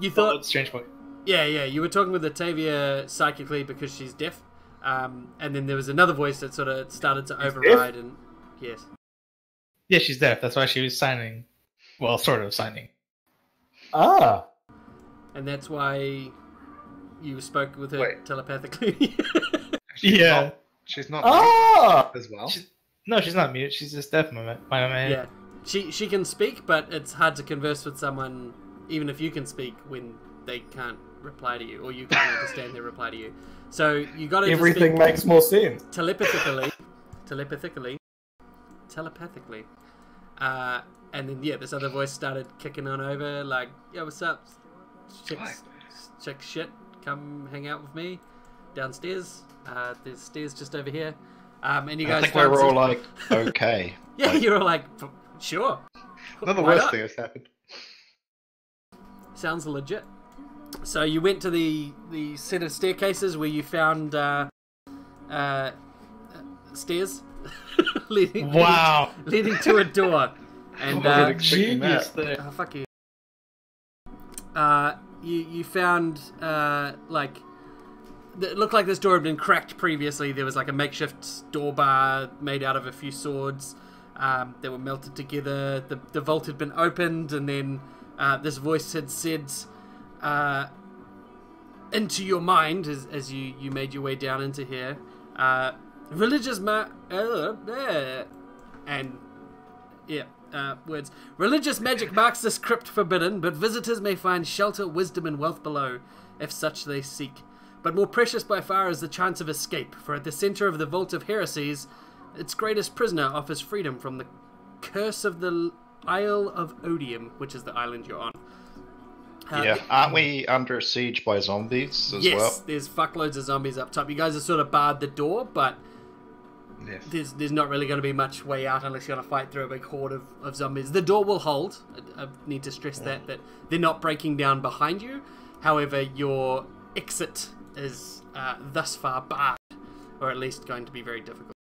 You thought... strange point. Yeah, you were talking with Octavia psychically because she's deaf. And then there was another voice that sort of started to override and... Yes. Yeah, she's deaf. That's why she was signing. Well, sort of signing. Ah. And that's why you spoke with her telepathically. Yeah. She's not mute as well. No, she's not mute. She's just deaf, my man. Yeah. She can speak, but it's hard to converse with someone, even if you can speak, when they can't reply to you, or you can't understand their reply to you. So you got to everything makes more sense. Telepathically. And then this other voice started kicking on over, like, "Yo, what's up? Check shit. Come hang out with me downstairs. There's stairs just over here." And you guys. I think we were all like, okay. Yeah, you were like, sure. Not the worst thing has happened. Sounds legit. So you went to the set of staircases where you found stairs leading to a door. And genius there. Oh, fuck you. You found it looked like this door had been cracked previously. There was like a makeshift door bar made out of a few swords. They were melted together. The vault had been opened, and then this voice had said, into your mind, as you made your way down into here, religious words. Religious magic marks this crypt forbidden, but visitors may find shelter, wisdom, and wealth below, if such they seek. But more precious by far is the chance of escape, for at the center of the Vault of Heresies, its greatest prisoner offers freedom from the curse of the Isle of Odium, which is the island you're on. Aren't we under siege by zombies as well? Yes, there's fuckloads of zombies up top. You guys have sort of barred the door, but there's not really going to be much way out unless you're going to fight through a big horde of zombies. The door will hold. I need to stress that they're not breaking down behind you. However, your exit is thus far barred, or at least going to be very difficult.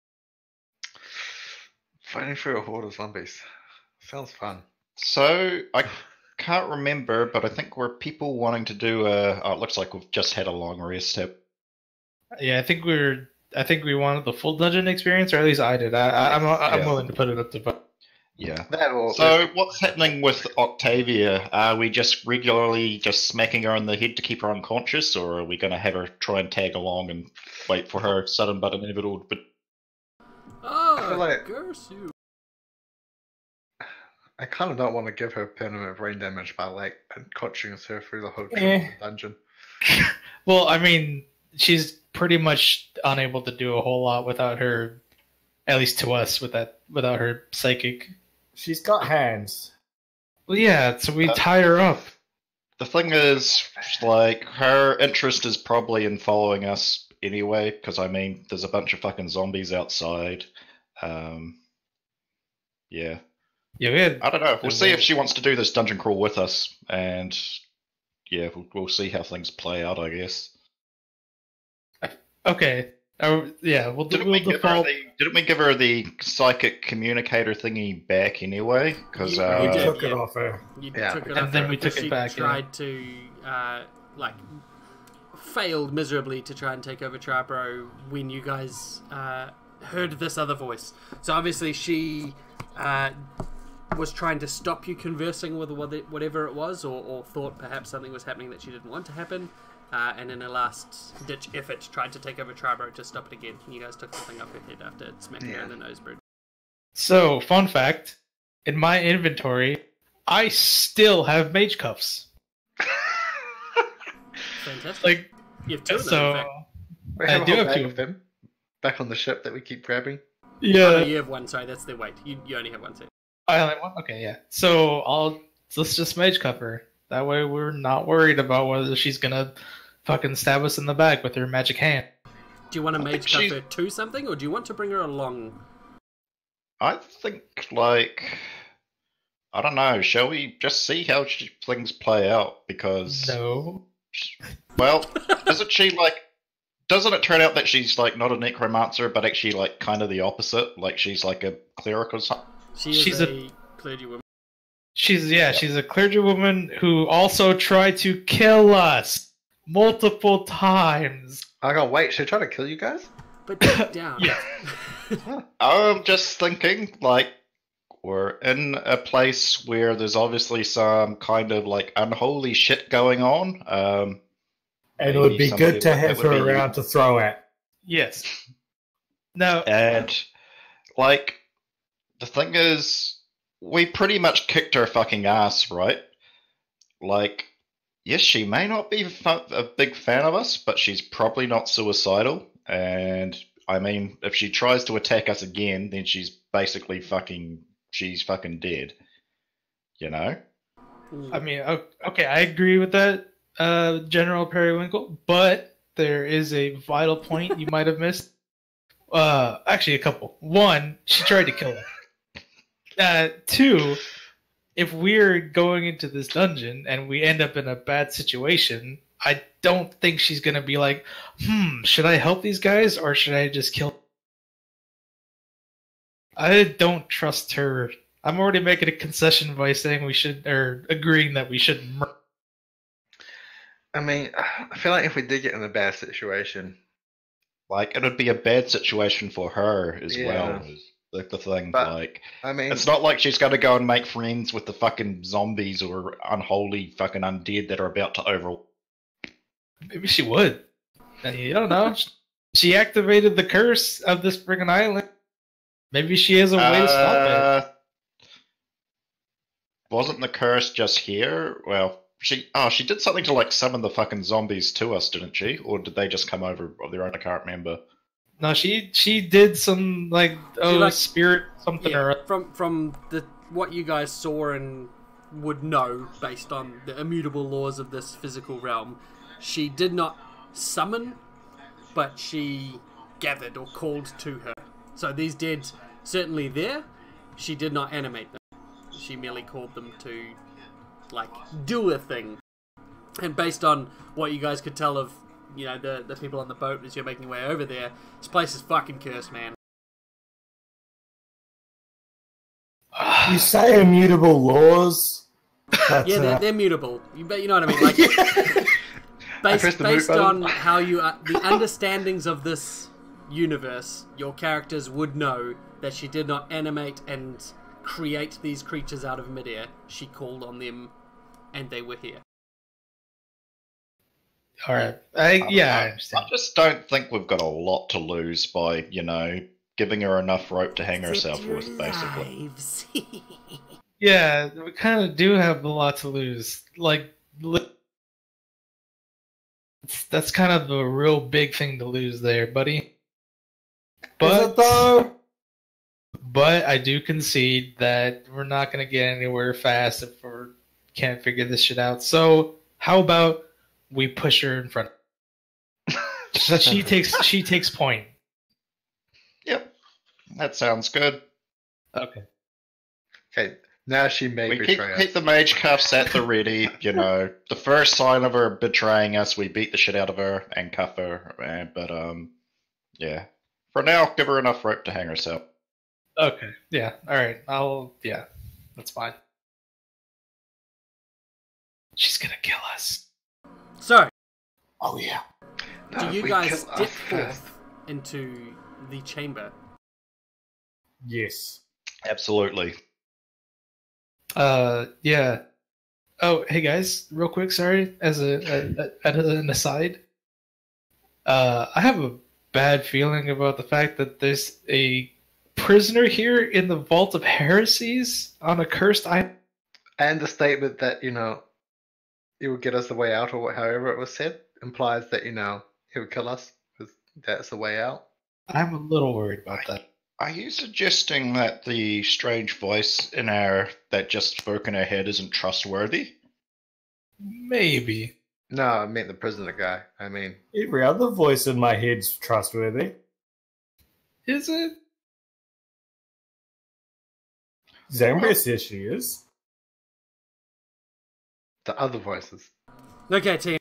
Fighting through a horde of zombies. Sounds fun. So, I can't remember, but I think we're people wanting to do it looks like we've just had a long rest. Yeah, I think we wanted the full dungeon experience, or at least I did. I'm willing to put it up to vote. Yeah. So what's happening with Octavia? Are we just regularly just smacking her on the head to keep her unconscious, or are we going to have her try and tag along and wait for her sudden but inevitable? But I feel like you. I kind of don't want to give her permanent brain damage by like coaching her through the whole dungeon. Well, I mean, she's pretty much unable to do a whole lot without her, at least to us, without her psychic. She's got hands. Well, yeah, so we tie her up. The thing is, like, her interest is probably in following us anyway, because, I mean, there's a bunch of fucking zombies outside. Yeah. I don't know. We'll see if she wants to do this dungeon crawl with us, and yeah, we'll see how things play out, I guess. Okay. Yeah, didn't we give her the psychic communicator thingy back anyway? Because you took it off her. You took it and off then her we took it back. She tried to failed miserably to try and take over Charbro when you guys heard this other voice. So obviously she was trying to stop you conversing with whatever it was, or thought perhaps something was happening that she didn't want to happen. And in a last-ditch effort, tried to take over Charbro to stop it again. And you guys took something off her head after smacking her in the nose bridge. So, fun fact, in my inventory, I still have mage cuffs. Fantastic. Like, you have two of them, so, in fact. I do have two of them back on the ship that we keep grabbing. Yeah. Oh, no, you have one, sorry, that's the weight. You only have one, too. I only have one? Okay, yeah. So, let's just mage cuff her. That way we're not worried about whether she's gonna fucking stab us in the back with her magic hand. Do you want to mage cuff her to something, or do you want to bring her along? I think, like, I don't know, shall we just see how things play out? Because... No. Well, doesn't it turn out that she's, like, not a necromancer, but actually, like, kind of the opposite? Like, she's, like, a cleric or something? She's a clergy woman. She's a clergywoman who also tried to kill us multiple times. I can't wait. Should I try to kill you guys? But deep down. Yeah. I'm just thinking, like, we're in a place where there's obviously some kind of like unholy shit going on. And it would be good to have her be- around to throw at. Yes. No. And like, the thing is, we pretty much kicked her fucking ass, right? Like, yes, she may not be a big fan of us, but she's probably not suicidal. And I mean, if she tries to attack us again, then she's basically fucking dead. You know? I mean, okay, I agree with that, General Periwinkle, but there is a vital point you might have missed. Actually, a couple. One, she tried to kill her. Two, if we're going into this dungeon and we end up in a bad situation, I don't think she's gonna be like, should I help these guys or should I just kill them? I don't trust her. I'm already making a concession by saying we should, or agreeing that we should murder. I mean, I feel like if we did get in a bad situation, Like, it would be a bad situation for her as well. Is like the thing. But, like, I mean, it's not like she's going to go and make friends with the fucking zombies or unholy fucking undead that are about to over. Maybe she would. You don't know. She activated the curse of this friggin' island. Maybe she has a way to stop it. Wasn't the curse just here? Well, she did something to like summon the fucking zombies to us, didn't she? Or did they just come over of their own? I can't remember. No, she did some spirit something or other. From what you guys saw and would know based on the immutable laws of this physical realm, she did not summon, but she gathered or called to her. So these dead certainly there. She did not animate them. She merely called them to, like, do a thing. And based on what you guys could tell of, you know, the people on the boat as you're making your way over there, this place is fucking cursed, man. You say immutable laws? Yeah, they're mutable. You know what I mean? Like, based on how you the understandings of this universe, your characters would know that she did not animate and create these creatures out of midair. She called on them, and they were here. All right. I understand. I just don't think we've got a lot to lose by, you know, giving her enough rope to hang herself with, basically. Yeah, we kind of do have a lot to lose. Like, that's kind of a real big thing to lose there, buddy. But I do concede that we're not going to get anywhere fast if we can't figure this shit out. So how about we push her in front? So she takes point. Yep, that sounds good. Okay. Okay, now she may We betray us. keep the mage cuffs at the ready. You know, the first sign of her betraying us, we beat the shit out of her and cuff her. But yeah. For now, give her enough rope to hang herself. Okay. Yeah. All right. That's fine. She's gonna kill us. So, Oh yeah. do you guys step forth into the chamber? Yes. Absolutely. Yeah. Oh, hey guys, real quick, sorry, as an aside. I have a bad feeling about the fact that there's a prisoner here in the Vault of Heresies on a cursed island. And the statement that, you know, it would get us the way out, or however it was said, implies that, you know, he would kill us, because that's the way out. I'm a little worried about that. Are you suggesting that the strange voice in our that just spoke in our head isn't trustworthy? Maybe. No, I meant the prisoner guy. I mean, Every other voice in my head's trustworthy. Is it? Zambria says she is. the other voices. Okay, team.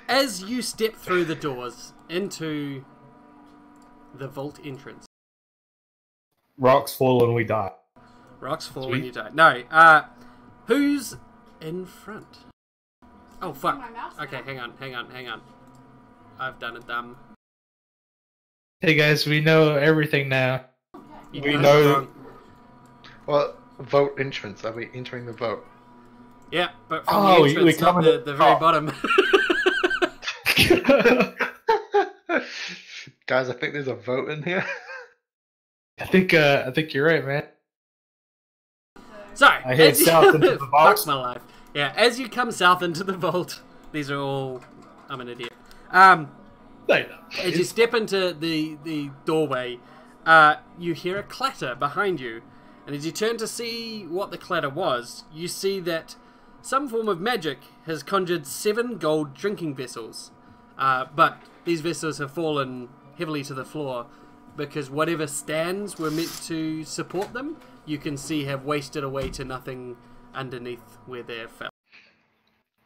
As you step through the doors into the vault entrance, Rocks fall and we die. rocks fall Sweet. when you die. No, Who's in front? Oh, fuck. My mouse Okay, now. hang on. I've done it dumb. Hey guys, we know everything now. You We guys know- are wrong. Well, vote entrance. Are we entering the vote? Yeah, but from Oh, the entrance, we're not coming the very oh. bottom. Guys, I think there's a vote in here. I think you're right, man. So, I head as you- south into the vault. Fuck my life. Yeah, as you come south into the vault, these are all... I'm an idiot. No, As you step into the doorway, you hear a clatter behind you. And as you turn to see what the clatter was, you see that some form of magic has conjured 7 gold drinking vessels. But these vessels have fallen heavily to the floor because whatever stands were meant to support them, you can see have wasted away to nothing underneath where they fell.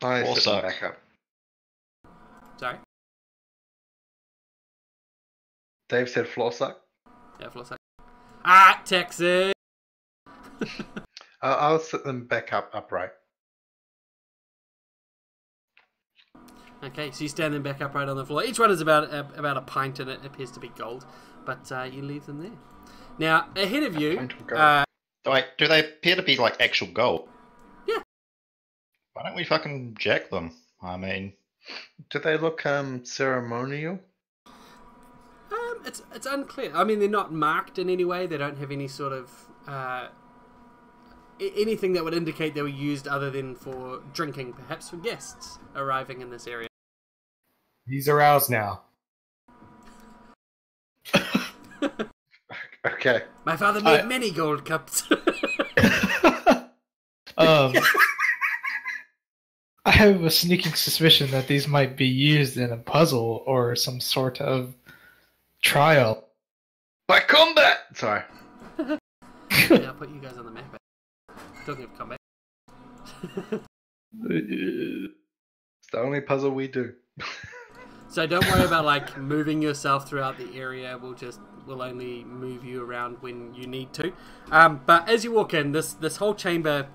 I Floor sit them suck. back up. Sorry? Dave said floor suck. Yeah, for a second. Ah, Texas! I'll sit them back up upright. Okay, so you stand them back upright on the floor. Each one is about a pint, and it appears to be gold. But you leave them there. Now, ahead of you, pint of gold. Wait, do they appear to be like actual gold? Yeah. Why don't we fucking jack them? I mean, Do they look ceremonial? it's unclear. I mean, they're not marked in any way. They don't have any sort of anything that would indicate they were used other than for drinking, perhaps for guests arriving in this area. These are ours now. Okay. My father made many gold cups. I have a sneaking suspicion that these might be used in a puzzle or some sort of trial. By combat! Sorry. Yeah, I'll put you guys on the map. Talking of combat. It's the only puzzle we do. So don't worry about like moving yourself throughout the area. We'll only move you around when you need to. But as you walk in, this whole chamber,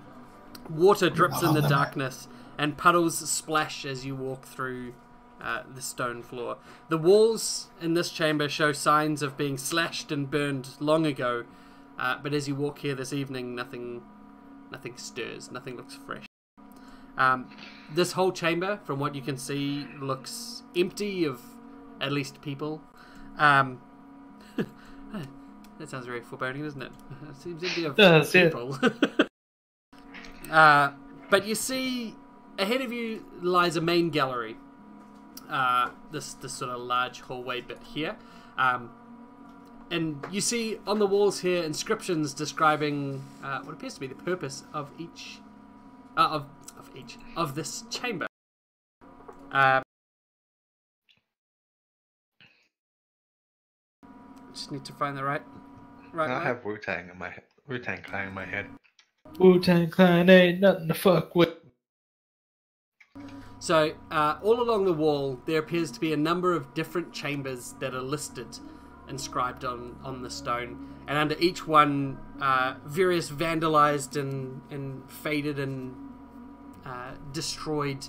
water drips in the darkness, and puddles splash as you walk through the stone floor. The walls in this chamber show signs of being slashed and burned long ago. But as you walk here this evening, nothing stirs. Nothing looks fresh. This whole chamber, from what you can see, looks empty of at least people. That sounds very foreboding, doesn't it? It seems empty of people. But you see, ahead of you lies a main gallery. This sort of large hallway bit here. And you see on the walls here inscriptions describing what appears to be the purpose of each of this chamber. Just need to find the right I one. have Wu-Tang in my head. Wu-Tang Clan in my head. Wu-Tang Clan ain't nothing to fuck with. So, all along the wall, there appears to be a number of different chambers that are listed, inscribed on the stone. And under each one, various vandalized and faded and destroyed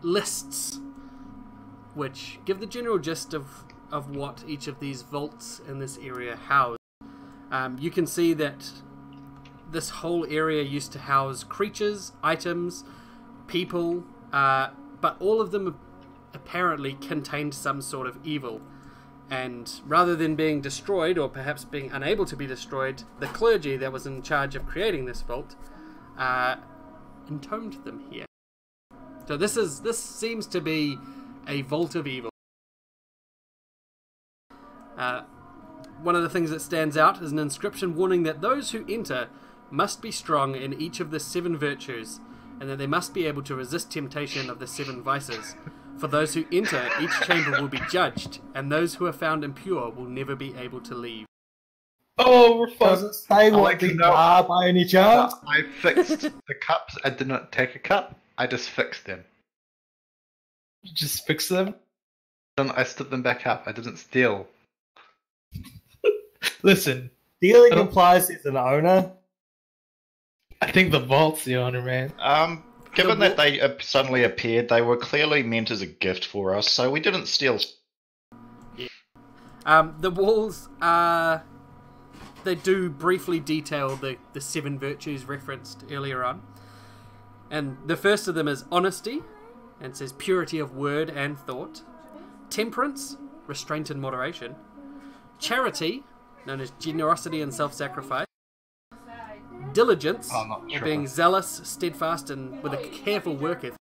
lists, which give the general gist of what each of these vaults in this area house. You can see that this whole area used to house creatures, items, people, but all of them apparently contained some sort of evil. And rather than being destroyed, or perhaps being unable to be destroyed, the clergy that was in charge of creating this vault entombed them here. So this seems to be a vault of evil. One of the things that stands out is an inscription warning that those who enter must be strong in each of the 7 virtues, and that they must be able to resist temptation of the 7 vices. For those who enter, each chamber will be judged, and those who are found impure will never be able to leave. Oh, we're Does fucked. it say what like to these know- are by any chance? I fixed the cups. I did not take a cup. I just fixed them. Just fix them. Then I stood them back up. I didn't steal. Listen, Stealing I don't- implies it's an owner. I think the vault's the owner, man. Given that they suddenly appeared, they were clearly meant as a gift for us, so we didn't steal. The walls they do briefly detail the 7 virtues referenced earlier on. And the first of them is honesty, and says purity of word and thought. Temperance, restraint and moderation. Charity, known as generosity and self-sacrifice. Diligence, or being zealous, steadfast, and with a careful work ethic.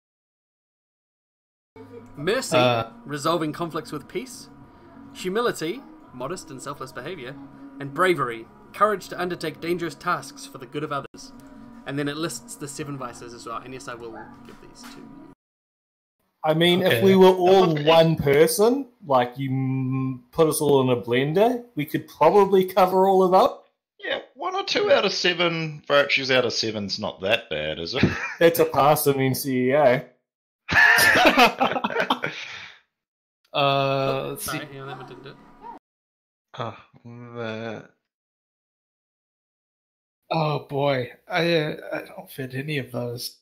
Mercy, resolving conflicts with peace. Humility, modest and selfless behaviour. And bravery, courage to undertake dangerous tasks for the good of others. And then it lists the 7 vices as well. And yes, I will give these to you. I mean, if we were all one person, like you put us all in a blender, we could probably cover all of that. Yeah, 1 or 2 out of 7 virtues out of 7's not that bad, is it? It's a pass in NCEA. Let's see. Sorry, yeah, that one didn't do it. Oh boy, I don't fit any of those.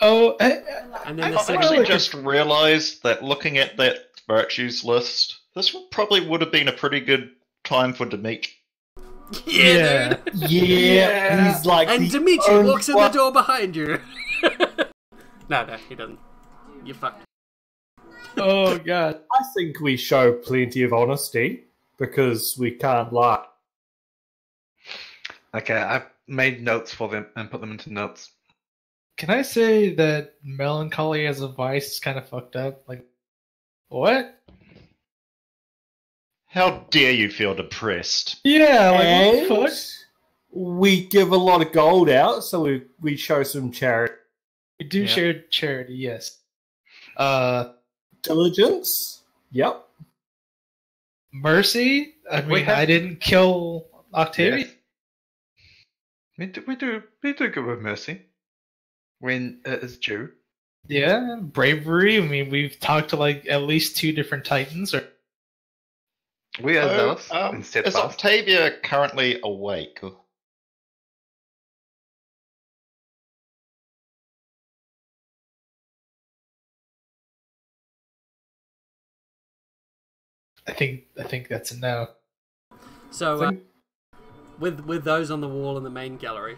Oh, And then the I've second actually just realised that looking at that virtues list, this probably would have been a pretty good time for Dimitri. Yeah, dude. Yeah, he's like, And the Dimitri only walks in the one- door behind you. No, he doesn't. You're fucked. oh god. I think we show plenty of honesty because we can't lie. Okay, I've made notes for them and put them into notes. Can I say that melancholy as a vice is kind of fucked up? Like, what? How dare you feel depressed? Yeah, like, And what the fuck? we give a lot of gold out, so we show some charity. We do Yeah. share charity, yes. Diligence. Yep. Mercy? I mean, have- I didn't kill Octavia. Yes. We do good with mercy when it is due. Yeah, bravery. I mean, we've talked to like at least 2 different titans. Or We are zealous So, and is steadfast. Octavia currently awake? I think that's a no. So, with those on the wall in the main gallery,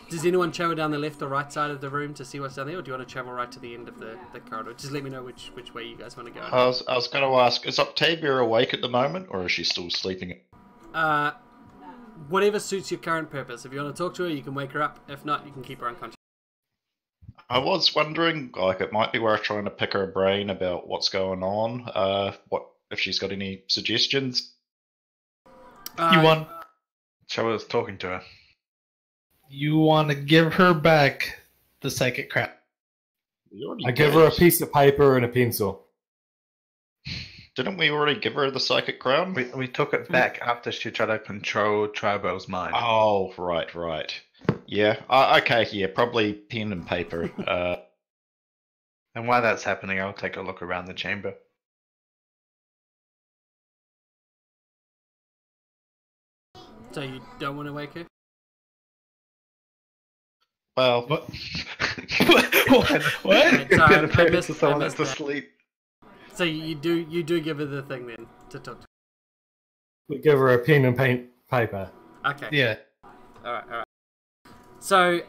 does anyone travel down the left or right side of the room to see what's down there, or do you want to travel right to the end of the corridor? Just let me know which way you guys want to go. I was going to ask, is Octavia awake at the moment, or is she still sleeping? Whatever suits your current purpose. If you want to talk to her, you can wake her up. If not, you can keep her unconscious. I was wondering, like, it might be worth trying to pick her brain about what's going on. What if she's got any suggestions? You want Choa's talking to her. to give her back the psychic crap. We already I give did. her a piece of paper and a pencil. Didn't we already give her the psychic crown? We took it back after she tried to control Tribo's mind. Oh, right. Yeah. Okay. Yeah. Probably pen and paper. And while that's happening, I'll take a look around the chamber. So you don't want to wake her? Well, What? Right, Get sorry, a I paper missed- to someone I that's missed that. asleep. So you do give her the thing then to talk to. We give her a pen and paper. Okay. Yeah. All right. So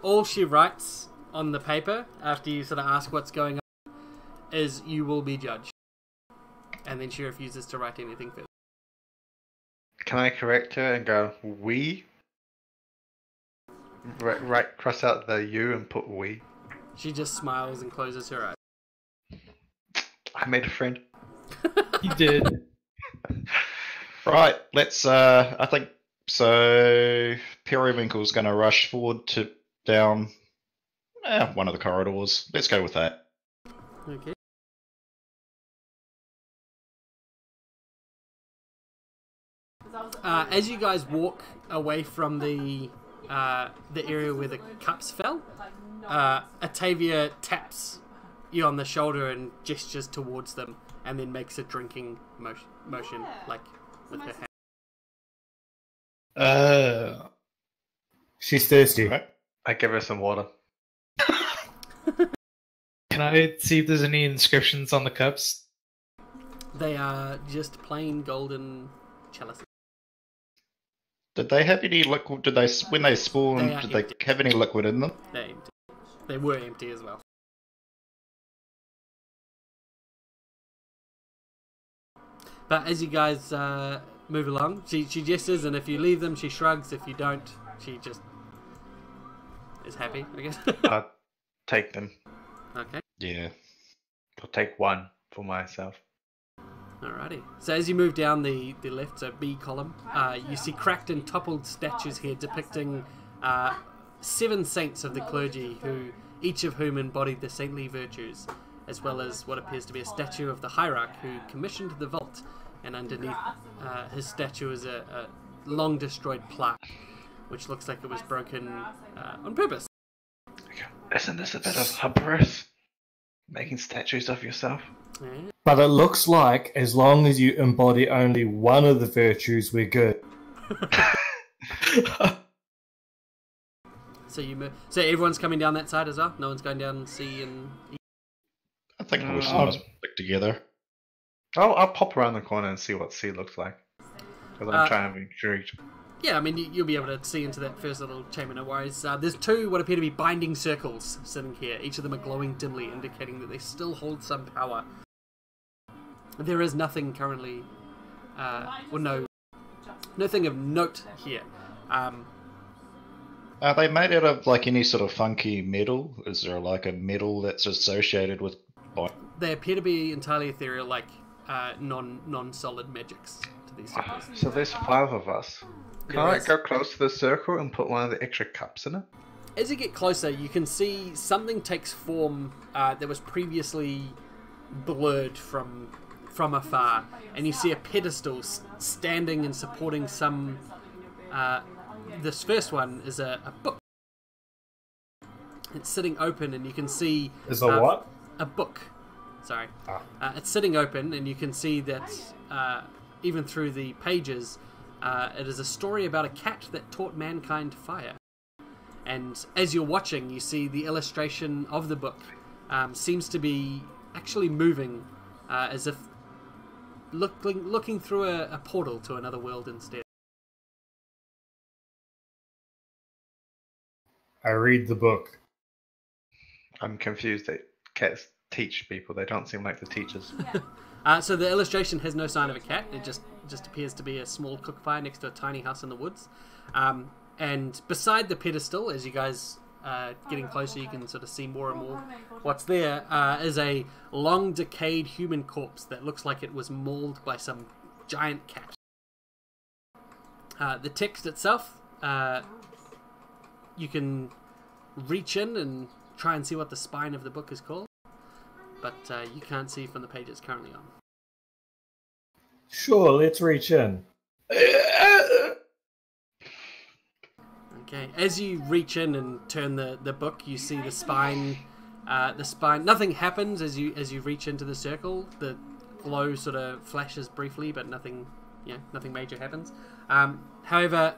all she writes on the paper after you sort of ask what's going on is "you will be judged," and then she refuses to write anything further. Can I correct her and go, we? Right, cross out the you and put we. She just smiles and closes her eyes. I made a friend. You did. right. Let's. I think so. Periwinkle's going to rush forward to down one of the corridors. Let's go with that. Okay. As you guys walk away from the area where the cups fell, Octavia taps you on the shoulder and gestures towards them, and then makes a drinking motion like with her hand. She's thirsty. Right. I give her some water. Can I see if there's any inscriptions on the cups? They are just plain golden chalices. Did they have any liquid? Did they, when they spawned, They are did they empty. have any liquid in them? They're empty. They were empty as well. But as you guys move along, she gestures, and if you leave them, she shrugs. If you don't, she just is happy, I guess. I'll take them. Okay. Yeah. I'll take one for myself. Alrighty. So as you move down the left, so B column, you see cracked and toppled statues here depicting 7 saints of the clergy, each of whom embodied the saintly virtues, as well as what appears to be a statue of the hierarch who commissioned the vault, and underneath his statue is a long destroyed plaque, which looks like it was broken on purpose. Isn't this a bit of hubris? Making statues of yourself? Yeah. But it looks like as long as you embody only one of the virtues, we're good. So everyone's coming down that side as well? No one's going down C and E? I think we must stick together. I'll pop around the corner and see what C looks like. Because I'm trying to be intrigued. Yeah, I mean, you'll be able to see into that first little chamber, no worries. There's 2 what appear to be binding circles sitting here. Each of them are glowing dimly, indicating that they still hold some power. There is nothing currently, nothing of note here. Are they made out of like any sort of funky metal? Is there like a metal that's associated with? They appear to be entirely ethereal, like non-solid magics to these circles. So there's 5 of us. Can I go close to the circle and put one of the extra cups in it? As you get closer, you can see something takes form that was previously blurred from afar, and you see a pedestal standing and supporting some. This first one is a book. It's sitting open, and you can see. Is a what? A book. Sorry. It's sitting open, and you can see that even through the pages, it is a story about a cat that taught mankind fire. And as you're watching, you see the illustration of the book seems to be actually moving, as if looking through a portal to another world instead. I read the book. I'm confused that cats teach people. They don't seem like the teachers. So the illustration has no sign of a cat. It just appears to be a small cook fire next to a tiny house in the woods. And beside the pedestal, as you guys getting closer, you can sort of see more and more what's there, is a long decayed human corpse that looks like it was mauled by some giant cat. The text itself, you can reach in and try and see what the spine of the book is called, but you can't see from the page it's currently on. Sure, let's reach in. Okay, as you reach in and turn the book, you see the spine. Nothing happens as you reach into the circle. The glow sort of flashes briefly, but nothing major happens. However,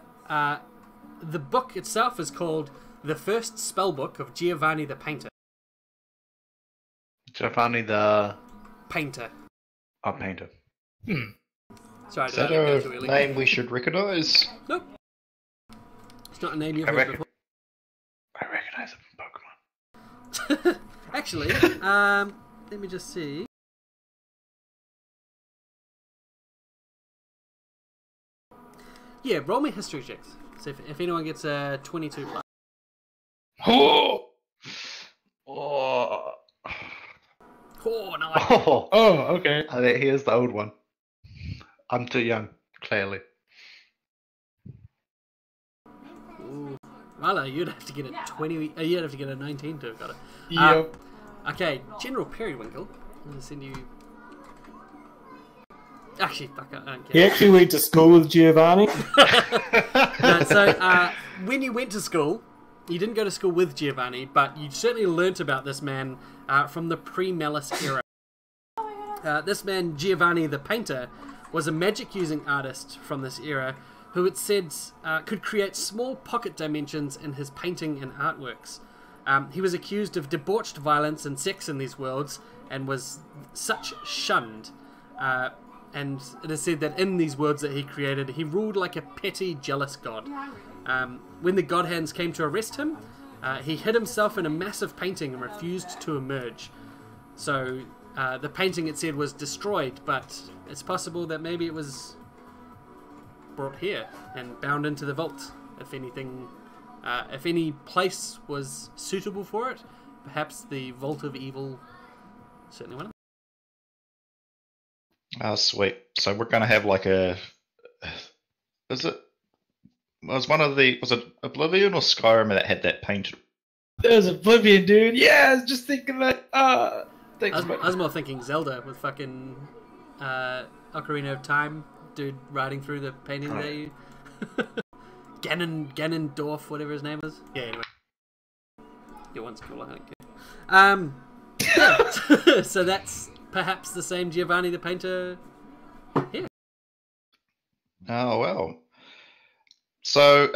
the book itself is called The First Spellbook of Giovanni the Painter. Giovanni the... Painter. Oh, painter. Sorry, Is that a name we should recognise? Nope. It's not a name you've heard before. I recognise it from Pokemon. Actually, let me just see. Yeah, roll me history checks. So if anyone gets a 22 plus. Oh! Oh, nice. Oh, okay. Here's the old one. I'm too young, clearly. Ooh. Rala, you'd have to get a 20. You'd have to get a 19 to have got it. Yep. Okay, General Periwinkle. I'm gonna send you. Actually, fuck, I don't He care. actually went to school with Giovanni. No, so, when you went to school, you didn't go to school with Giovanni, but you certainly learnt about this man from the pre-Malice era. This man, Giovanni the Painter, was a magic-using artist from this era who it said could create small pocket dimensions in his painting and artworks. He was accused of debauched violence and sex in these worlds and was such shunned. And it is said that in these worlds that he created, he ruled like a petty, jealous god. When the god hands came to arrest him, he hid himself in a massive painting and refused to emerge. So the painting, it said, was destroyed, but it's possible that maybe it was brought here and bound into the vault. If anything, if any place was suitable for it, perhaps the Vault of Evil, certainly one of them. Oh, sweet. So we're going to have like a... Was it Oblivion or Skyrim that had that painted? It was Oblivion, dude. Yeah, I was just thinking that. I was more thinking Zelda with fucking Ocarina of Time, dude riding through the painting that you... Ganondorf, whatever his name is. Yeah, anyway. Your one's cool, I think. Yeah. So that's perhaps the same Giovanni the Painter here. Oh, well. So,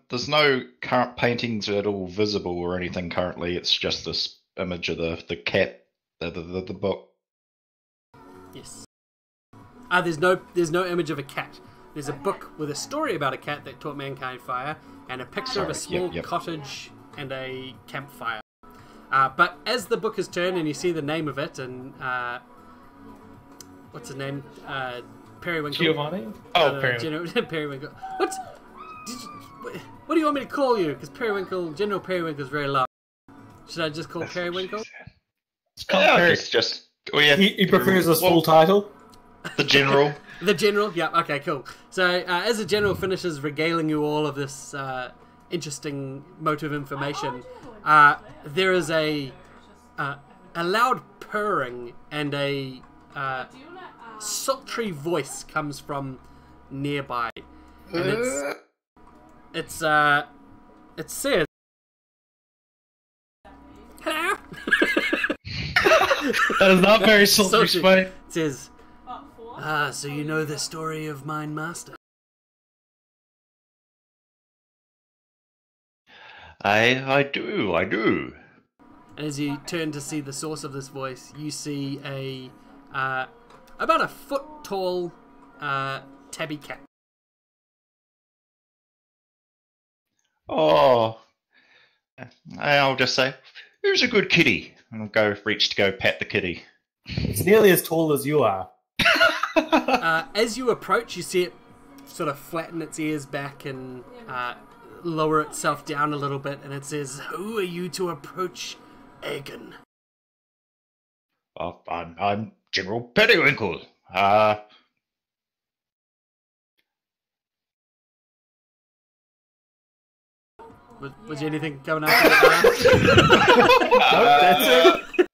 there's no current paintings at all visible or anything currently. It's just this image of the cat, the book. Yes. There's no image of a cat. There's a book with a story about a cat that taught mankind fire, and a picture of a small cottage and a campfire. But as the book is turned and you see the name of it, and what's his name? Periwinkle. Giovanni? Oh, Periwinkle. Periwinkle. What do you want me to call you? Because General Periwinkle is very long. Should I just call Periwinkle? It's just... Oh, yeah. He prefers his full title. The General. The General? Yeah, okay, cool. So, as the General finishes regaling you all of this interesting motive information, there is a loud purring and a sultry voice comes from nearby. And it says, "Hello?" That is not very sultry, Spike. It says, so you know the story of Mine Master? I do. And as you turn to see the source of this voice, you see a about a foot tall tabby cat. Oh, I'll just say, who's a good kitty? And I'll reach to go pat the kitty. It's nearly as tall as you are. As you approach, you see it sort of flatten its ears back and lower itself down a little bit, and it says, "Who are you to approach, Aegon?" I'm General Periwinkle. Was there anything coming after that? That's it.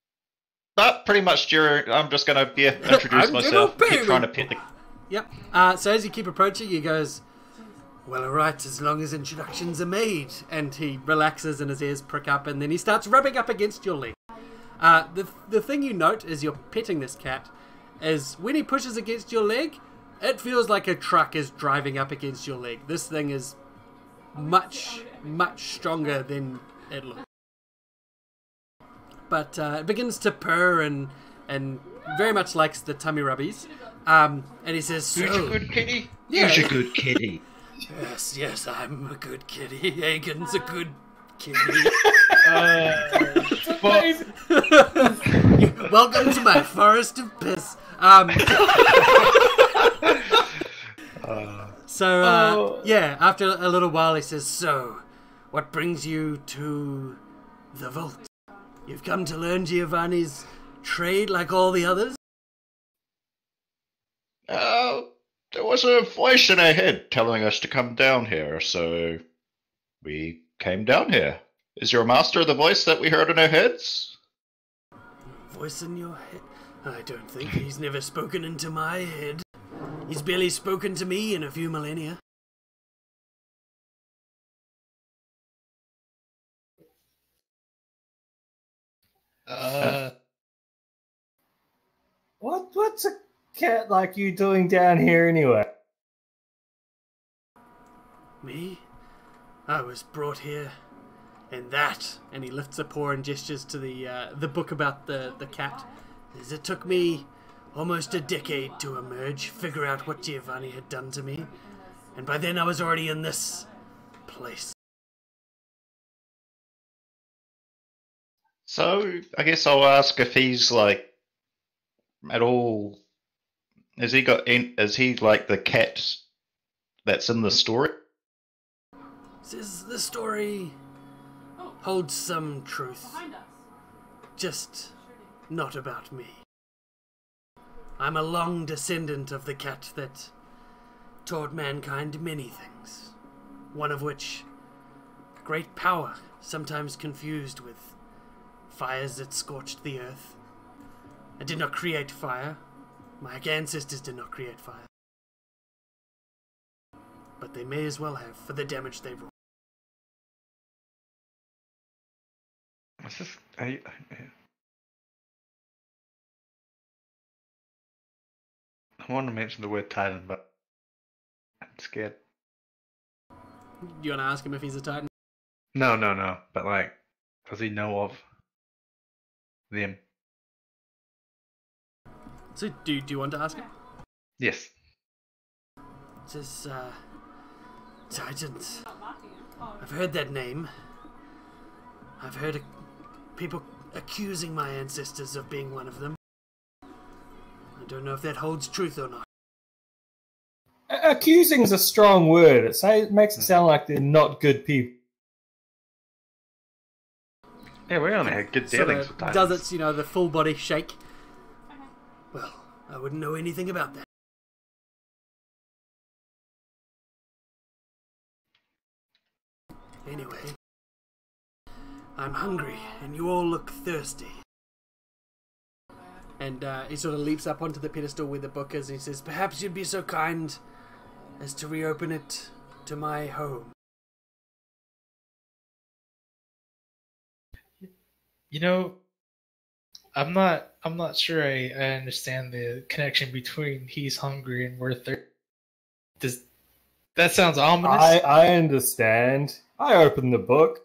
But pretty much I'm just going to introduce myself. Keep trying to pet the... Yep. So as you keep approaching, he goes, "Well, alright, as long as introductions are made." And he relaxes and his ears prick up, and then he starts rubbing up against your leg. The thing you note as you're petting this cat is when he pushes against your leg, it feels like a truck is driving up against your leg. This thing is much, much stronger than it looks. But it begins to purr and very much likes the tummy rubbies. And he says, "Who's a good kitty? Yeah. Who's a good kitty?" Yes, I'm a good kitty. Aegon's a good kitty. Welcome to my forest of piss. Yeah, after a little while he says, "So, what brings you to the vault? You've come to learn Giovanni's trade like all the others?" There was a voice in our head telling us to come down here, so we came down here. Is your master the voice that we heard in our heads? Voice in your head? I don't think he's never spoken into my head. He's barely spoken to me in a few millennia. What's a cat like you doing down here anyway? Me? I was brought here, and that, and he lifts a paw and gestures to the book about the cat, is it took me almost a decade to emerge, figure out what Giovanni had done to me, and by then I was already in this place. So I guess I'll ask if he's like at all. Is he like the cat that's in the story? Says the story holds some truth, just not about me. I'm a long descendant of the cat that taught mankind many things, one of which great power, sometimes confused with fires that scorched the earth. I did not create fire. My ancestors did not create fire. But they may as well have for the damage they wrought. What's this? I want to mention the word Titan, but I'm scared. You want to ask him if he's a Titan? No. But like, does he know of them? So, do you want to ask him? Yes. Says, Titan. I've heard that name. I've heard people accusing my ancestors of being one of them. I don't know if that holds truth or not. Accusing's a strong word. It makes it sound like they're not good people. Yeah, we only had good dealings with Titans. Does its, the full body shake? Well, I wouldn't know anything about that. Anyway, I'm hungry, and you all look thirsty. And he sort of leaps up onto the pedestal where the book is, and he says, perhaps you'd be so kind as to reopen it to my home. I'm not sure I understand the connection between he's hungry and we're thirsty. That sounds ominous. I understand. I opened the book.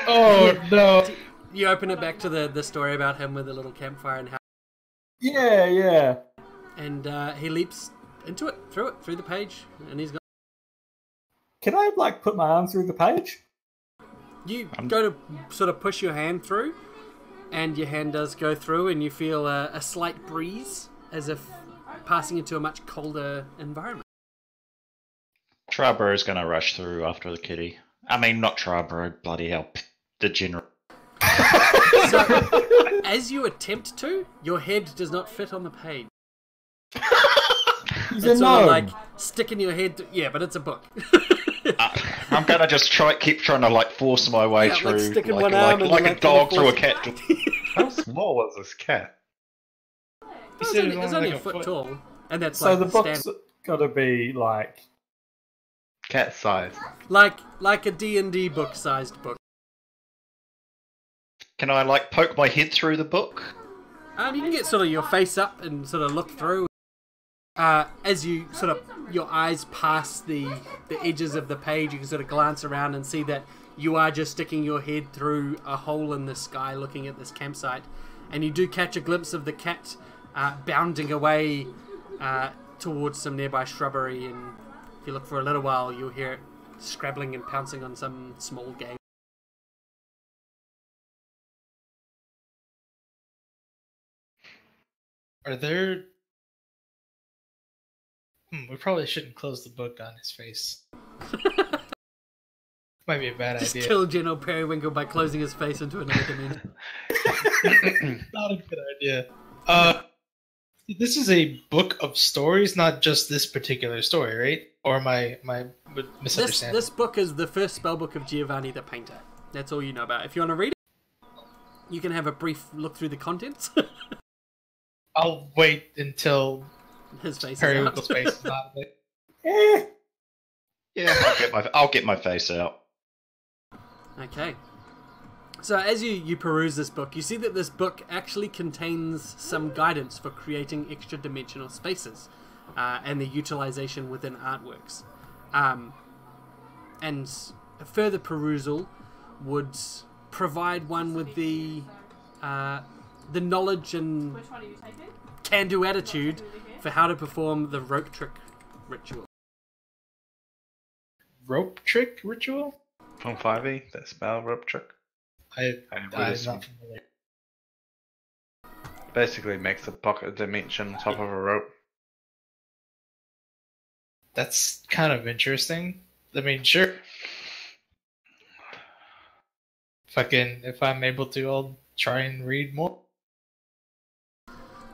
Oh no! You open it back to the story about him with the little campfire and how. Yeah. And he leaps into it, through the page, and he's gone. Can I put my arm through the page? You go to sort of push your hand through, and your hand does go through, and you feel a slight breeze, as if passing into a much colder environment. Triboro's going to rush through after the kitty. I mean, not Triboro, bloody hell, degenerate. So, as you attempt to, your head does not fit on the page. He's It's a sort of gnome. like sticking your head. Yeah, but it's a book. I'm going to just keep trying to force my way Yeah, through, sticking one arm and like a dog through a force- cat. How small was this cat? It's only a foot tall, and that's So like the book's standard. got to be Cat size. like a D&D book-sized book. Can I poke my head through the book? You can get sort of your face up and sort of look through. As you sort of your eyes pass the edges of the page, you can sort of glance around and see that you are just sticking your head through a hole in the sky, looking at this campsite, and you do catch a glimpse of the cat bounding away towards some nearby shrubbery. And if you look for a little while, you'll hear it scrabbling and pouncing on some small game. Are there? We probably shouldn't close the book on his face. Might be a bad Just idea. kill General Periwinkle by closing his face into another dimension. Not a good idea. This is a book of stories, not just this particular story, right? Or my misunderstanding. This book is the first spellbook of Giovanni the Painter. That's all you know about it. If you want to read it, you can have a brief look through the contents. I'll wait until His face Periwinkle's is out. face is not there. Yeah, I'll get my face out. Okay. So as you peruse this book, you see that this book actually contains some guidance for creating extra dimensional spaces and the utilization within artworks. and further perusal would provide one with the knowledge and can-do attitude for how to perform the rope trick ritual. Rope trick ritual? From 5e, the spell rope trick. I'm not familiar. Basically makes a pocket dimension on top of a rope. That's kind of interesting. I mean, sure. If I'm able to, I'll try and read more.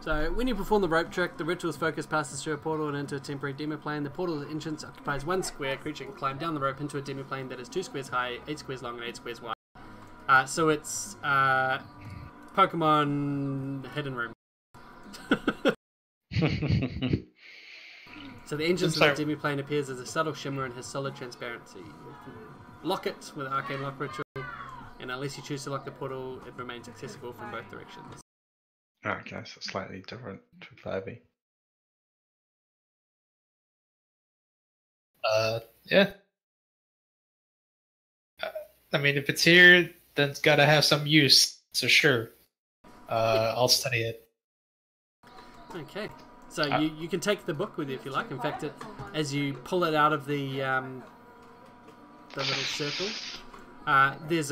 So, when you perform the rope trick, the ritual's focus passes through a portal and into a temporary demi-plane. The portal's entrance occupies 1 square. Creature can climb down the rope into a demi-plane that is 2 squares high, 8 squares long, and 8 squares wide. So it's Pokemon Hidden Room. So the entrance of the demi-plane appears as a subtle shimmer and has solid transparency. You can lock it with Arcane Lock Ritual, and unless you choose to lock the portal, it remains accessible from both directions. Okay, so slightly different to 5e. Yeah. I mean, if it's here, then it's gotta have some use, so sure. I'll study it. Okay. So you can take the book with you if you like. In fact, as you pull it out of the little circle, there's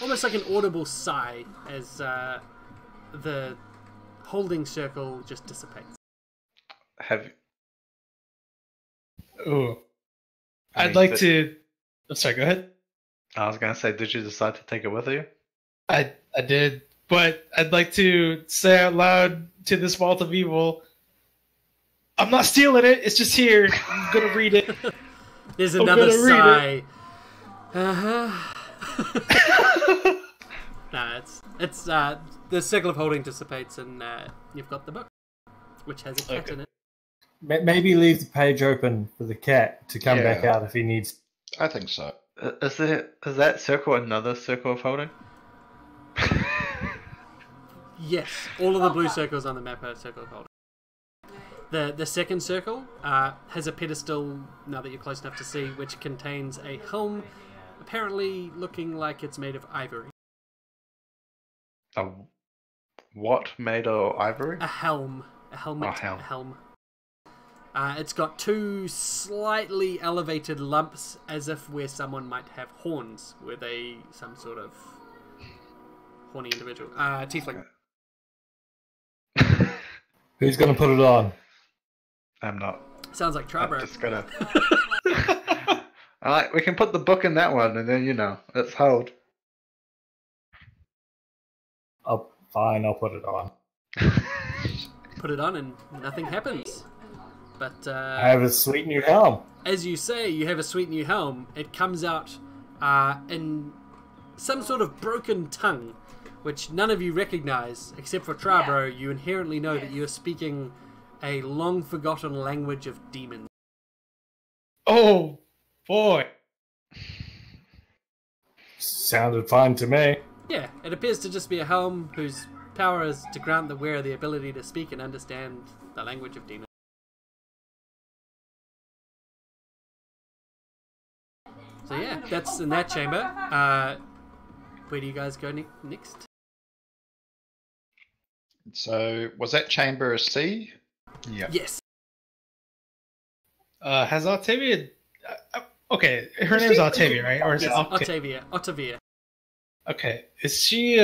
almost like an audible sigh as the holding circle just dissipates. Ooh. I'd like to... Oh, sorry, go ahead. I was gonna say, did you decide to take it with you? I did, but I'd like to say out loud to this vault of evil, I'm not stealing it, it's just here. I'm gonna read it. There's another sigh. No, it's the circle of holding dissipates and you've got the book, which has a cat in it. Maybe leave the page open for the cat to come back out if he needs. I think so. Is that circle another circle of holding? Yes, all of the blue circles on the map are circle of holding. The second circle has a pedestal, now that you're close enough to see, which contains a helm, apparently looking like it's made of ivory. A what made of ivory? A helm. A helmet. Oh, a helm. It's got 2 slightly elevated lumps, as if where someone might have horns. Were they some sort of horny individual? Tiefling. Who's going to put it on? I'm not. Sounds like Trabro. I'm just gonna... Alright, we can put the book in that one, and then, let's hold. Oh, fine, I'll put it on. Put it on and nothing happens. But I have a sweet new helm. As you say, you have a sweet new helm. It comes out in some sort of broken tongue, which none of you recognize, except for Trabro. You inherently know that you are speaking a long-forgotten language of demons. Oh, boy. Sounded fine to me. Yeah, it appears to just be a helm whose power is to grant the wearer the ability to speak and understand the language of demons. So yeah, that's in that chamber. Where do you guys go next? So, was that chamber C? Yeah. Yes. Has Octavia... okay, her name's Octavia, right? Or is it Octavia? Octavia. Okay, is she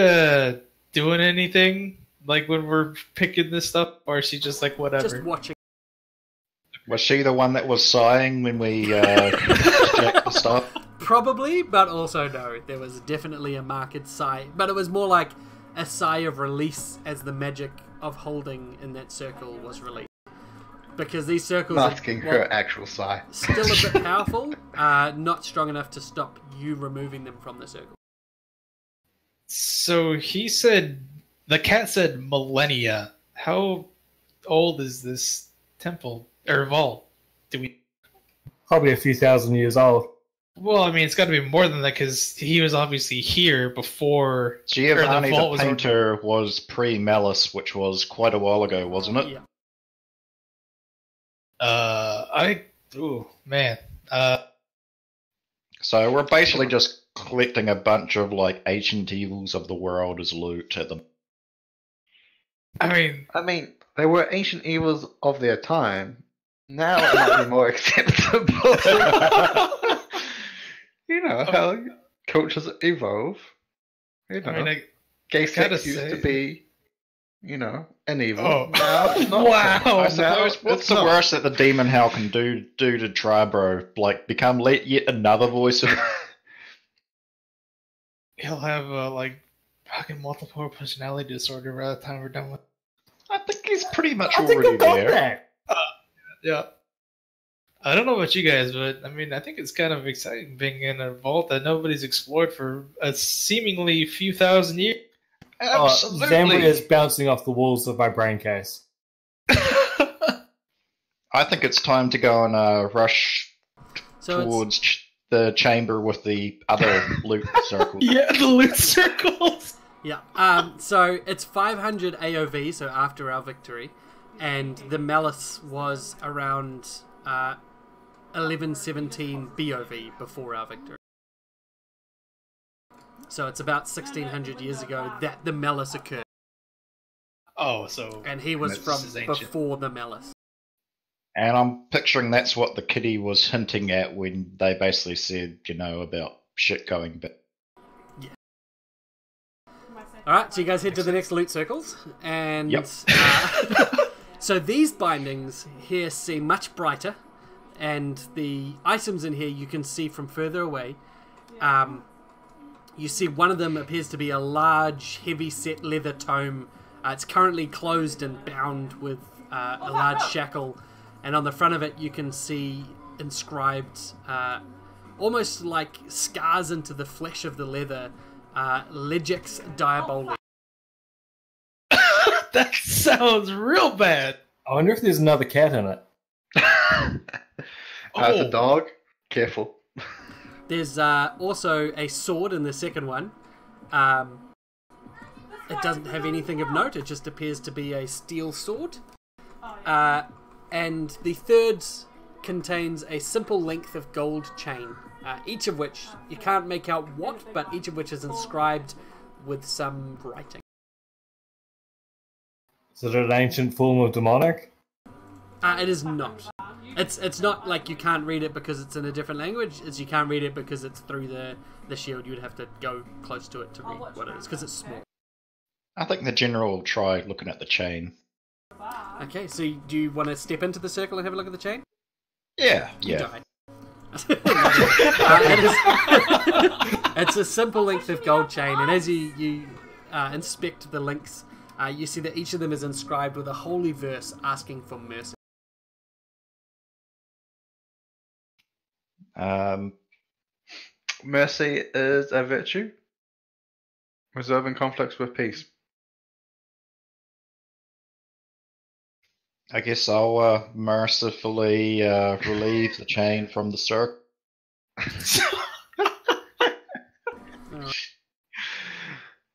doing anything like when we're picking this up, or is she just like whatever? Just watching. Was she the one that was sighing when we jacked the stuff? Probably, but also no. There was definitely a marked sigh, but it was more like a sigh of release as the magic of holding in that circle was released. Because these circles masking are her actual sigh. Still a bit powerful, not strong enough to stop you removing them from the circle. So the cat said millennia. How old is this temple or vault? Probably a few thousand years old. Well, I mean, it's got to be more than that because he was obviously here before. Giovanni the painter was pre-Malice, which was quite a while ago, wasn't it? Yeah. Oh man. So we're basically just collecting a bunch of like ancient evils of the world as loot at them. I mean, they were ancient evils of their time. Now it might be more acceptable. You know how cultures evolve. You know, gay sex used to be, an evil. Oh. Now it's not. Wow. I suppose what's the worst that the demon hell can do to Tribro? Like become yet another voice of. He'll have fucking multiple personality disorder by the time we're done with. I think he's pretty much I think already I've got there. that. Yeah. I don't know about you guys, but I mean, I think it's kind of exciting being in a vault that nobody's explored for a seemingly few thousand years. Absolutely. Zambria is bouncing off the walls of my brain case. I think it's time to go and rush towards the chamber with the other loot circles. Yeah, the loot circles. Yeah. So it's 500 AOV, so after our victory, and the Malice was around 1117 BOV before our victory. So it's about 1600 years ago that the Malice occurred. Oh, so... And he was from before the Malice. And I'm picturing that's what the kitty was hinting at when they basically said, about shit going bad. Yeah. Alright, so you guys head to the next loot circles. And yep. So these bindings here seem much brighter. And the items in here you can see from further away. You see one of them appears to be a large, heavy-set leather tome. It's currently closed and bound with a large shackle. And on the front of it you can see inscribed, almost like scars into the flesh of the leather, Legex Diabolic. That sounds real bad. I wonder if there's another cat in it. As a dog, careful. There's also a sword in the second one. It doesn't have anything of note. It just appears to be a steel sword. And the third contains a simple length of gold chain, each of which, you can't make out what, but each of which is inscribed with some writing. Is it an ancient form of demonic? It is not. It's not like you can't read it because it's in a different language. It's you can't read it because it's through the shield. You would have to go close to it to read what it is, because it's small. I think the general will try looking at the chain. Okay, so do you want to step into the circle and have a look at the chain? Yeah. You died. It's a simple length of gold chain, and as you inspect the links, you see that each of them is inscribed with a holy verse asking for mercy. Mercy is a virtue. Resolving conflicts with peace. I guess I'll mercifully relieve the chain from the circle.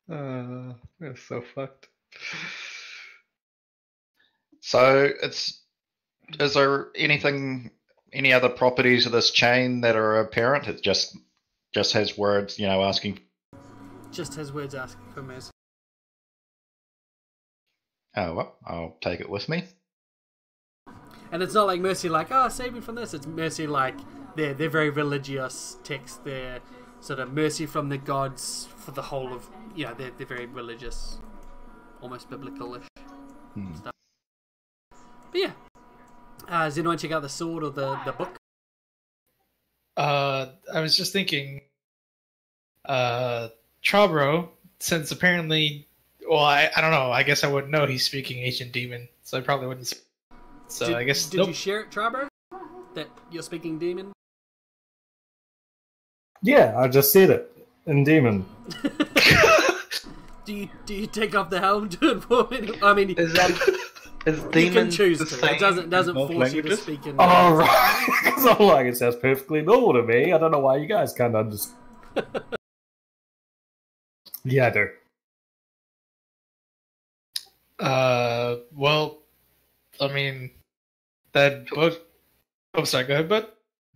We're so fucked. So is there any other properties of this chain that are apparent? It just has words, asking. Just has words asking for mercy. Oh well, I'll take it with me. And it's not like mercy like, oh, save me from this. It's mercy like they're very religious texts. They're sort of mercy from the gods for the whole of, they're very religious, almost biblical-ish stuff. But yeah. Does anyone check out the sword or the book? I was just thinking, Trabro, since apparently, well, I don't know, I guess I wouldn't know he's speaking ancient demon, so I probably wouldn't. So I guess. Did you share it, Trabro? That you're speaking demon? Yeah, I just said it in demon. Do you take off the helm to inform me? I mean, Is you demon can choose the to. same It doesn't in both force you to languages? speak in. Oh, right. Because I'm like, it sounds perfectly normal to me. I don't know why you guys can't understand. Yeah, I do. Well, I mean, that book. Oh, sorry, go ahead, bud.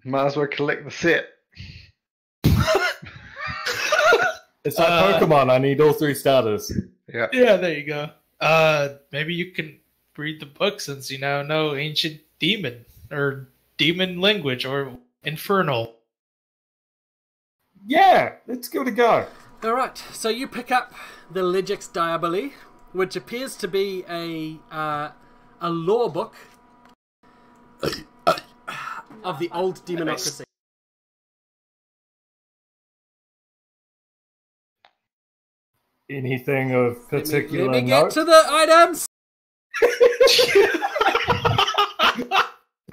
Might as well collect the set. It's like Pokemon. I need all 3 starters. Yeah, there you go. Maybe you can read the book since you now know ancient demon or demon language or infernal. Yeah, let's give it a go. All right, so you pick up the Legix Diaboli, which appears to be a lore book of the old demonocracy. Anything of particular Let me note? get to the items.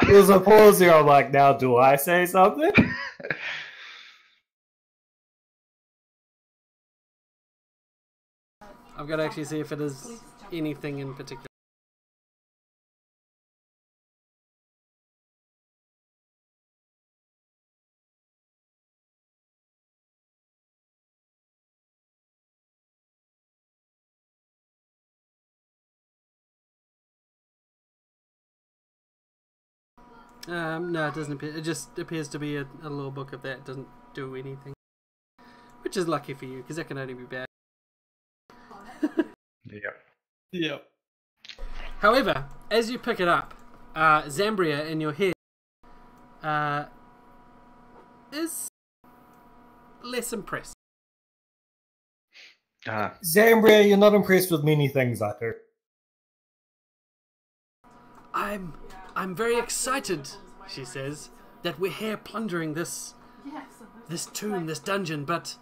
There's a pause here. I'm like, now do I say something? I've got to actually see if it is anything in particular. No, it doesn't appear. It just appears to be a little book of that. It doesn't do anything. Which is lucky for you, because that can only be bad. Yeah. However, as you pick it up, Zambria in your head is less impressed. Zambria, you're not impressed with many things I do. I'm very excited, she says, that we're here plundering this tomb, this dungeon, but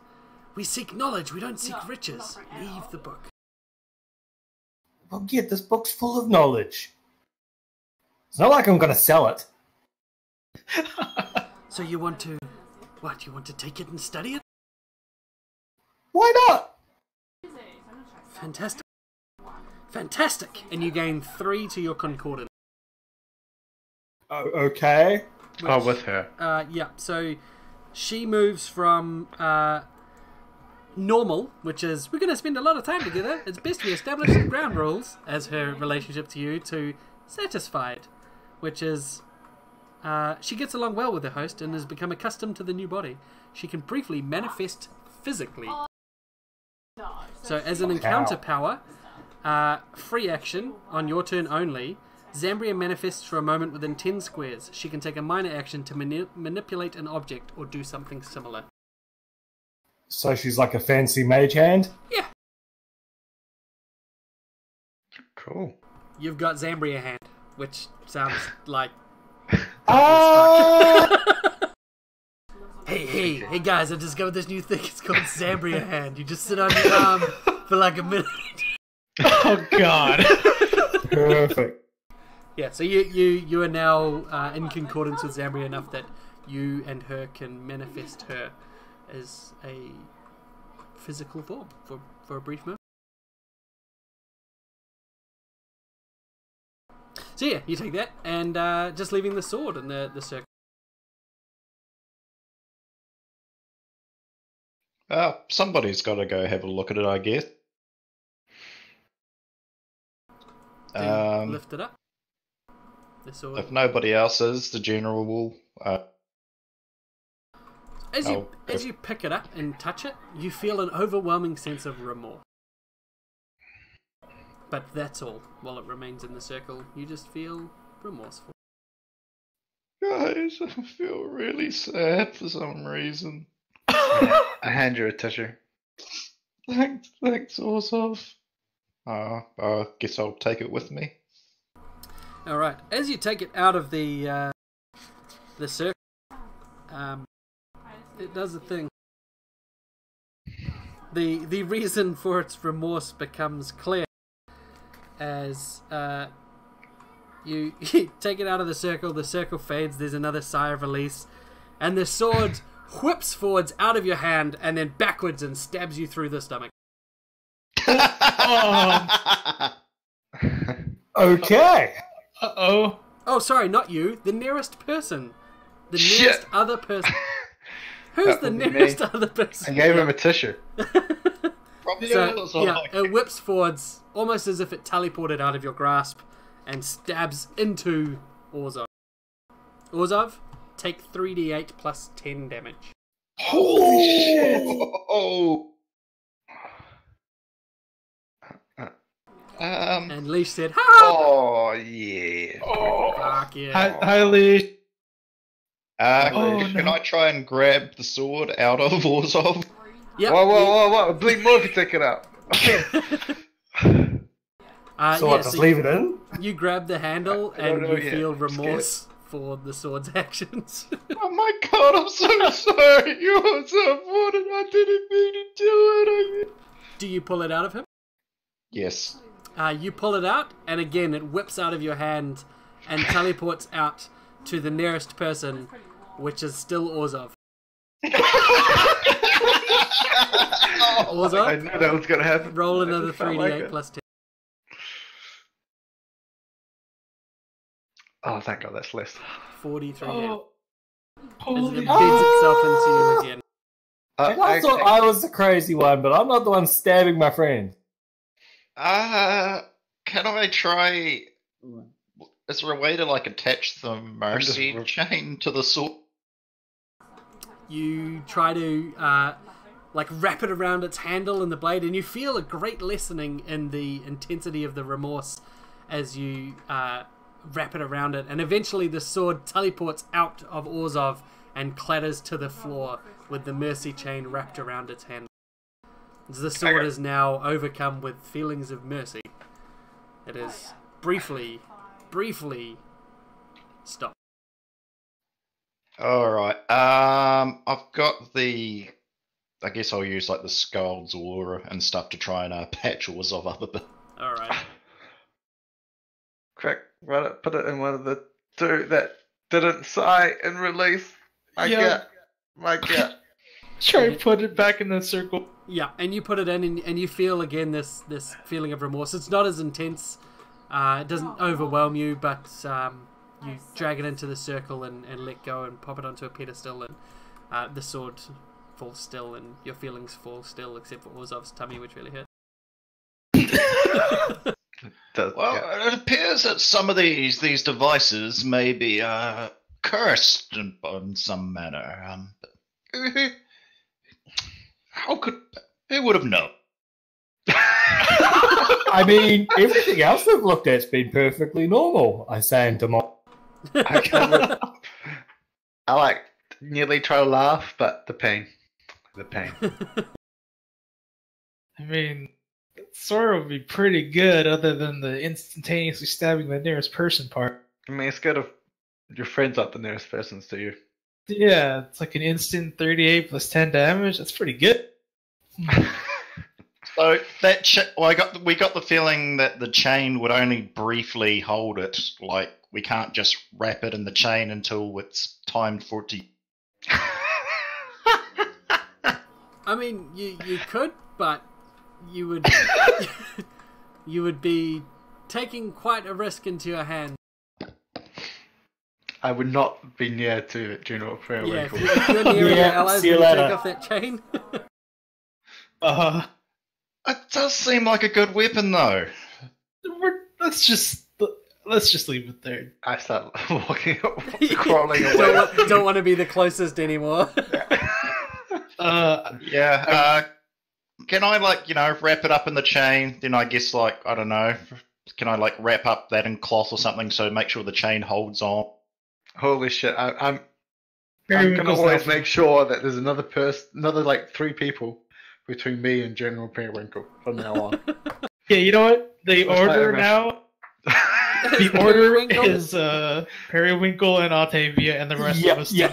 we seek knowledge, we don't seek riches. Leave the book. Well, get this book's full of knowledge. It's not like I'm going to sell it. So you want to... What, you want to take it and study it? Why not? Fantastic. Fantastic! And you gain 3 to your concordance. Oh, okay. Which, with her. Yeah, so she moves from normal, which is, we're going to spend a lot of time together, it's best we establish some ground rules, as her relationship to you, to satisfied, which is, she gets along well with her host and has become accustomed to the new body. She can briefly manifest physically. So as an encounter power, free action, on your turn only, Zambria manifests for a moment within 10 squares. She can take a minor action to manipulate an object or do something similar. So she's like a fancy mage hand? Yeah. Cool. You've got Zambria hand, which sounds like... Hey guys, I discovered this new thing. It's called Zambria hand. You just sit on your arm for like a minute. Oh god. Perfect. Yeah, so you are now in concordance with Zambria enough that you and her can manifest her as a physical form for a brief moment. So yeah, you take that and just leaving the sword in the circle. Somebody's got to go have a look at it, I guess. Lift it up. The sword. If nobody else is, the general will. As you pick it up and touch it, you feel an overwhelming sense of remorse. But that's all. While it remains in the circle, you just feel remorseful. Guys, I feel really sad for some reason. I hand you a tissue. Thanks, Orzhov. I guess I'll take it with me. All right. As you take it out of the circle, it does a thing. The reason for its remorse becomes clear as you take it out of the circle fades, there's another sigh of release, and the sword whips forwards out of your hand and then backwards and stabs you through the stomach. Okay. Uh-oh. Oh, sorry, not you. The nearest person. The nearest other person. Who's the nearest other person? I gave him a tissue. It whips forwards, almost as if it teleported out of your grasp, and stabs into Orzhov. Orzhov, take 3d8 plus 10 damage. Holy shit! Oh. And Leash said, "Ha!" Oh yeah. Fuck yeah. Hi, Leash. Can I try and grab the sword out of Orzhov? Yep. Whoa. Bleed more if you take it out. So what, just leave it in? You grab the handle and you feel I'm remorse for the sword's actions. Oh my god, I'm so sorry. You're so important. I didn't mean to do it. Do you pull it out of him? Yes. You pull it out, and again, it whips out of your hand and teleports out to the nearest person, which is still Orzhov. Orzhov, I knew that was going to happen. roll another 3d8 plus 10. Oh, thank God, that's less. 43 Oh, as it holy embeds itself into you again. And I thought I was the crazy one, but I'm not the one stabbing my friend. Can I try... Is there a way to, like, attach the mercy chain to the sword? You try to, wrap it around its handle and the blade, and you feel a great lessening in the intensity of the remorse as you, wrap it around it. And eventually the sword teleports out of Orzhov and clatters to the floor with the mercy chain wrapped around its handle. As the sword is now overcome with feelings of mercy, it is briefly stopped. Alright, I've got the... I guess I'll use, like, the Scald's Aura and stuff to try and patch Orzhov up a bit. Alright. Quick, put it in one of the two that didn't sigh and release. My gut. Try and put it back in the circle. Yeah, and you put it in, and you feel again this feeling of remorse. It's not as intense. It doesn't overwhelm you, but you drag it into the circle and let go and pop it onto a pedestal, and the sword falls still, and your feelings fall still, except for Orzhov's tummy, which really hurt. It appears that some of these devices may be cursed in some manner. Who would have known? I mean, everything else we've looked at's been perfectly normal, I say to Mom. I nearly try to laugh, but the pain. I mean, sword would be pretty good other than the instantaneously stabbing the nearest person part. I mean, it's good if your friends aren't the nearest persons to you. Yeah, it's like an instant 38 plus 10 damage. That's pretty good. So that we got the feeling that the chain would only briefly hold it. Like, we can't just wrap it in the chain until it's timed for it to... I mean, you could, but you would you would be taking quite a risk into your hand. I would not be near to General Periwinkle. Yeah, if you're near your allies, will you take off that chain? It does seem like a good weapon, though. Let's just leave it there. I start crawling away. Don't want to be the closest anymore. Can I, wrap it up in the chain? Then I guess, I don't know. Can I, wrap up that in cloth or something so make sure the chain holds on? Holy shit! I'm gonna always make sure that there's another 3 people between me and General Periwinkle from now on. Yeah, you know what? The order now. The order is Periwinkle and Octavia, and the rest of us. Yeah.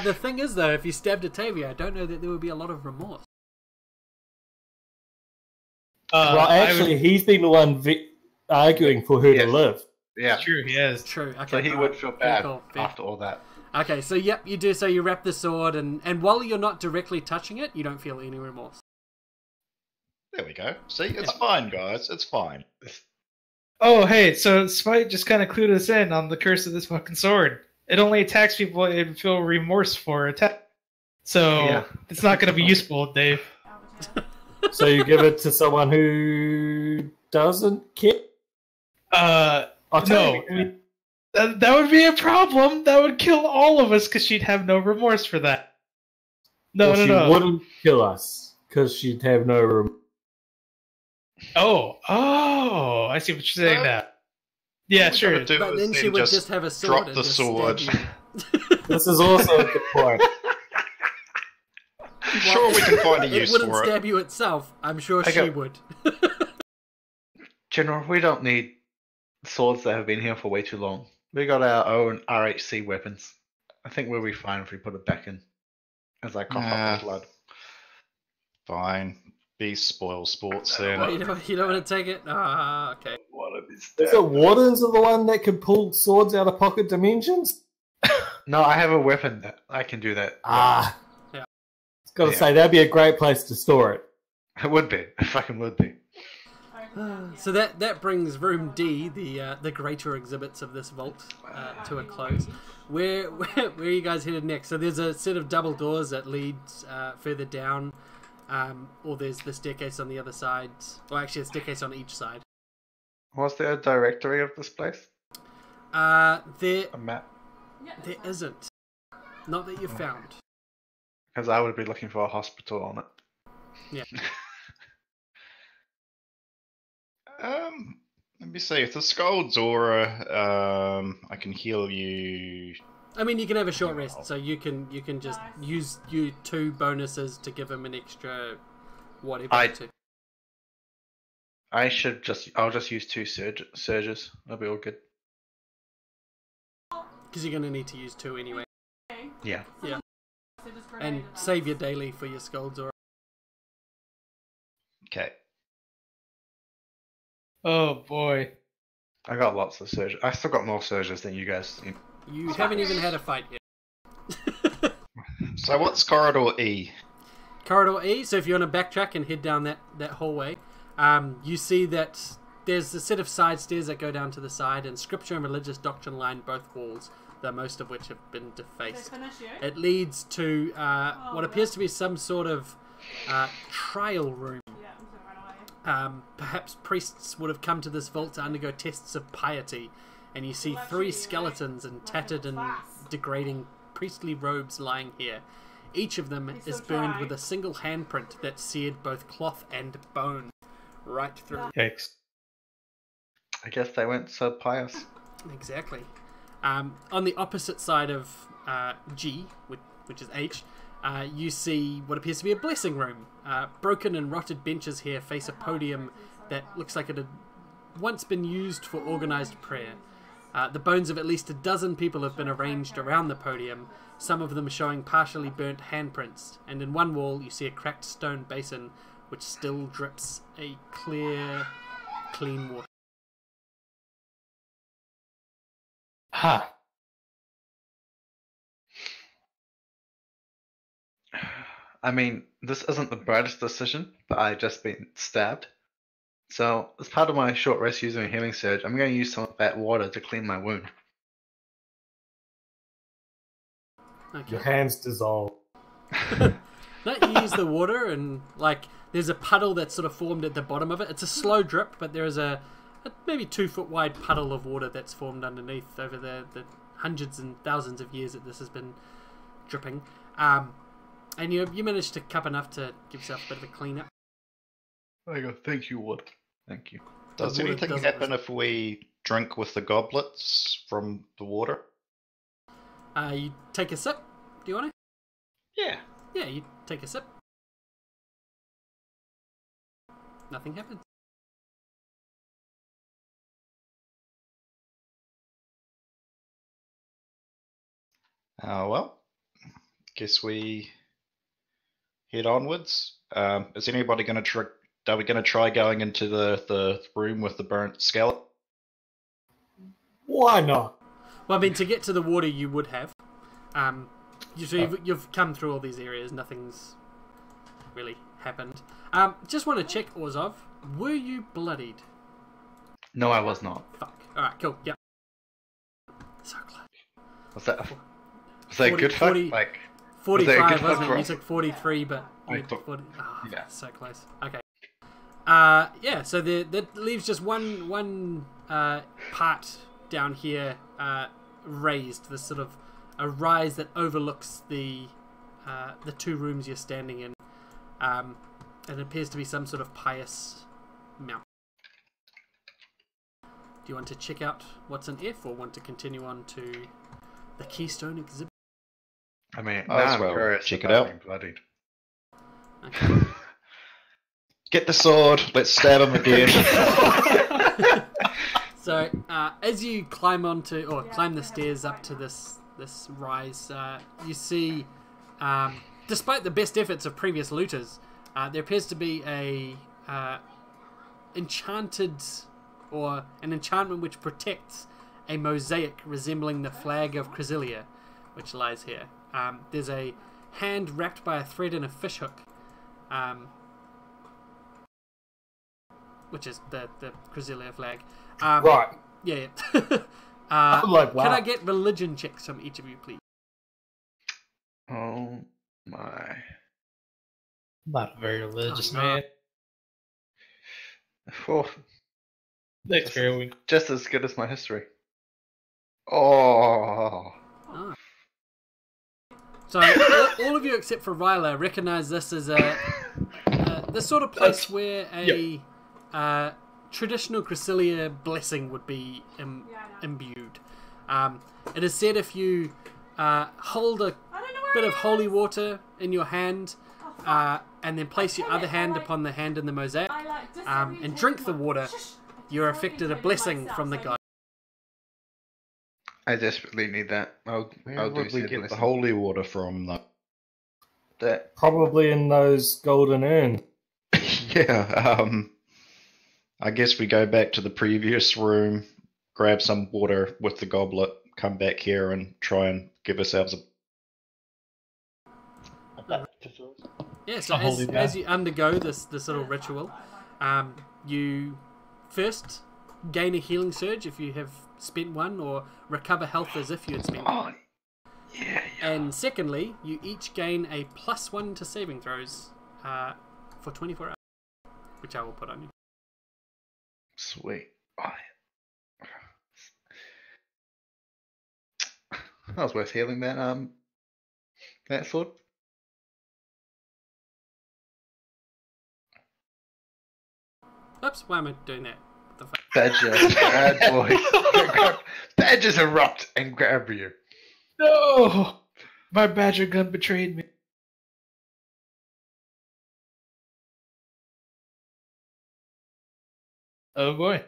The thing is, though, if you stabbed Octavia, I don't know that there would be a lot of remorse. Well, actually, he's been the one arguing for her to live. Yeah, true. He is true. Okay, so he would feel bad Fair. after all that. Okay, so yep, you do. So you wrap the sword, and while you're not directly touching it, you don't feel any remorse. There we go. See, it's fine, guys. It's fine. Oh, hey, so Spite just kind of clued us in on the curse of this fucking sword. It only attacks people it feel remorse for attack. So it's not going to be useful, Dave. So you give it to someone who doesn't care? No. That would be a problem. That would kill all of us because she'd have no remorse for that. No. She wouldn't kill us because she'd have no remorse. Oh, I see what you're saying now. Yeah, sure. But then she would just have a sword. Drop the sword. This is also a good point. I'm sure we can find a use for it. It wouldn't stab you itself. I'm sure she would. General, we don't need swords that have been here for way too long. We got our own RHC weapons. I think we'll be fine if we put it back in. As I cough up the blood. Fine. Be spoil sports then. Oh, you don't want to take it? Ah, okay. Is it Wardens are the one that can pull swords out of pocket dimensions? No, I have a weapon that I can do that. Ah. Yeah. I was going to say, that'd be a great place to store it. It would be. It fucking would be. So that brings room D, the greater exhibits of this vault, to a close. Where are you guys headed next? So there's a set of double doors that leads further down, or there's the staircase on the other side. Or actually, a staircase on each side. Was there a directory of this place? There A map? there isn't. Not that you've found. Because I would be looking for a hospital on it. Yeah. Let me see. If the Scold's aura, I can heal you. I mean, you can have a short rest, so you can just use your 2 bonuses to give him an extra whatever. I'll just use 2 surges. That'll be all good. Because you're going to need to use 2 anyway. Yeah. Yeah. And save your daily for your scolds or. Okay. Oh boy. I got lots of surges. I still got more surges than you guys. You haven't even had a fight yet. So what's corridor E? Corridor E, so if you want to backtrack and head down that hallway, you see that there's a set of side stairs that go down to the side, and scripture and religious doctrine line both walls, though most of which have been defaced. It leads to what appears to be some sort of trial room. Perhaps priests would have come to this vault to undergo tests of piety, and you see 3 skeletons in tattered and degrading priestly robes lying here. Each of them is burned with a single handprint that seared both cloth and bone right through. Yikes. I guess they weren't so pious. Exactly. On the opposite side of G, which is H, you see what appears to be a blessing room. Broken and rotted benches here face a podium that looks like it had once been used for organised prayer. The bones of at least a dozen people have been arranged around the podium, some of them showing partially burnt handprints, and in one wall you see a cracked stone basin which still drips a clear, clean water. Ha! I mean, this isn't the brightest decision, but I just been stabbed. So, as part of my short rest using a healing surge, I'm going to use some of that water to clean my wound. Okay. Your hands dissolve. No, you use the water and, there's a puddle that's sort of formed at the bottom of it. It's a slow drip, but there is a maybe 2 foot wide puddle of water that's formed underneath over the hundreds and thousands of years that this has been dripping. And you managed to cup enough to give yourself a bit of a clean up. There you go. Thank you, water. Thank you. Does anything happen if we drink with the goblets from the water? You take a sip. Do you want to? Yeah. Yeah, you take a sip. Nothing happens. Well, guess we head onwards. Is anybody going to try? Are we going to try going into the room with the burnt skeleton? Why not? Well, I mean, to get to the water, you would have. You've come through all these areas. Nothing's really happened. Just want to check, Orzov. Were you bloodied? No, I was not. Fuck. All right. Cool. Yep. So close. Was that a good fuck? 45, wasn't it? You took 43, but I you took thought- 40. Oh, yeah. so close. Okay. Yeah. So that leaves just one part down here raised, this sort of a rise that overlooks the 2 rooms you're standing in. It appears to be some sort of pious mount. Do you want to check out what's in F, or want to continue on to the Keystone exhibit? I mean, Oh, now I'm well, curious check it about out. being bloodied. Okay. Get the sword. Let's stab him again. So, as you climb the stairs up to this rise, you see, despite the best efforts of previous looters, there appears to be a an enchantment which protects a mosaic resembling the flag of Crisilia, which lies here. There's a hand wrapped by a thread in a fishhook, which is the Crisilia flag. Right. Yeah. I'm like, wow. Can I get religion checks from each of you, please? Oh my. Not a very religious Oh, no. man. Oh, That's very weak. just as good as my history. Oh. Oh. So all of you except for Ryla recognize this as the sort of place where a traditional Crisilia blessing would be imbued. It is said if you hold a bit of holy water in your hand and then place your other hand upon the hand in the mosaic and drink the water, you're affected a blessing from the god. I desperately need that. I'll Where do would we said get the blessing. holy water from, though? That Probably in those golden urns. Yeah, I guess we go back to the previous room, grab some water with the goblet, come back here and try and give ourselves a... Yeah, so A holy bath. as you undergo this little ritual, you first gain a healing surge if you have spent one, or recover health as if you had spent one. yeah. And secondly, you each gain a +1 to saving throws for 24 hours, which I will put on you. Sweet. Oh, yeah. That was worth healing that sword. Oops, why am I doing that? What the fuck? Badger, bad boy. Badgers erupt and grab you. No! My badger gun betrayed me. Oh boy.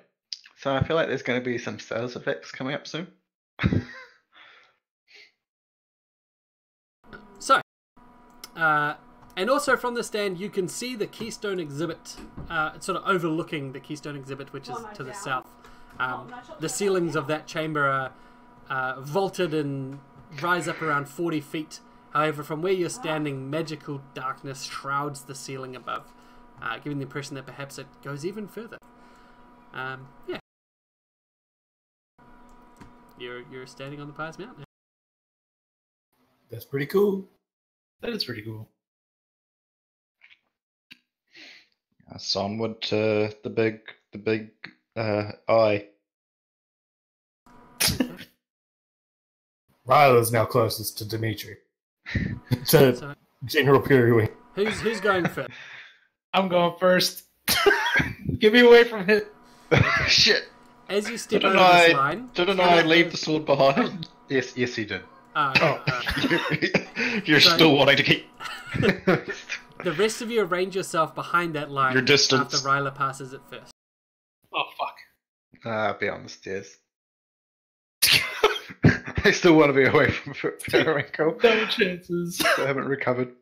So I feel like there's going to be some status effects coming up soon. So, and also from the stand, you can see the Keystone exhibit, sort of overlooking the Keystone exhibit, which is to the south. The ceilings of that chamber are vaulted and rise up around 40 feet. However, from where you're standing, magical darkness shrouds the ceiling above, giving the impression that perhaps it goes even further. Yeah. You're standing on the Pious Mountain. That's pretty cool. That is pretty cool. So onward to the big eye. Ryla's now closest to Dimitri. To So, General Periwing. who's going first? I'm going first. Get me away from it. Shit. As you step Didn't over this line, Didn't I leave the sword behind? Yes, he did. You're So- still wanting to keep... the rest of you arrange yourself behind that line. Your distance. After Ryla passes it first. Oh fuck. I'll be on the stairs. I still want to be away from Periwinkle. No chances. I haven't recovered.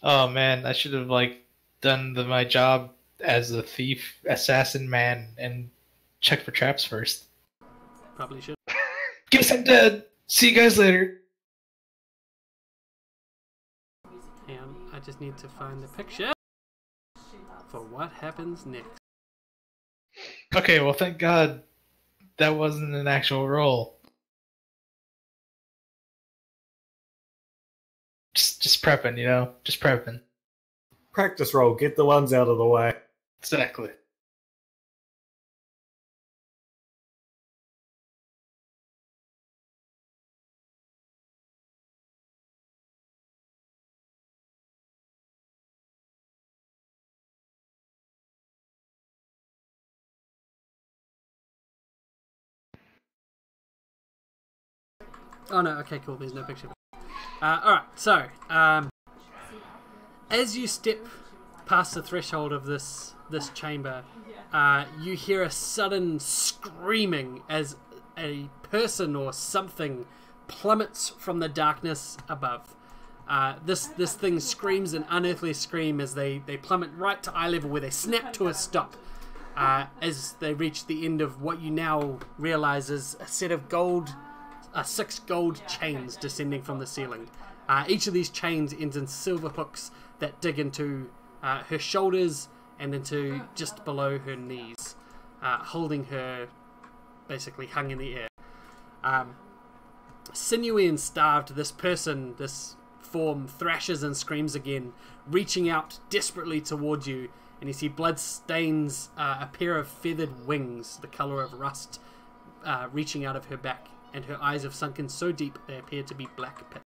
Oh man, I should have done my job as a thief, assassin man, and checked for traps first. Probably should. Guess I'm dead. See you guys later. Hang on, I just need to find the picture for what happens next. Okay, well thank God that wasn't an actual roll. Just prepping, just prepping. Practice roll. Get the ones out of the way. Exactly. Oh no, okay, cool. There's no picture. Alright, so as you step past the threshold of this chamber, you hear a sudden screaming as a person or something plummets from the darkness above. This thing screams an unearthly scream as they plummet right to eye level, where they snap to a stop as they reach the end of what you now realize is a set of 6 gold chains descending from the ceiling. Each of these chains ends in silver hooks that dig into her shoulders and into just below her knees, holding her basically hung in the air. Sinewy and starved, this form thrashes and screams again, reaching out desperately towards you, and you see blood stains a pair of feathered wings, the colour of rust, reaching out of her back, and her eyes have sunken so deep they appear to be black pits.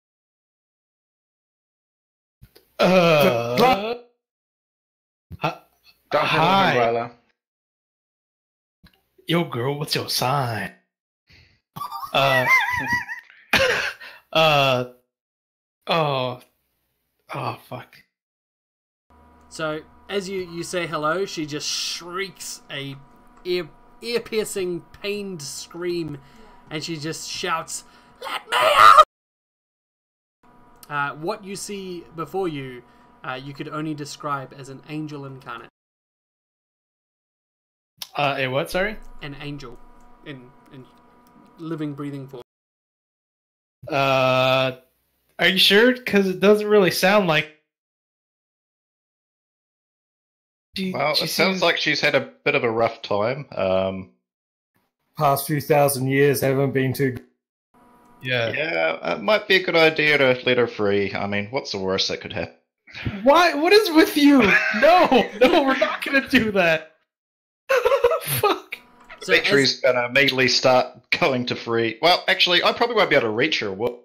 Hi. Yo, girl, what's your sign? Oh, fuck. So, as you say hello, she just shrieks a ear-piercing, pained scream, and she just shouts, "Let me out!" What you see before you, you could only describe as an angel incarnate. A what, sorry? An angel. In living, breathing form. Are you sure? Because it doesn't really sound like... It sounds like she's had a bit of a rough time. Past few thousand years haven't been too... Yeah, it might be a good idea to let her free. I mean, what's the worst that could happen? Why? What is with you? No, we're not going to do that. Fuck. So Victory's going to immediately start going to free. Well, actually, I probably won't be able to reach her. What?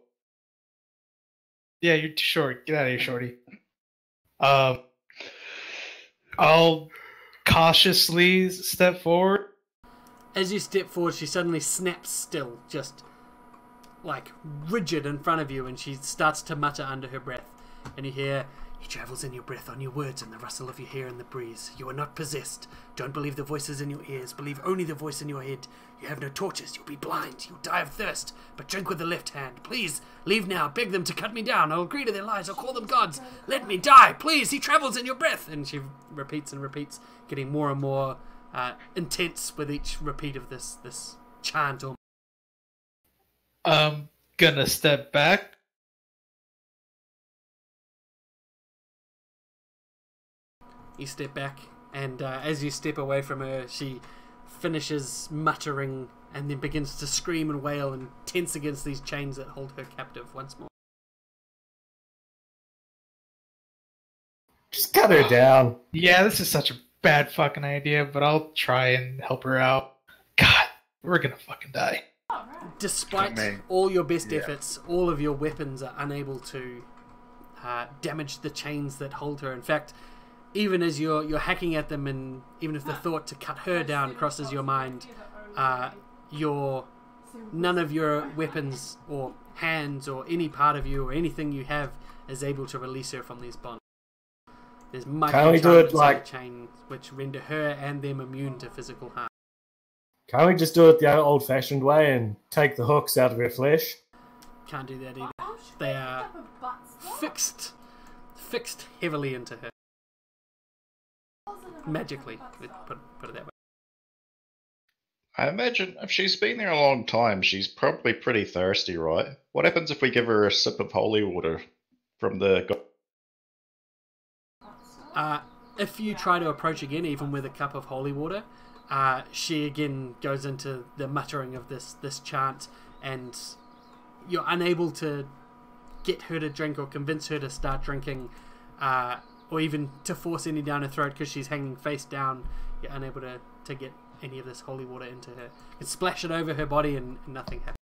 Yeah, you're too short. Get out of here, shorty. I'll cautiously step forward. As you step forward, she suddenly snaps still, just like rigid in front of you, and she starts to mutter under her breath. And you hear, "He travels in your breath, on your words, and the rustle of your hair in the breeze. You are not possessed. Don't believe the voices in your ears. Believe only the voice in your head. You have no torches. You'll be blind. You'll die of thirst. But drink with the left hand. Please, leave now. Beg them to cut me down. I'll agree to their lies. I'll call them gods. Let me die. Please, he travels in your breath." And she repeats and repeats, getting more and more intense with each repeat of this chant. I'm gonna step back. You step back, and as you step away from her, she finishes muttering and then begins to scream and wail and tense against these chains that hold her captive once more. Just cut her down. Yeah, this is such a bad fucking idea, but I'll try and help her out. God, we're gonna fucking die. Despite all your best efforts, all of your weapons are unable to damage the chains that hold her. In fact, even as you're hacking at them, and even if the thought to cut her down crosses your mind, none of your weapons or hands or any part of you or anything you have is able to release her from these bonds. There's micro chains which render her and them immune to physical harm. Can't we just do it the old-fashioned way and take the hooks out of her flesh? Can't do that either. They are fixed heavily into her. Magically, put it that way. I imagine if she's been there a long time, she's probably pretty thirsty, right? What happens if we give her a sip of holy water from the... If you try to approach again, even with a cup of holy water, she again goes into the muttering of this chant, and you're unable to get her to drink or convince her to start drinking, or even to force any down her throat because she's hanging face down. You're unable to get any of this holy water into her. You can splash it over her body and nothing happens.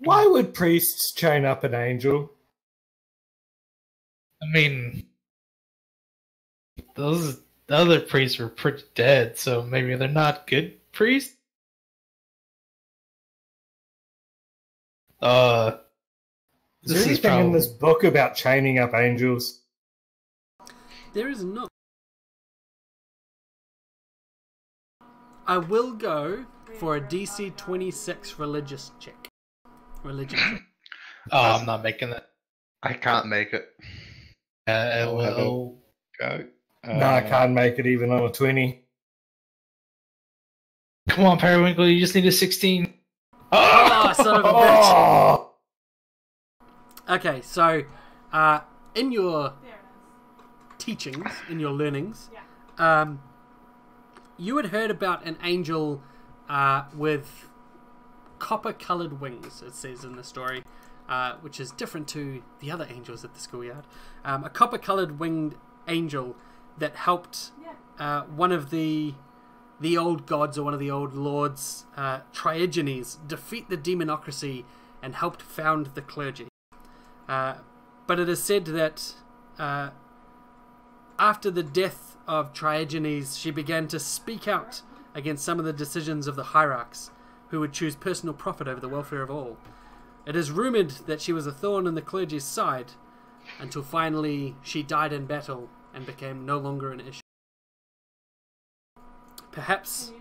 Why would priests chain up an angel? I mean, those the other priests were pretty dead, so maybe they're not good priests? Is This there is anything in probably... this book about chaining up angels? There is not. I will go for a DC 26 religious check. Religion check. Oh, I'm not making that. I can't make it. LOL. Go. No, I can't make it even on a 20. Come on, Periwinkle, you just need a 16. Oh, son of a bitch! Oh! Okay, so in your teachings, in your learnings, you had heard about an angel with copper-coloured wings, it says in the story, which is different to the other angels at the schoolyard. A copper-coloured winged angel that helped one of the old gods or one of the old lords, Triogenes, defeat the demonocracy and helped found the clergy. But it is said that after the death of Triogenes, she began to speak out against some of the decisions of the hierarchs, who would choose personal profit over the welfare of all. It is rumoured that she was a thorn in the clergy's side, until finally she died in battle and became no longer an issue. Perhaps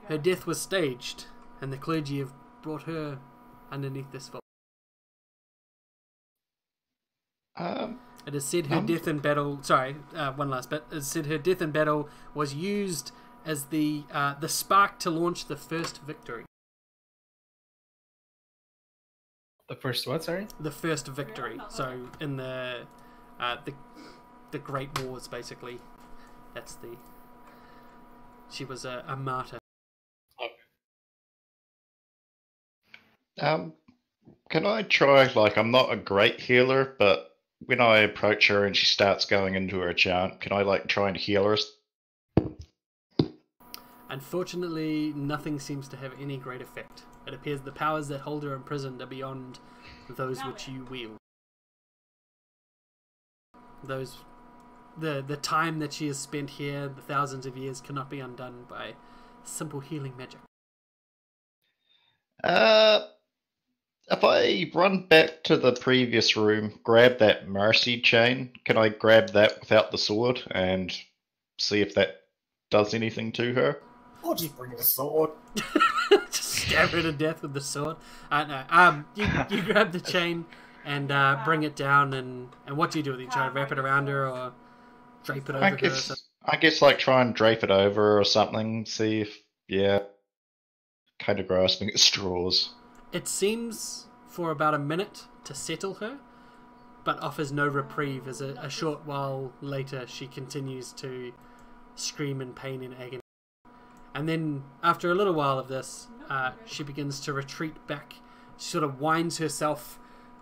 her death was staged, and the clergy have brought her underneath this vault. It is said her death in battle... Sorry, one last bit. It is said her death in battle was used as the spark to launch the first victory. The first what, sorry? The first victory. So, in the Great Wars, basically. That's the... She was a martyr. Can I try, like, I'm not a great healer, but when I approach her and she starts going into her chant, can I, like, try and heal her? Unfortunately, nothing seems to have any great effect. It appears the powers that hold her imprisoned are beyond those which you wield. The time that she has spent here, the thousands of years, cannot be undone by simple healing magic. If I run back to the previous room, grab that mercy chain, can I grab that without the sword and see if that does anything to her? I'll just bring the sword. Just stab her to death with the sword. No. You grab the chain and bring it down, and what do you do with it? You try to wrap it around her or drape it over her? I guess like try and drape it over her or something, see if, kind of grasping at straws. It seems for about a minute to settle her, but offers no reprieve as a short while later she continues to scream in pain and agony. And then, after a little while of this, she begins to retreat back. She sort of winds herself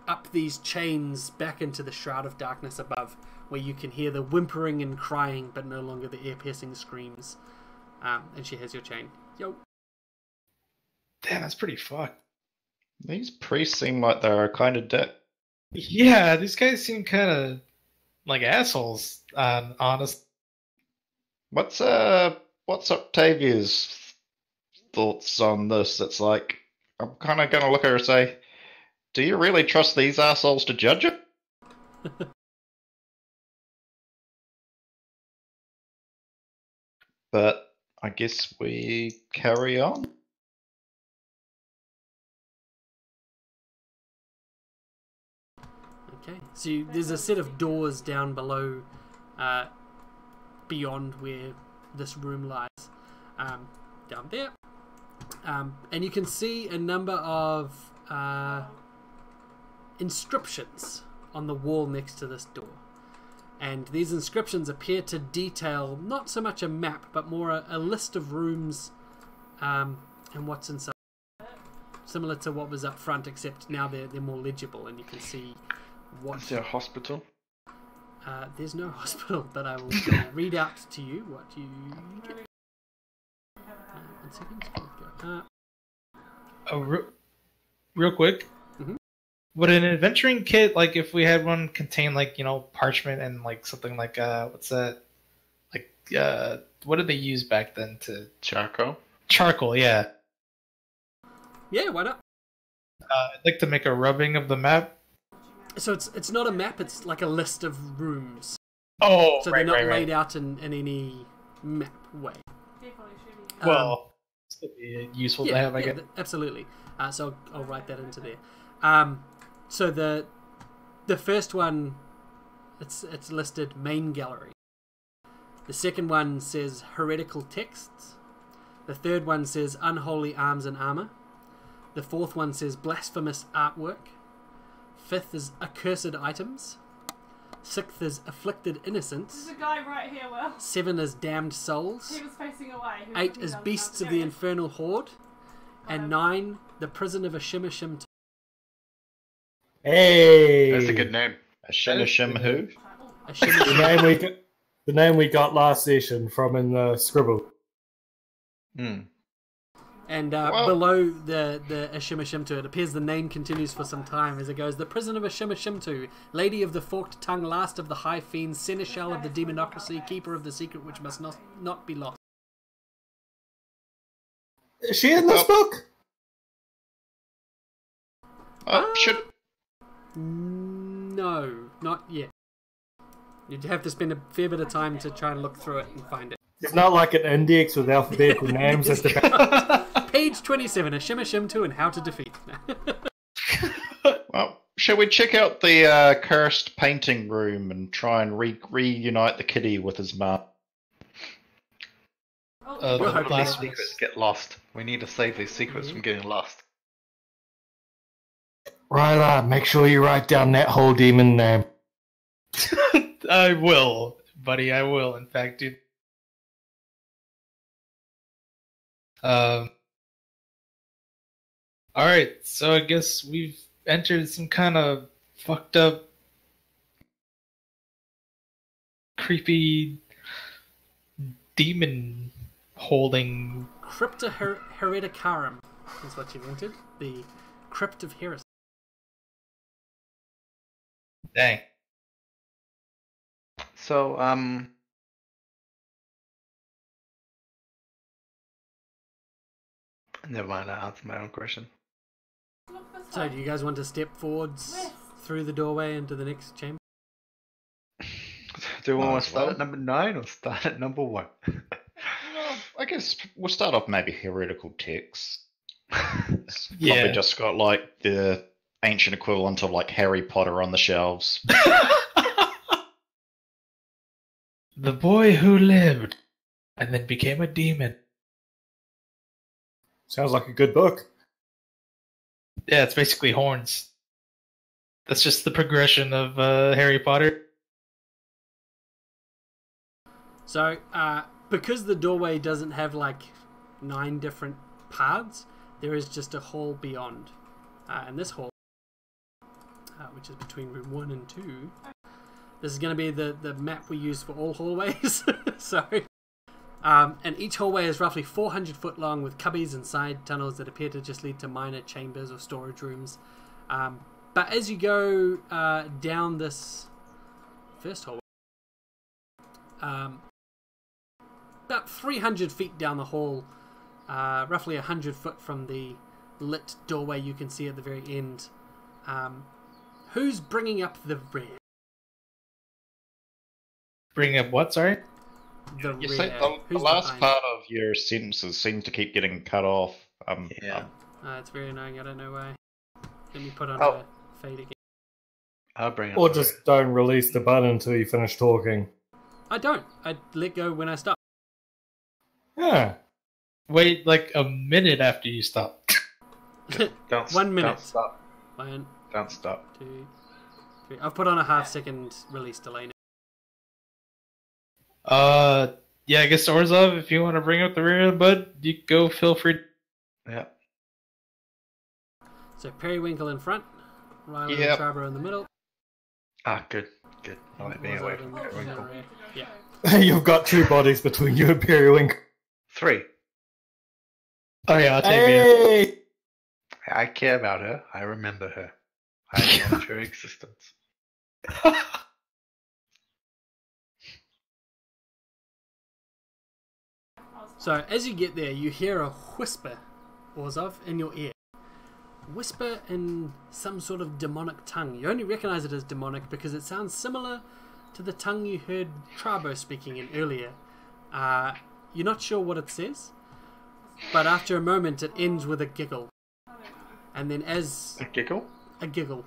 up these chains back into the shroud of darkness above, where you can hear the whimpering and crying, but no longer the ear-piercing screams. And she has your chain. Yo. Damn, that's pretty fucked. These priests seem like they're kind of dead. Yeah, these guys seem kind of like assholes, honest. What's Octavia's thoughts on this? It's like, I'm kind of going to look at her and say, do you really trust these assholes to judge it? But I guess we carry on. Okay, so there's a set of doors down below, beyond where this room lies, down there, and you can see a number of inscriptions on the wall next to this door, and these inscriptions appear to detail not so much a map but more a list of rooms and what's inside, similar to what was up front, except now they're more legible and you can see what... Is there a hospital? There's no hospital, but I will read out to you what you get. 1 second. Real quick. Mm-hmm. Would an adventuring kit, like if we had one, contain like, parchment and like something like what's that? Like what did they use back then to Charcoal. charcoal? Yeah. Yeah, why not? I'd like to make a rubbing of the map. So it's not a map, it's like a list of rooms. Oh, So right, they're not right, laid out in any map way. Well, it'd be useful to have, I guess. Absolutely. So I'll write that into there. So the first one, it's listed main gallery. The second one says heretical texts. The third one says unholy arms and armor. The fourth one says blasphemous artwork. Fifth is accursed items. Sixth is afflicted innocence. There's a guy right here, Will. 7 is damned souls. He was facing away. 8 is beasts of the infernal horde. And 9, the prison of a Shimashim. Hey, That's a good name. A Shimashim who? A Shimashim. the name we got last session from in the scribble. And below the Ashimashimtu, it appears the name continues for some time as it goes, the prison of Ashimashimtu, lady of the forked tongue, last of the high fiends, seneschal of the demonocracy, keeper of the secret which must not be lost. Is she in this book? Should No, not yet. You'd have to spend a fair bit of time to try and look through it and find it. It's not like an index with alphabetical names at the back. Page 27, Ashimashimtu and how to defeat. Well, shall we check out the cursed painting room and try and reunite the kitty with his mum? The last Secrets get lost. We need to save these secrets from getting lost. Right, make sure you write down that whole demon name. I will, buddy. I will, in fact, do. Alright, so I guess we've entered some kind of fucked up, creepy demon holding. Crypta Hereticarum is what you've entered. The Crypt of Heresy. Dang. So, never mind, I answered my own question. So do you guys want to step forwards through the doorway into the next chamber? Do we want as to start well. at number 9 or start at number 1? Well, I guess we'll start off maybe heretical texts. It's Yeah. probably just got like the ancient equivalent of like Harry Potter on the shelves. The boy who lived and then became a demon. Sounds like a good book. Yeah, it's basically horns. That's just the progression of Harry Potter. So, because the doorway doesn't have like 9 different paths, there is just a hall beyond. And this hall, which is between room 1 and 2, this is going to be the map we use for all hallways. So, and each hallway is roughly 400 foot long with cubbies and side tunnels that appear to just lead to minor chambers or storage rooms. But as you go down this first hallway, about 300 feet down the hall, roughly 100 foot from the lit doorway you can see at the very end, who's bringing up the rear? Bring up what, sorry? The You rear. see, the Who's last behind? part of your sentences seem to keep getting cut off. Yeah. It's very annoying. I don't know why. Let me put on Oh. a fade again. I'll bring it Or up. just don't release the button until you finish talking. I don't. I let go when I stop. Yeah. Wait like a minute after you stop. Don't, 1 minute. Don't stop. 1, Don't stop. 2, 3. I've put on a half-second release delay now. Yeah, I guess Orzov, if you want to bring up the rear, bud, you go, feel free. Yeah. So Periwinkle in front, Rylan Yep. and Trabro in the middle. Ah, good. Good. I like being away Orzhov from in the Periwinkle. rear. Yeah. You've got 2 bodies between you and Periwinkle. 3. Oh yeah, I'll take it. Hey! I care about her. I remember her. I acknowledge her existence. So as you get there, you hear a whisper, Orzhov, in your ear. Whisper in some sort of demonic tongue. You only recognize it as demonic because it sounds similar to the tongue you heard Trabo speaking in earlier. You're not sure what it says, but after a moment it ends with a giggle. And then as... A giggle? A giggle.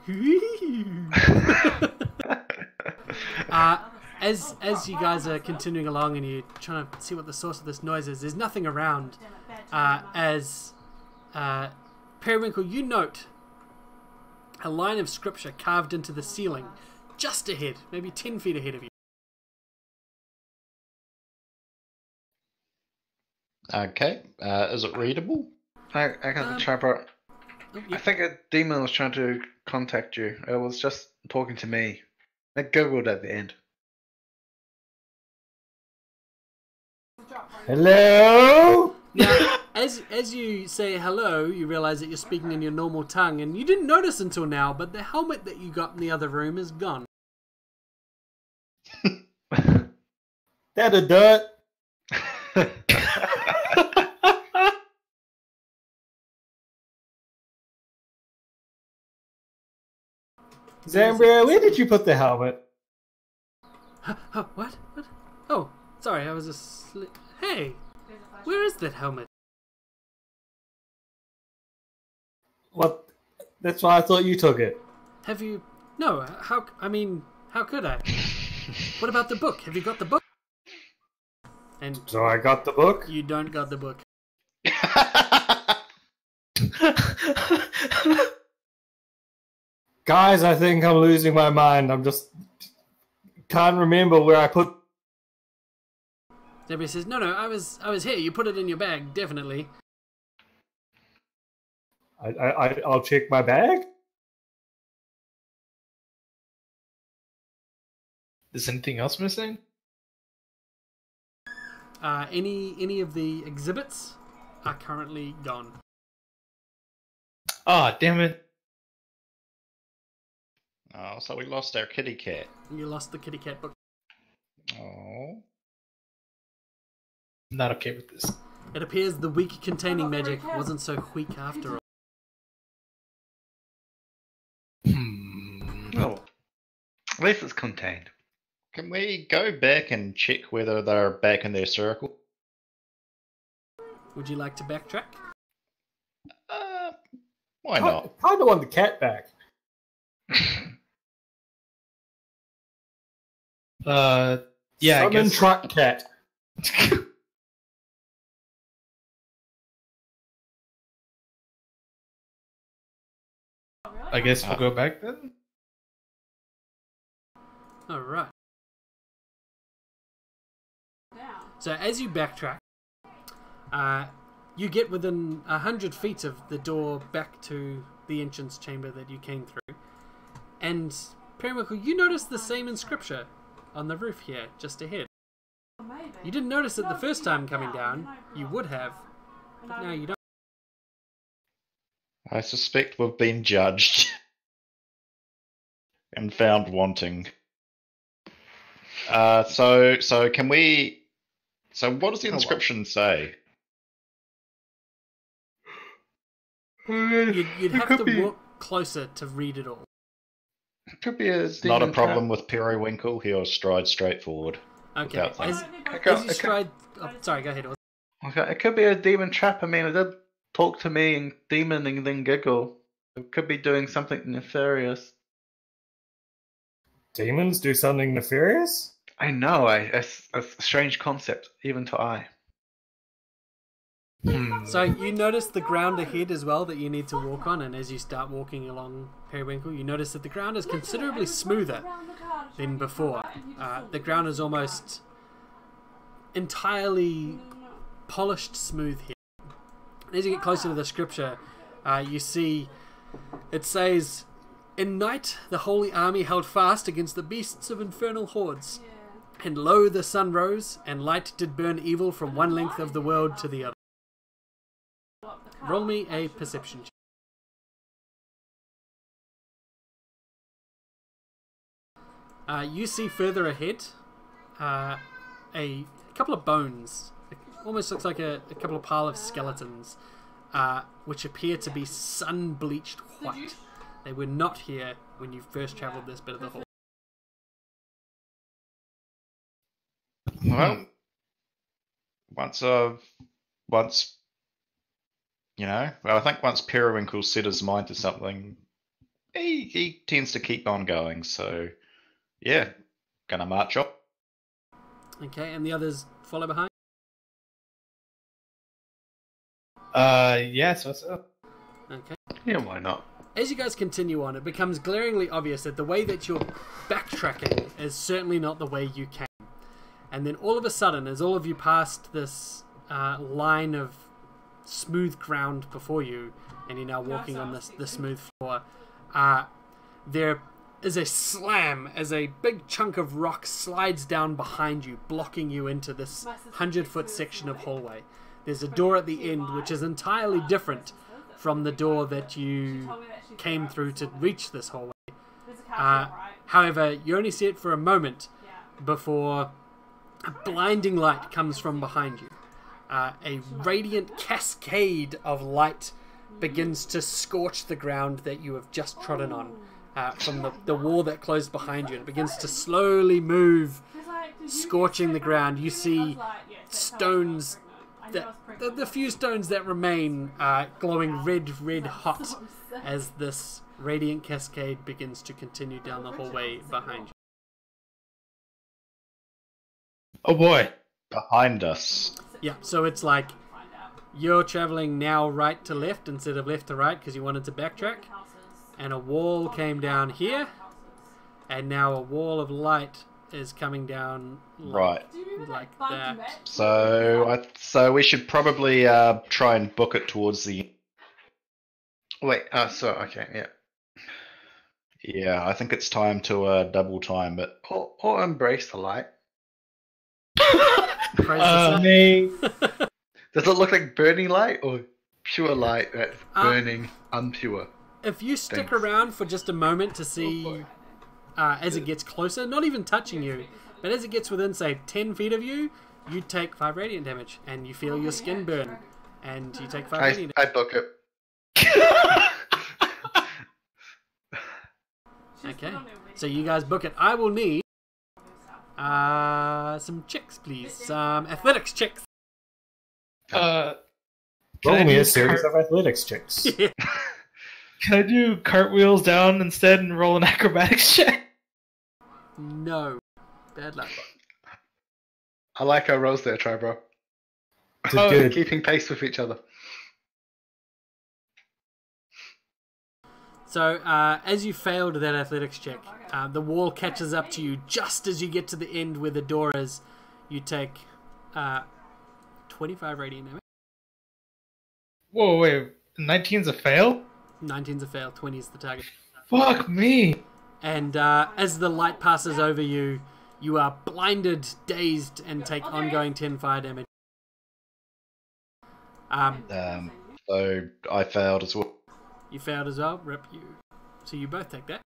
As you guys are continuing along and you're trying to see what the source of this noise is, there's nothing around. Periwinkle, you note a line of scripture carved into the ceiling just ahead, maybe 10 feet ahead of you. Okay, is it readable? I got the trapper. Oh, yeah. I think a demon was trying to contact you. It was just talking to me. It giggled at the end. Hello? Now, as you say hello, you realize that you're speaking in your normal tongue, and you didn't notice until now, but the helmet that you got in the other room is gone. That a dirt. Zambria, where did you put the helmet? Huh, what? Oh, sorry, I was asleep. Hey, where is that helmet? What? That's why I thought you took it. Have you... No, how could I? What about the book? Have you got the book? And So I got the book? you don't got the book. Guys, I think I'm losing my mind. I'm just... can't remember where I put... Debbie says, no, I was here. You put it in your bag, definitely. I'll check my bag. Is anything else missing? Any of the exhibits are currently gone. Ah, damn it. Oh, so we lost our kitty cat. You lost the kitty cat book. Oh. Not okay with this. It appears the weak containing magic wasn't so weak after all. Oh. At least it's contained. Can we go back and check whether they're back in their circle? Would you like to backtrack? Why not? Kind of want the cat back. Yeah, I Summon guess. truck cat. I guess we'll go back then. Alright. So as you backtrack, you get within 100 feet of the door back to the entrance chamber that you came through. And, Periwinkle, you notice the same inscription on the roof here, just ahead. You didn't notice it the first time coming down. You would have, but now you don't. I suspect we've been judged and found wanting. So can we? So what does the inscription say? You'd have to walk closer to read it all. It could be a It's not a demon problem trap. with Periwinkle. He'll stride straight forward. Okay, Without as thinking. you stride... Oh, sorry, go ahead. Oz. Okay, it could be a demon trap. I mean, it did talk to me and demon and then giggle. It could be doing something nefarious. Demons do something nefarious? I know. It's a strange concept, even to I. So you notice the ground ahead as well that you need to walk on, and as you start walking along Periwinkle, you notice that the ground is considerably smoother than before. The ground is almost entirely polished smooth here. And as you get closer to the scripture, you see it says, "In night the holy army held fast against the beasts of infernal hordes. And lo, the sun rose, and light did burn evil from one length of the world to the other." Roll me a perception check. You see further ahead a couple of bones almost looks like a couple of pile of skeletons, which appear to be sun-bleached white. They were not here when you first travelled this bit of the hall. Well, once you know, well, I think once Periwinkle set his mind to something, he tends to keep on going. So, yeah, gonna march up. Okay, and the others follow behind? Yes, what's up? Okay. Yeah, why not? As you guys continue on, it becomes glaringly obvious that the way that you're backtracking is certainly not the way you came. And then all of a sudden, as all of you passed this line of smooth ground before you, and you're now walking on this smooth floor, there is a slam as a big chunk of rock slides down behind you, blocking you into this 100-foot section of hallway. There's a door at the end which is entirely different from the door that you came through to reach this hallway. However, you only see it for a moment before a blinding light comes from behind you. A radiant cascade of light begins to scorch the ground that you have just trodden on from the wall that closed behind you. It begins to slowly move, scorching the ground. You see stones, the few stones that remain glowing red hot as this radiant cascade begins to continue down the hallway behind you. Oh boy. Behind us. Yeah, so it's like you're traveling now right to left instead of left to right because you wanted to backtrack, and a wall came down here, and now a wall of light is coming down like that. So we should probably try and book it towards the. Wait, okay, yeah. Yeah, I think it's time to double time it. Or embrace the light. Me. Does it look like burning light or pure light that's burning unpure? If you stick around for just a moment to see as it gets closer, not even touching you, but as it gets within, say, 10 feet of you, you take 5 radiant damage, and you feel your skin burn, and you take 5 radiant I damage. book it. Okay, so you guys book it. I will need some checks, please. Some athletics checks. Roll me a series of athletics checks. Yeah. Can I do cartwheels down instead and roll an acrobatics check? No. Bad luck. I like our rolls there, try bro. Good. Keeping pace with each other. So, as you failed that athletics check, the wall catches up to you just as you get to the end where the door is. You take 25 radiant damage. Whoa, wait. 19's a fail? 19's a fail, 20 is the target. Fuck me. And as the light passes over you, you are blinded, dazed, and take ongoing 10 fire damage. So I failed as well. You failed as well, rip you. So you both take that.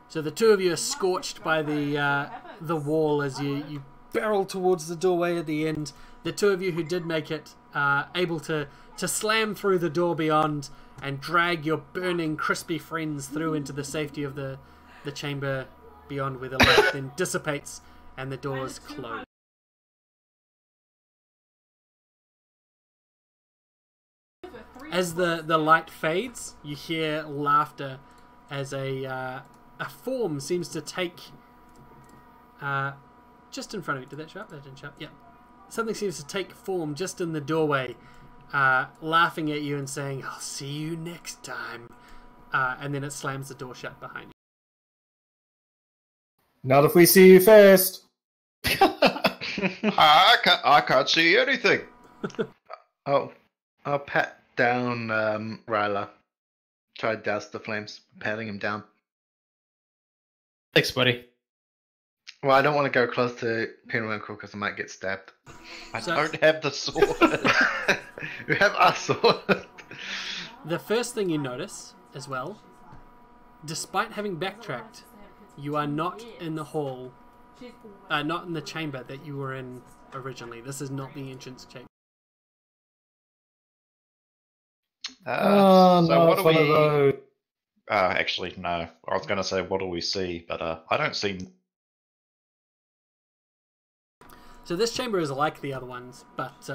So the two of you are scorched by the wall as you barrel towards the doorway at the end. The two of you who did make it able to slam through the door beyond and drag your burning, crispy friends through into the safety of the chamber beyond, where the light then dissipates and the doors close. As the light fades, you hear laughter as a form seems to take just in front of you. Did that show up? That didn't show up. Yeah. Something seems to take form just in the doorway, laughing at you and saying, "I'll see you next time." And then it slams the door shut behind you. Not if we see you first. I can't see anything. I'll pat down Ryla. Try to douse the flames, patting him down. Thanks, buddy. Well, I don't want to go close to Periwinkle because I might get stabbed. I don't have the sword. You have our sword. The first thing you notice, as well, despite having backtracked, you are not in the hall Not in the chamber that you were in originally. This is not the entrance chamber. So no, what it's do one we? of those. Actually, no. I was going to say, what do we see? But I don't see. So this chamber is like the other ones, but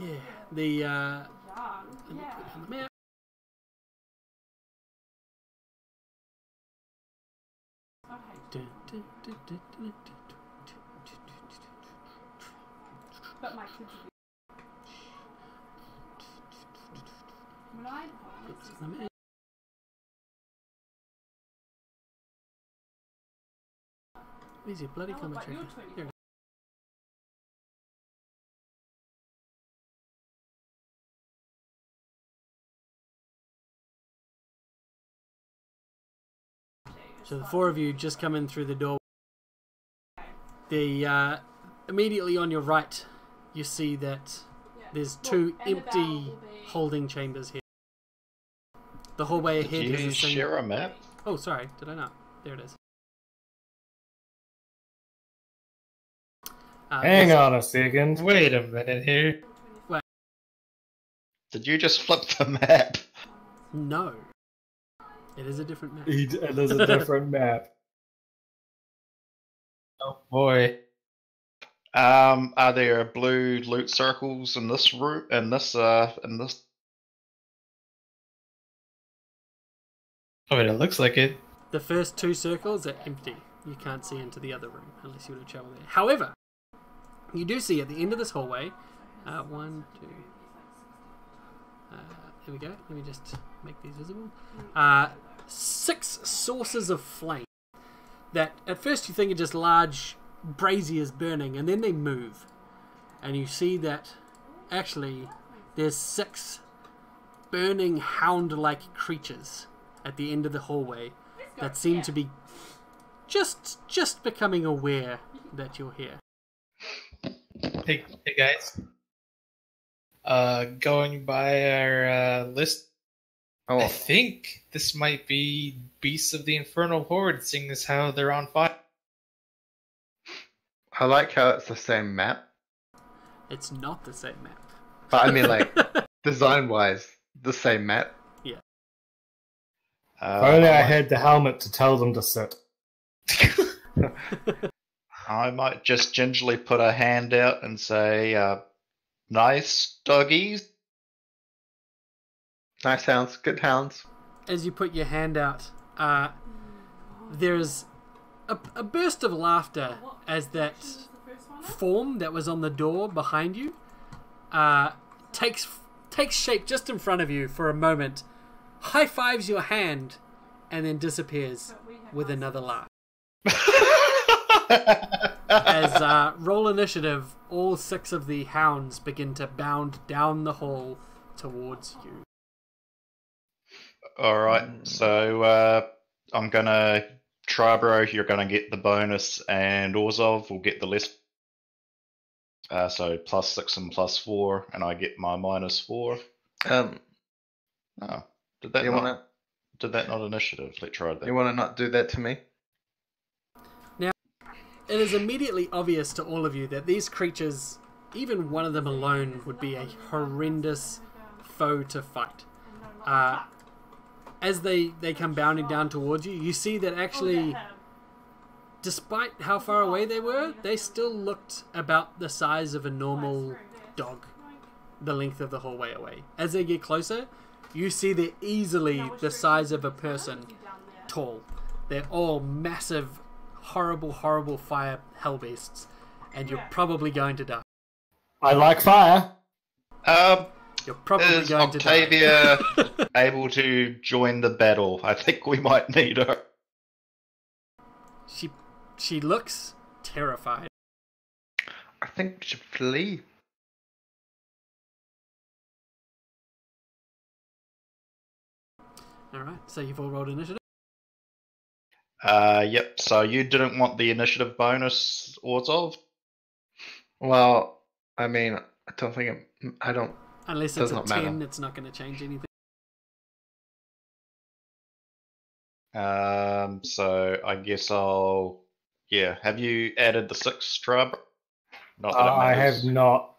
yeah, the let me put it on the map. But my kids when I Where's your bloody commentary? Here. So the four of you just come in through the door. The immediately on your right, you see that there's two empty holding chambers here. The hallway ahead Did is you a single... share a map? Oh, sorry, did I not? There it is. Hang on a second. Wait a minute here. Did you just flip the map? No. It is a different map. It is a different map. Oh boy. Are there blue loot circles in this room? In this? I mean, it looks like it. The first two circles are empty. You can't see into the other room unless you want to travel there. However, you do see at the end of this hallway, one, two. There we go. Let me just make these visible. 6 sources of flame that at first you think are just large braziers burning, and then they move, and you see that actually there's 6 burning hound-like creatures at the end of the hallway that seem to be just becoming aware that you're here. Hey guys. Going by our list, I think this might be Beasts of the Infernal Horde, seeing as how they're on fire. I like how it's the same map, It's not the same map. but I mean, like, design-wise, the same map. Yeah. If only I had the helmet to tell them to sit. I might just gingerly put a hand out and say, nice doggies. Nice hounds, good hounds. As you put your hand out, there's a burst of laughter as that form that was on the door behind you takes shape just in front of you for a moment, high fives your hand, and then disappears with another laugh. As roll initiative, all 6 of the hounds begin to bound down the hall towards you. Alright, so I'm gonna Tribro, you're gonna get the bonus, and Orzov will get the less. So +6 and +4, and I get my -4. Um, Oh, did that you not? wanna Did that not initiative? Let's try that. you wanna not do that to me? It is immediately obvious to all of you that these creatures, even one of them alone, would be a horrendous foe to fight. As they come bounding down towards you, you see that actually, despite how far away they were, they still looked about the size of a normal dog, the length of the hallway away. As they get closer, you see they're easily the size of a person tall. They're all massive, horrible fire hellbeasts, and you're probably going to die. I like fire. You're probably Is going to Octavia die. able to join the battle? I think we might need her. She looks terrified. I think we should flee. Alright, so you've all rolled initiative? Yep, so you didn't want the initiative bonus, Orzov? Well, I mean, I don't think I don't. Unless Does it's a not 10, matter. it's not going to change anything. So I guess I'll. Yeah. Have you added the 6 strub? Not that it I matters. have not.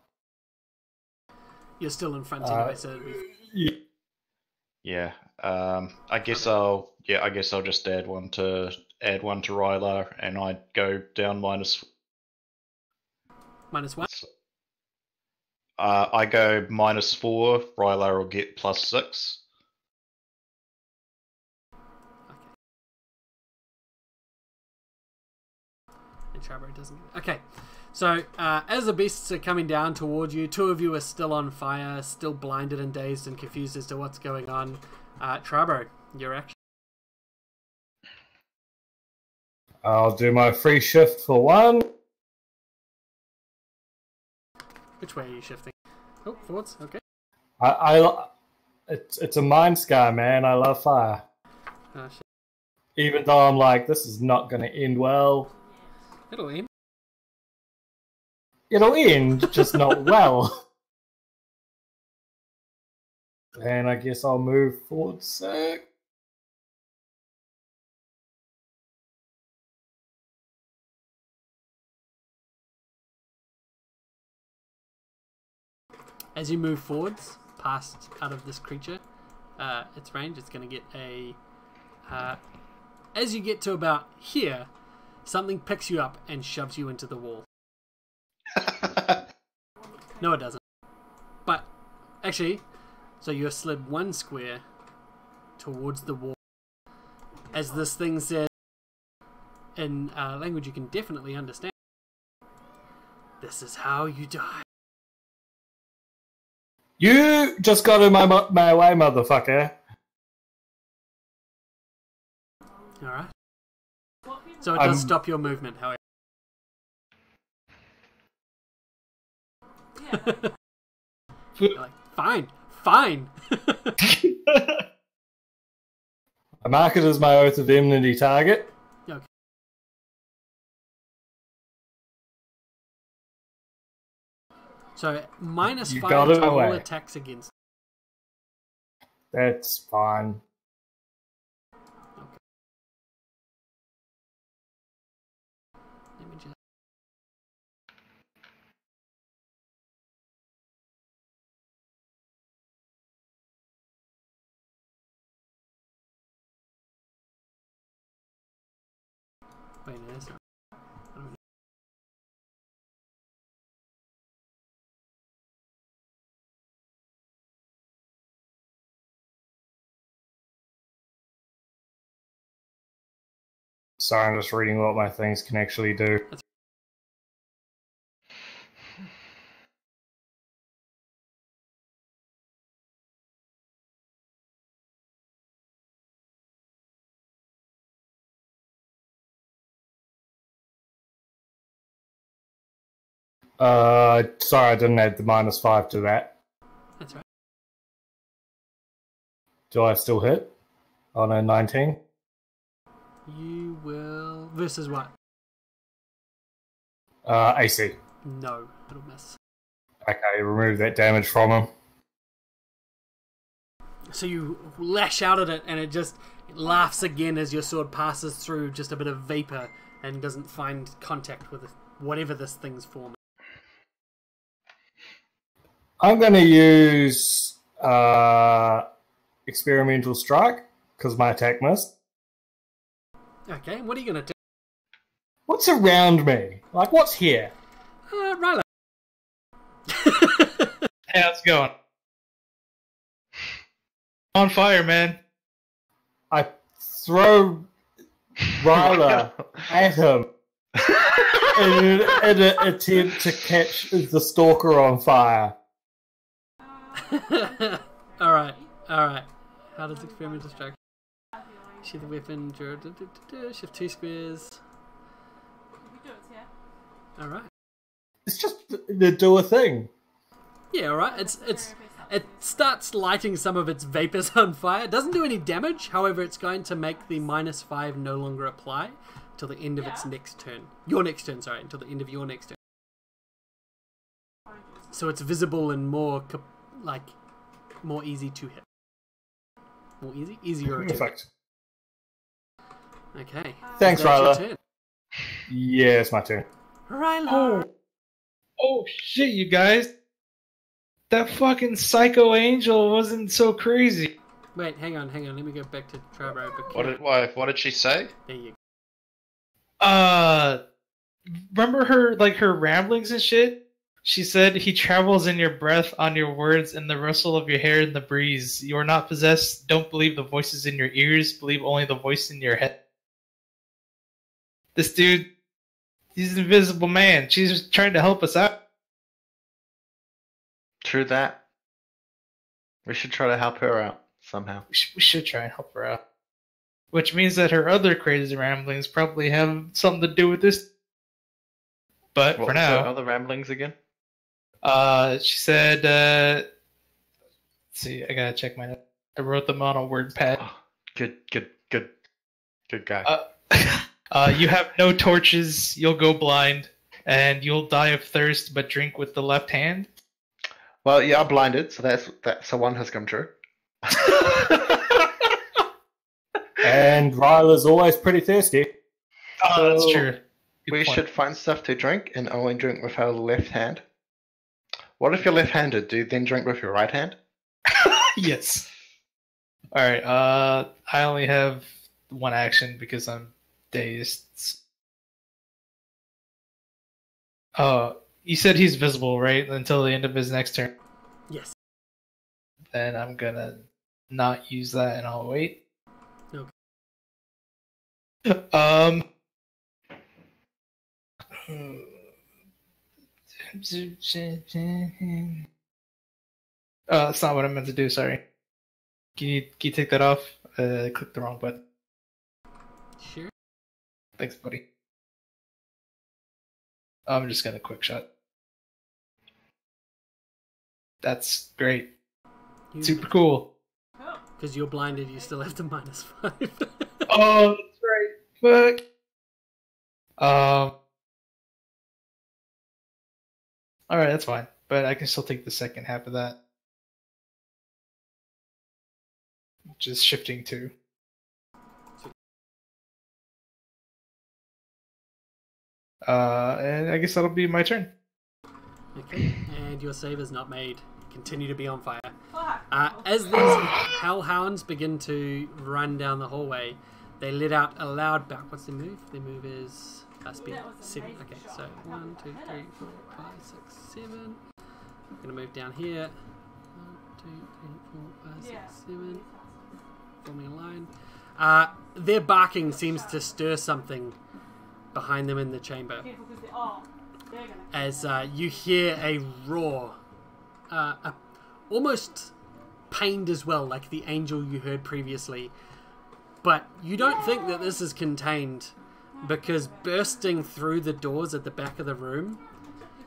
You're still in front anyway, so Yeah. I guess I'll. Yeah. I guess I'll just add one to Rylar, and I'd go down minus. -1. I go -4. Rylar will get +6. And Charbro doesn't get it. Okay. So, as the beasts are coming down towards you, 2 of you are still on fire, still blinded and dazed and confused as to what's going on. Charbro, your action. I'll do my free shift for 1. Which way are you shifting? Oh, forwards. Okay. It's a mind scar, man. I love fire. Oh, shit. Even though I'm like, this is not going to end well. It'll end. It'll end, just not well. And I guess I'll move forward 6. As you move forwards, past out of this creature, its range, it's going to get a... as you get to about here, something picks you up and shoves you into the wall. No, it doesn't. But, actually, so you're slid 1 square towards the wall. As this thing says, in language you can definitely understand, this is how you die. You just got in my way, motherfucker. Alright. So it does stop your movement, however. Like, fine. I mark it as my oath of enmity target. Okay. So -5 to all attacks against. That's fine. Okay. Let me just... Wait, no, that's not... Sorry, I'm just reading what my things can actually do. Sorry, I didn't add the -5 to that. That's right. Do I still hit? Oh no, 19. You will... Versus what? AC. No, it'll miss. Okay, remove that damage from him. So you lash out at it and it laughs again as your sword passes through just a bit of vapor and doesn't find contact with whatever this thing's forming. I'm going to use experimental strike because my attack missed. Okay, what are you going to do? What's around me? Like, what's here? Ryla. Hey, how's it going? On fire, man. I throw Ryla at him in an attempt to catch the stalker on fire. Alright. How does experimental strike? Shift the weapon, shift 2 squares. Alright. It's just to do a thing. Yeah, alright. It starts lighting some of its vapors on fire. It doesn't do any damage, however it's going to make the -5 no longer apply till the end of its next turn. Your next turn, sorry, until the end of your next turn. So it's visible and more easy to hit. More easy? Easier to hit. Perfect. Okay. Thanks, Is that your Ryla. turn? Yeah, it's my turn. Ryla. Oh shit, you guys! That fucking psycho angel wasn't so crazy. Wait, hang on. Let me go back to Trabro. What did she say? There you Remember her ramblings and shit? She said he travels in your breath, on your words, and the rustle of your hair in the breeze. You are not possessed. Don't believe the voices in your ears. Believe only the voice in your head. This dude, he's an invisible man. She's just trying to help us out. True that. We should try to help her out somehow. We should try and help her out. Which means that her other crazy ramblings probably have something to do with this. But What for was now, her other ramblings again? she said, let's see, I gotta check my notes. I wrote them on a word pad. Oh, good guy. You have no torches, you'll go blind, and you'll die of thirst, but drink with the left hand. Well, yeah, I'm blinded, so that's one has come true. And Ryla's always pretty thirsty. Oh, that's true. Good We point. should find stuff to drink and only drink with our left hand. What if you're left-handed? Do you then drink with your right hand? Yes. Alright, I only have one action because I'm dazed. You said he's visible, right? Until the end of his next turn. Yes. Then I'm gonna not use that and I'll wait. Okay. That's not what I meant to do, sorry. Can you take that off? I clicked the wrong button. Sure. Thanks, buddy. I'm just gonna quick shot. That's great. Super cool. Because you're blinded, you still have to -5. Oh, that's right. Fuck. Alright, that's fine. But I can still take the second half of that. Just shifting to. And I guess that'll be my turn. Okay, and your save is not made. Continue to be on fire. As these hellhounds begin to run down the hallway, they let out a loud bark. What's their move? Their move is speed 7. Okay, so 1, 2, 3, 4, 5, 6, 7. I'm gonna move down here. 1, 2, 3, 4, 5, 6, 7. Forming a line. Their barking seems to stir something behind them in the chamber. As you hear a roar, almost pained as well, like the angel you heard previously. But you don't think that this is contained, because bursting through the doors at the back of the room,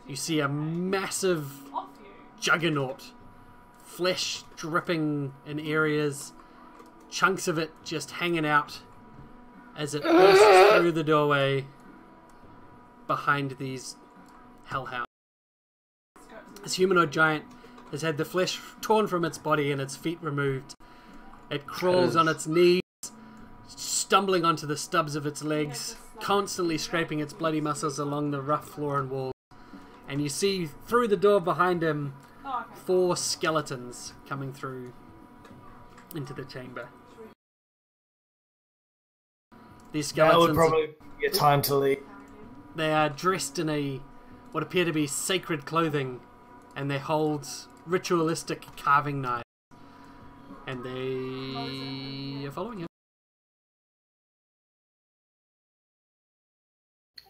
you see a massive juggernaut, flesh dripping in areas, chunks of it just hanging out as it bursts through the doorway behind these hellhounds. This humanoid giant has had the flesh torn from its body and its feet removed. It crawls on its knees, stumbling onto the stubs of its legs, constantly scraping its bloody muscles along the rough floor and walls. And you see through the door behind him 4 skeletons coming through into the chamber. These That would skeletons, probably be a time to leave. they are dressed in what appear to be sacred clothing, and they hold ritualistic carving knives. And they are following him.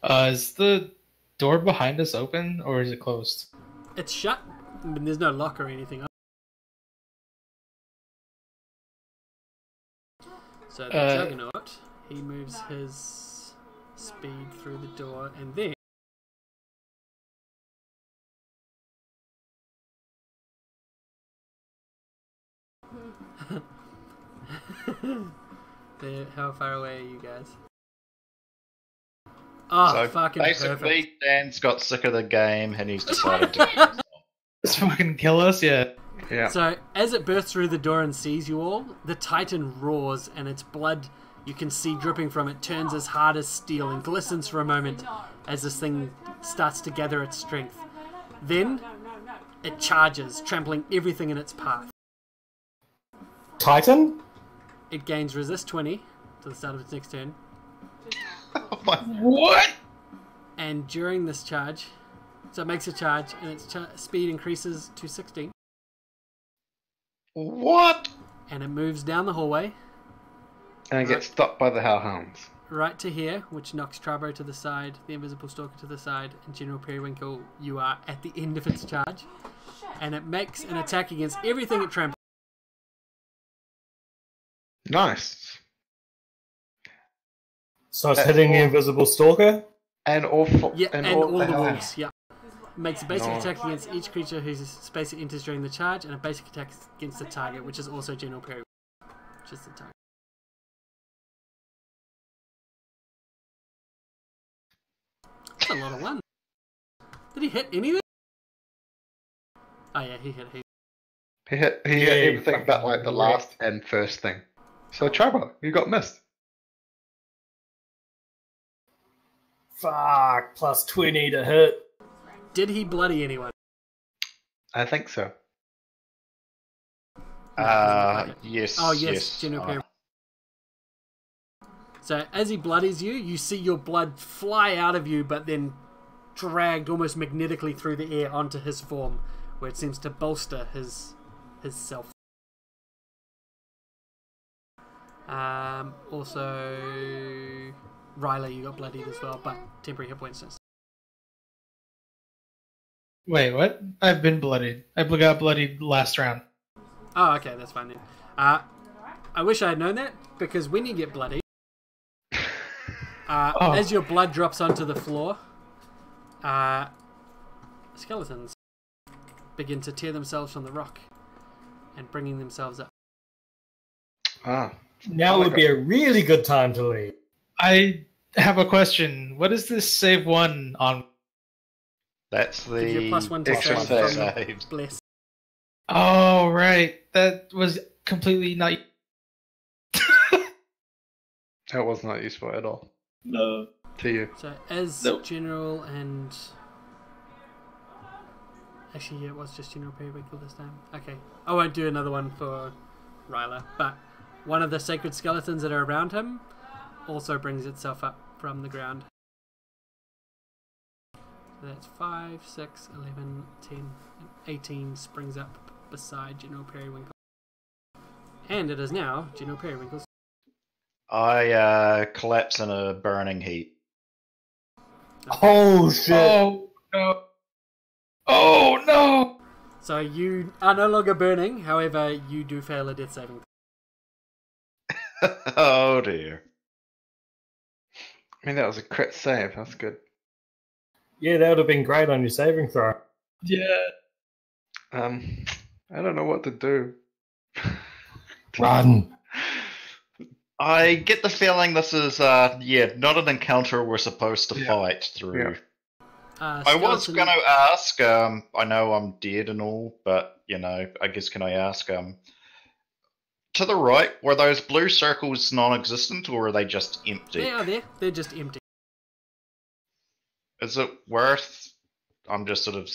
Is the door behind us open or is it closed? It's shut. I mean, there's no lock or anything. So the Juggernaut, he moves his speed through the door, and then how far away are you guys? Oh, So fucking basically, perfect. Dan's got sick of the game and he's decided to. Let's fucking kill us, yeah. Yeah. So, as it bursts through the door and sees you all, the Titan roars and its blood you can see dripping from it, turns as hard as steel and glistens for a moment as this thing starts to gather its strength. Then it charges, trampling everything in its path. Titan? It gains resist 20 to the start of its next turn. What? And during this charge, so it makes a charge, and its speed increases to 16. What? And it moves down the hallway, And I get stopped by the hellhounds. right to here, which knocks Trabo to the side, the Invisible Stalker to the side, and General Periwinkle, you are at the end of its charge. And it makes an attack against everything it tramples. Nice. So it's hitting the invisible stalker? And all Yeah, and all the hellhounds. wolves, yeah. Makes a basic No. attack against each creature whose space it enters during the charge, and a basic attack against the target, which is also General Periwinkle, which is the target. That's a lot of one. Did he hit anything? Oh yeah, he hit. He hit everything but like the last and first thing. So Trabo, you got missed. Fuck, plus 20 to hit. Did he bloody anyone? I think so. Yes. Oh yes, General Periwinkle. So as he bloodies you, you see your blood fly out of you, but then dragged almost magnetically through the air onto his form, where it seems to bolster his self. Also, Riley, you got bloodied as well, but temporary hit points. Wait, what? I've been bloodied. I got bloodied last round. Oh, okay, that's fine then. I wish I had known that, because when you get bloodied, as your blood drops onto the floor, skeletons begin to tear themselves from the rock and bringing themselves up. Now would be a really good time to leave. I have a question. What is this save one on? That's Give you a the +1 to extra save save. from Saves. Bless. Oh, right. That was completely not. That was not useful at all. No. To you. So as Nope. General and... Actually, yeah, it was just General Periwinkle this time. Okay. I won't do another one for Ryla, but one of the sacred skeletons that are around him also brings itself up from the ground. So that's 5, 6, 11, 10, and 18 springs up beside General Periwinkle. And it is now General Periwinkle's. I collapse in a burning heap. Oh shit. Oh, no. Oh, no. So you are no longer burning, however, you do fail a death saving. Oh dear. I mean, that was a crit save. That's good. Yeah, that would have been great on your saving throw. Yeah. I don't know what to do. Run. I get the feeling this is, not an encounter we're supposed to fight through. I was Skeleton- going to ask, I know I'm dead and all, but, I guess can I ask, to the right, were those blue circles non-existent, or are they just empty? They are there, they're just empty. Is it worth, I'm just sort of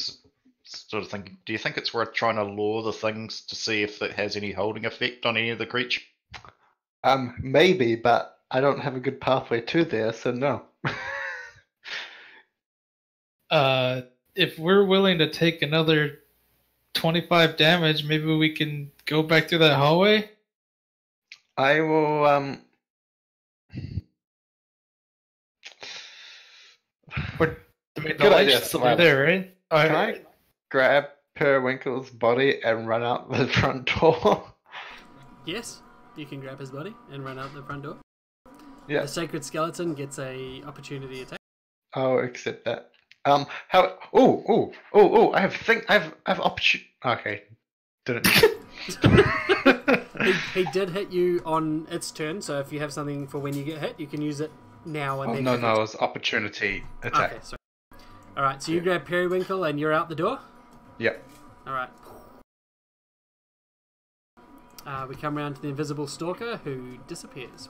thinking, do you think it's worth trying to lure the things to see if it has any holding effect on any of the creature? Maybe, but I don't have a good pathway to there, so no. If we're willing to take another 25 damage, maybe we can go back through that hallway? I will, Or, I mean, the Good idea, light's still Survival. there, right? can I grab Periwinkle's body and run out the front door? Yes, you can grab his body and run out the front door. Yeah. The sacred skeleton gets a opportunity attack. I'll accept that. How? Oh! I have opportunity. Okay, didn't. He did hit you on its turn, so if you have something for when you get hit, you can use it now and Oh, then. no, hit it it. was opportunity attack. Okay, sorry. Alright, so you grab Periwinkle and you're out the door? Yep. Alright. We come around to the invisible stalker who disappears.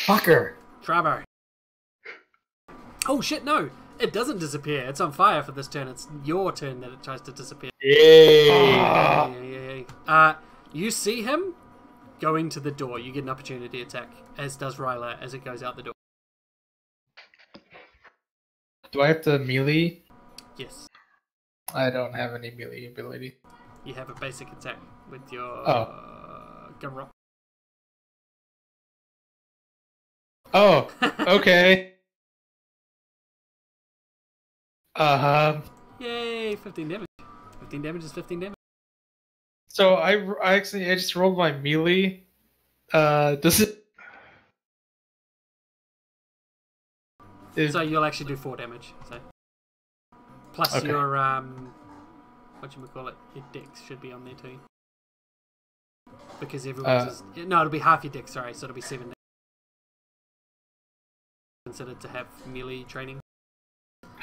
Fucker. Trabo. Oh shit, no! It doesn't disappear. It's on fire for this turn. It's your turn that it tries to disappear. Yay! You see him going to the door. You get an opportunity attack, as does Ryla as it goes out the door. Do I have to melee? Yes. I don't have any melee ability. You have a basic attack with your gun roll. Oh, okay. Yay, 15 damage. 15 damage is 15 damage. So I just rolled my melee. Does it? So you'll actually do 4 damage. So plus Okay. your your dex should be on there too. Because everyone's no, it'll be half your dex. Sorry, so it'll be 7 damage. Considered to have melee training.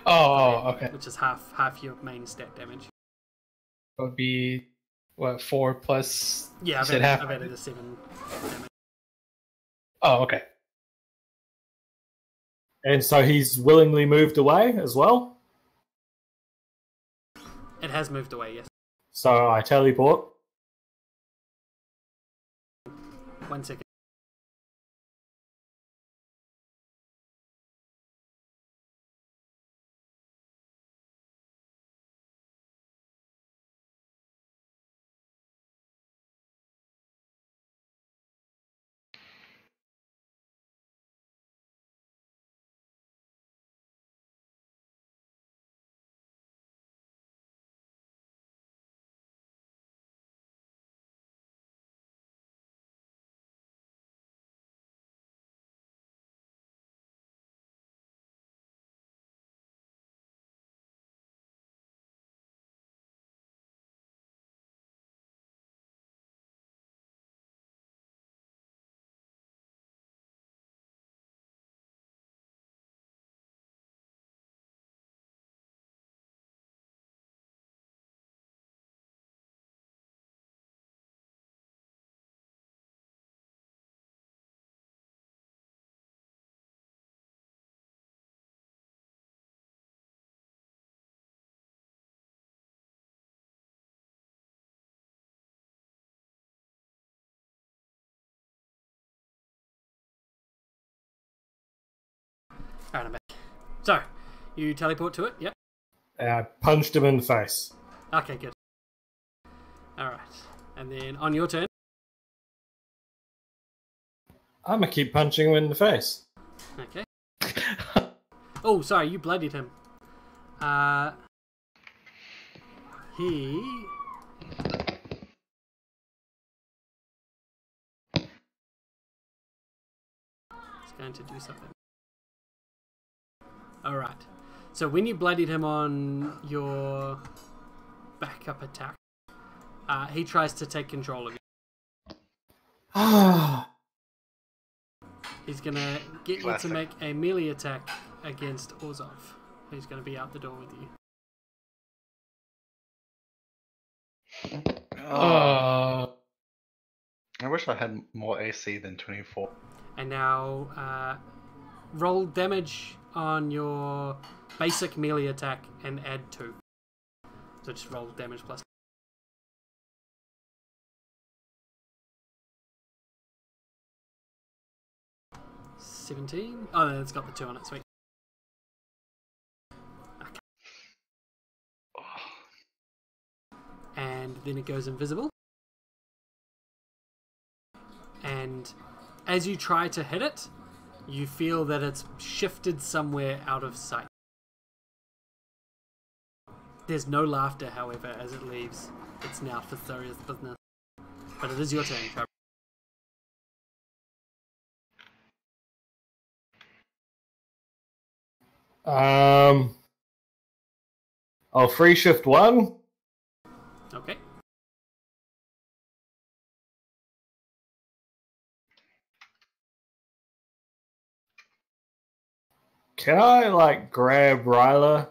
Oh, okay. Which is half your main stat damage. It would be what 4 plus? Yeah, you said half. I've added a 7 damage. Oh, okay. And so he's willingly moved away as well. It has moved away, yes. So I teleport. 1 second. Alright, I'm back. So, you teleport to it, yep. I punched him in the face. Okay, good. Alright. And then on your turn. I'm gonna keep punching him in the face. Okay. Oh, sorry, you bloodied him. He... is going to do something. Alright. So when you bloodied him on your backup attack, he tries to take control of you. He's going to get Classic. you to make a melee attack against Orzov, who's going to be out the door with you. I wish I had more AC than 24. And now roll damage on your basic melee attack and add 2. So just roll damage plus. $17. Oh, no, it's got the 2 on it. Sweet. Okay. And then it goes invisible. And as you try to hit it, you feel that it's shifted somewhere out of sight. There's no laughter, however, as it leaves. It's now Thoria's business. But it is your turn, Trevor. I'll free shift 1. Okay. Can I, grab Ryla?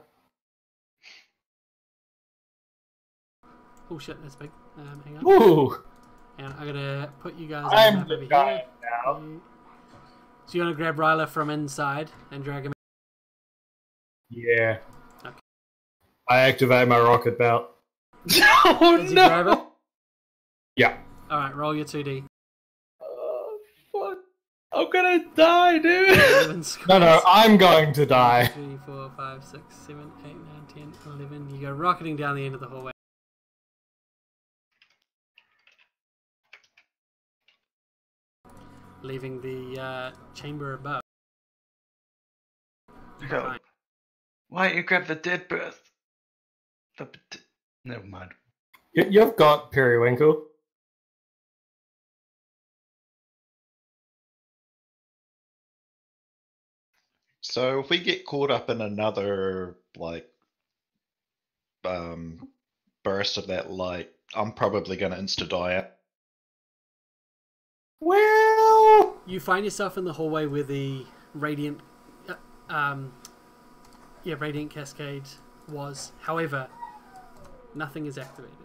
Oh shit, that's big. Hang on. Woo! And I'm gonna put you guys on I'm the map the over guy here. now. So you want to grab Ryla from inside and drag him? Yeah. Okay. I activate my rocket belt. Oh Does he grab him? Yeah. All right, roll your 2d. Oh, fuck. I'm gonna die, dude. 11 No, squares. I'm going to die. 3, 4, 5, 6, 7, 8, 9, 10, 11. You go rocketing down the end of the hallway. Leaving the chamber above. Go. Why don't you grab the dead birth? Never mind. You've got Periwinkle. So if we get caught up in another burst of that light, I'm probably gonna insta die out. Well, You find yourself in the hallway where the radiant, radiant cascade was. However, nothing is activated.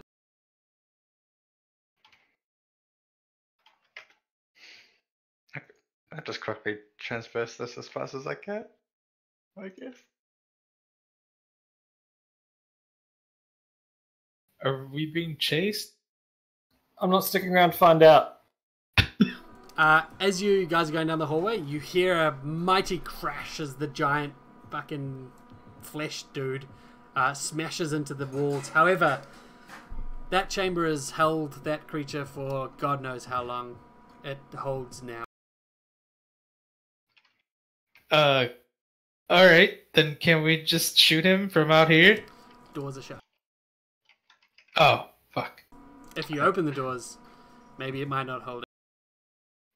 I just quickly transverse this as fast as I can, I guess. Are we being chased? I'm not sticking around to find out. As you guys are going down the hallway, you hear a mighty crash as the giant fucking flesh dude smashes into the walls. However, that chamber has held that creature for God knows how long it holds now. Alright, then can we just shoot him from out here? Doors are shut. Oh, fuck. If you open the doors, maybe it might not hold it.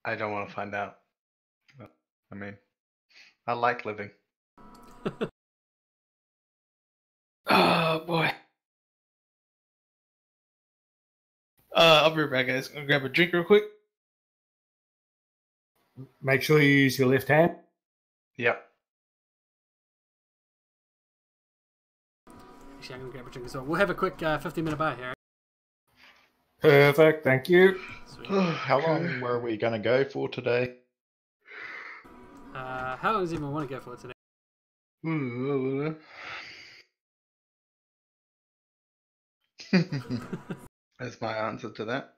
I don't want to find out. I mean, I like living. Oh, boy. I'll be right back, guys. I'm gonna grab a drink real quick. Make sure you use your left hand. Yep. Actually, I'm going to grab a drink as well. We'll have a quick 15-minute bar here. Perfect, thank you. Sweet. How long were we gonna go for today? How long does anyone want to go for today? That's my answer to that.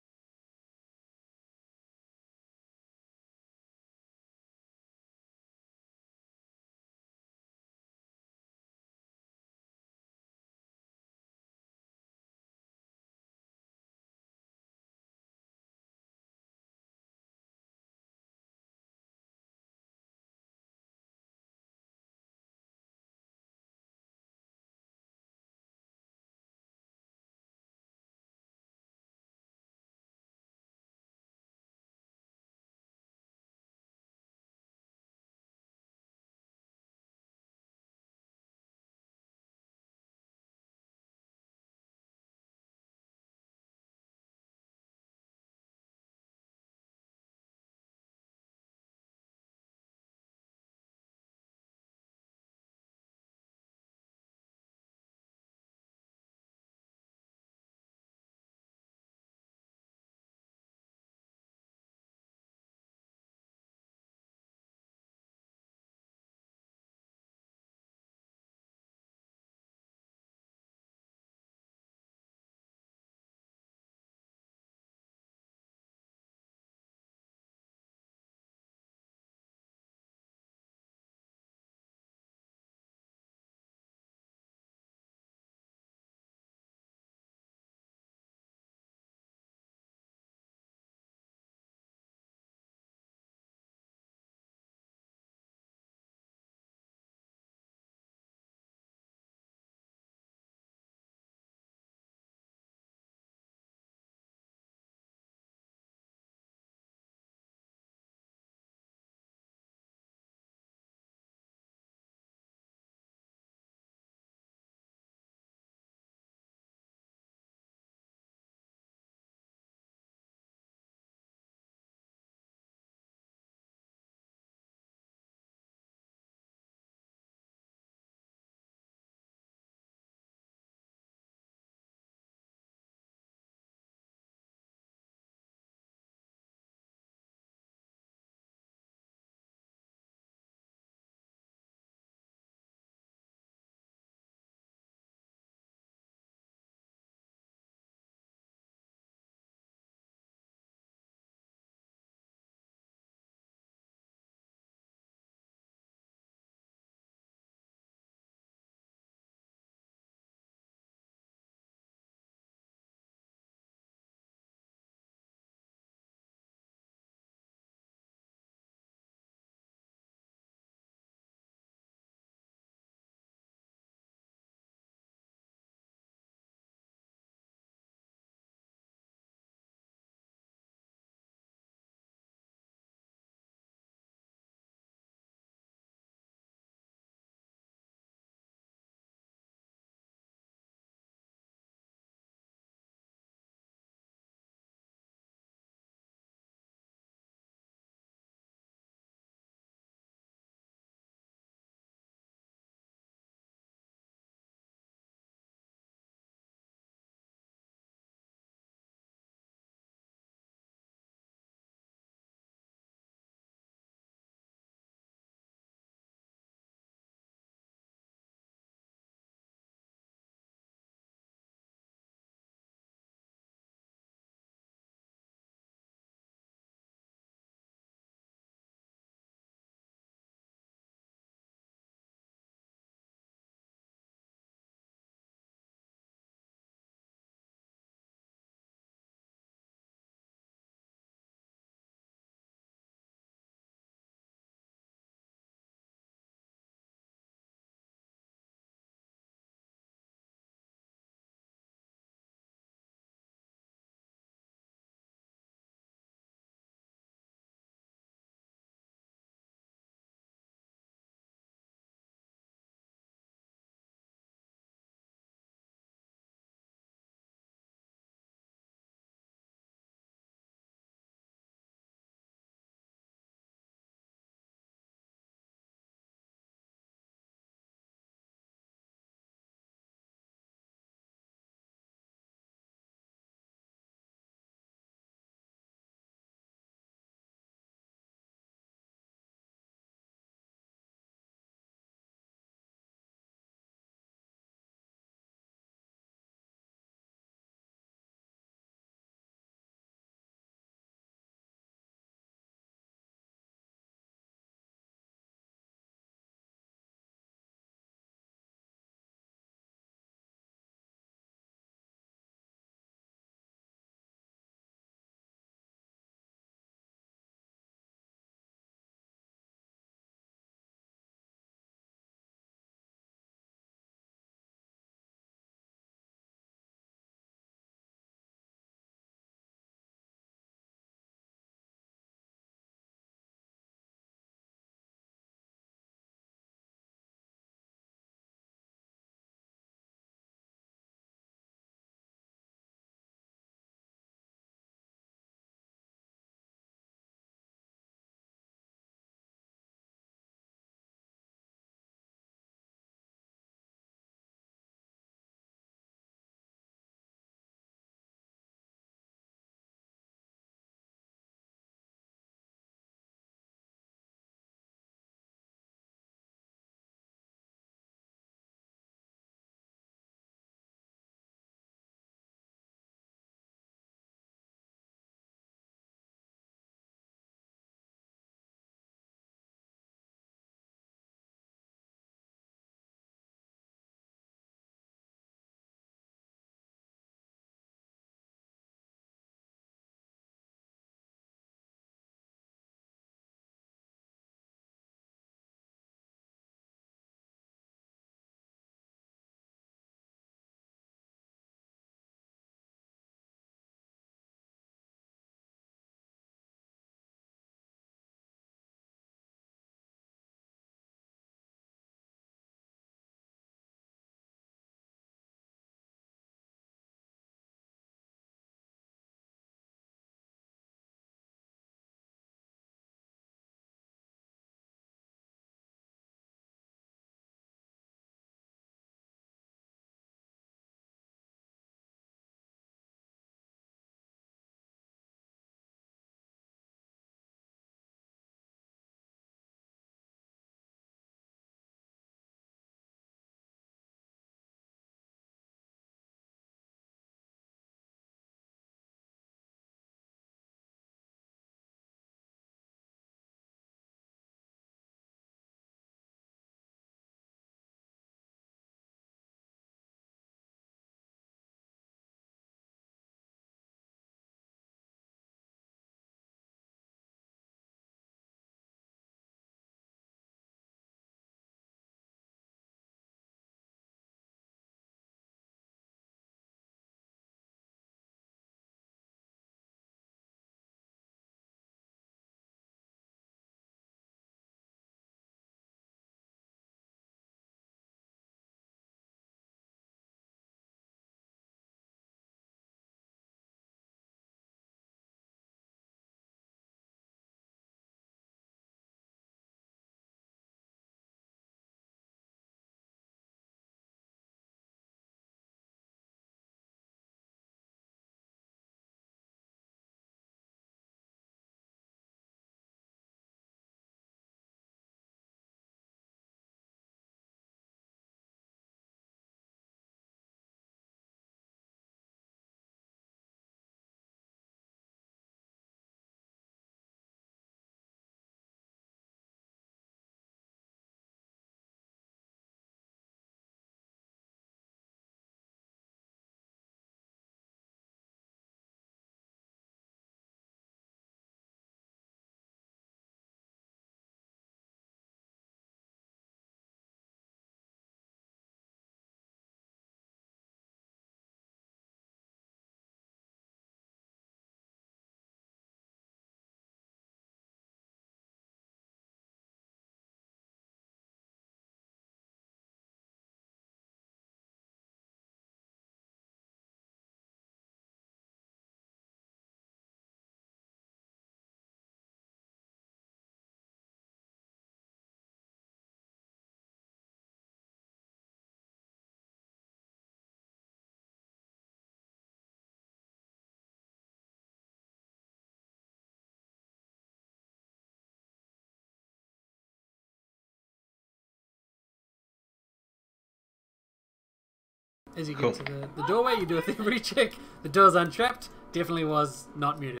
As you get to the doorway, you do a thievery check. The door's untrapped. Definitely was not muted.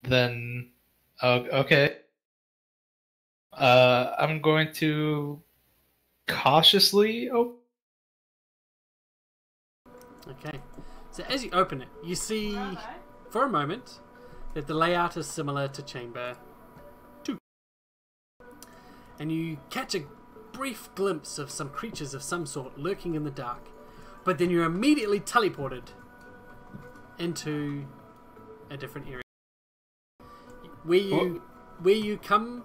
Then, okay. I'm going to cautiously open. Okay. So as you open it, you see, for a moment, that the layout is similar to Chamber 2. And you catch a brief glimpse of some creatures of some sort lurking in the dark. But then you're immediately teleported into a different area. Where you come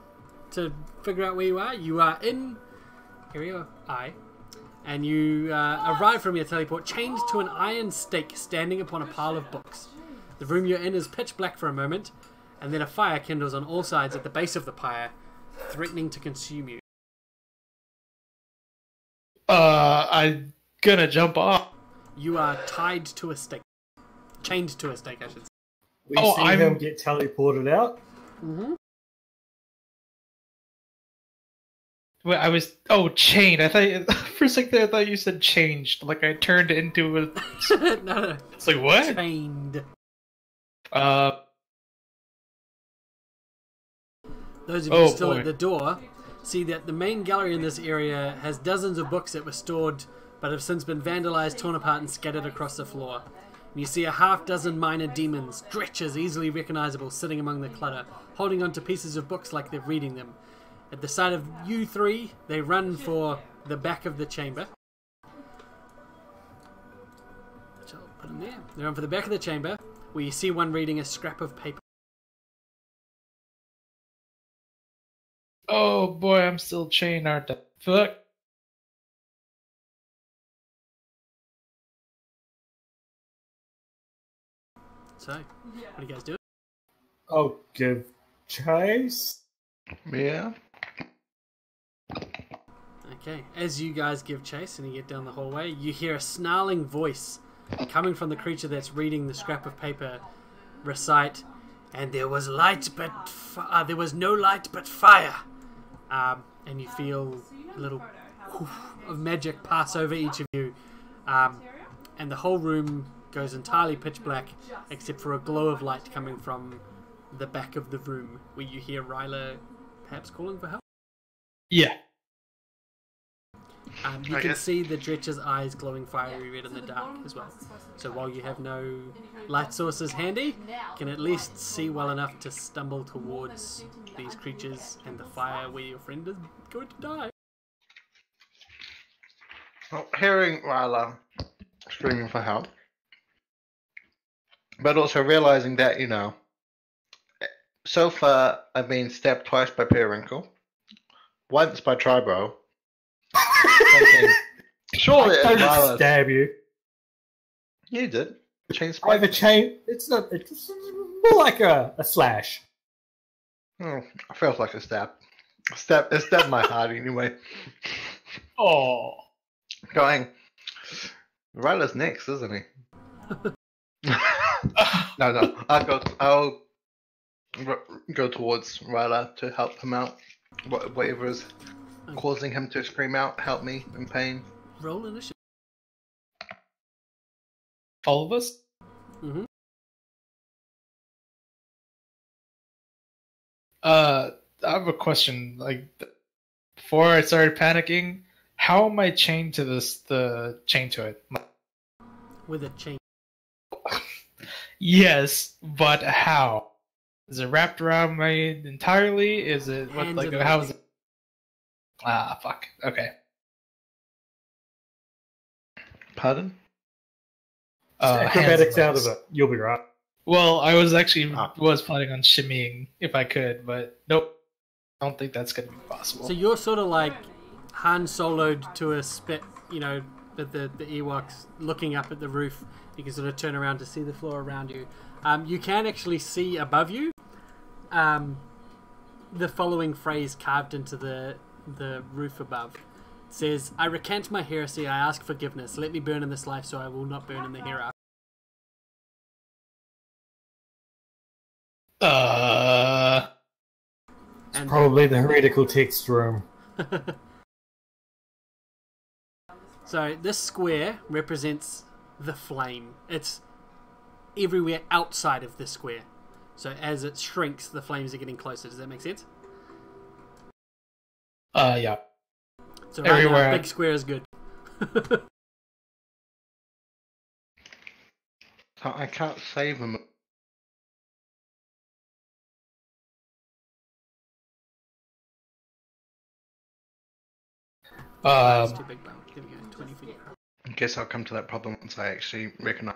to figure out where you are in area I, and you arrive from your teleport chained to an iron stake standing upon a pile of books. The room you're in is pitch black for a moment, and then a fire kindles on all sides at the base of the pyre, threatening to consume you. I'm gonna jump off. You are tied to a stake. Chained to a stake, I should say. We see him get teleported out. Mm-hmm. Wait, I was chained. I thought for a second there, I thought you said changed. Like I turned into a. No. It's like what? Chained. Those of you still at the door see that the main gallery in this area has dozens of books that were stored but have since been vandalized, torn apart, and scattered across the floor. And you see a half-dozen minor demons, dretchers easily recognizable, sitting among the clutter, holding onto pieces of books like they're reading them. At the sight of you three, they run for the back of the chamber. Which I'll put in there. They run for the back of the chamber, where you see one reading a scrap of paper. Oh boy, I'm still chained, aren't I? Fuck. So, what do you guys do? I'll give chase. Yeah. Okay, as you guys give chase and you get down the hallway, you hear a snarling voice coming from the creature that's reading the scrap of paper recite, "And there was light, but there was no light but fire." And you feel a little whoosh of magic pass over each of you, and the whole room goes entirely pitch black, except for a glow of light coming from the back of the room, where you hear Ryla perhaps calling for help. Yeah. You can see the Dretcher's eyes glowing fiery red in the dark as well. So while you have no light sources handy, you can at least see well enough to stumble towards these creatures and the fire where your friend is going to die. Well, hearing Ryla screaming for help, but also realizing that, so far I've been stabbed twice by Periwinkle, once by Tribro. Surely I it's don't Ryla. stab you. You did. Chain I spike. have a chain. It's not. It's more like a slash. Oh, it feels like a stab. It stabbed my heart anyway. Oh. Going. Ryla's next, isn't he? No. I'll go towards Ryla to help him out. Whatever is causing him to scream out, help me in pain. Roll initiative. All of us? Mm-hmm. I have a question. Like, before I started panicking, how am I chained to the chain to it? With a chain. Yes, but how? Is it wrapped around me entirely? Is it what? Hands Like, and how legs. is it? Ah, fuck. Okay. Pardon? Acrobatics hands and out legs. of it. You'll be right. Well, I was actually planning on shimmying if I could, but nope. I don't think that's going to be possible. So you're sort of like Han Soloed to a spit, with the Ewoks looking up at the roof. You can sort of turn around to see the floor around you. You can actually see above you the following phrase carved into the roof above. It says, "I recant my heresy, I ask forgiveness. Let me burn in this life so I will not burn in the hereafter." It's probably the heretical text room. So this square represents the flame. It's everywhere outside of the square. So as it shrinks, the flames are getting closer. Does that make sense? Yeah. So right Everywhere. now, big square is good. I can't save him. It's too big, though. There we go. 20 feet. I guess I'll come to that problem once I actually recognize.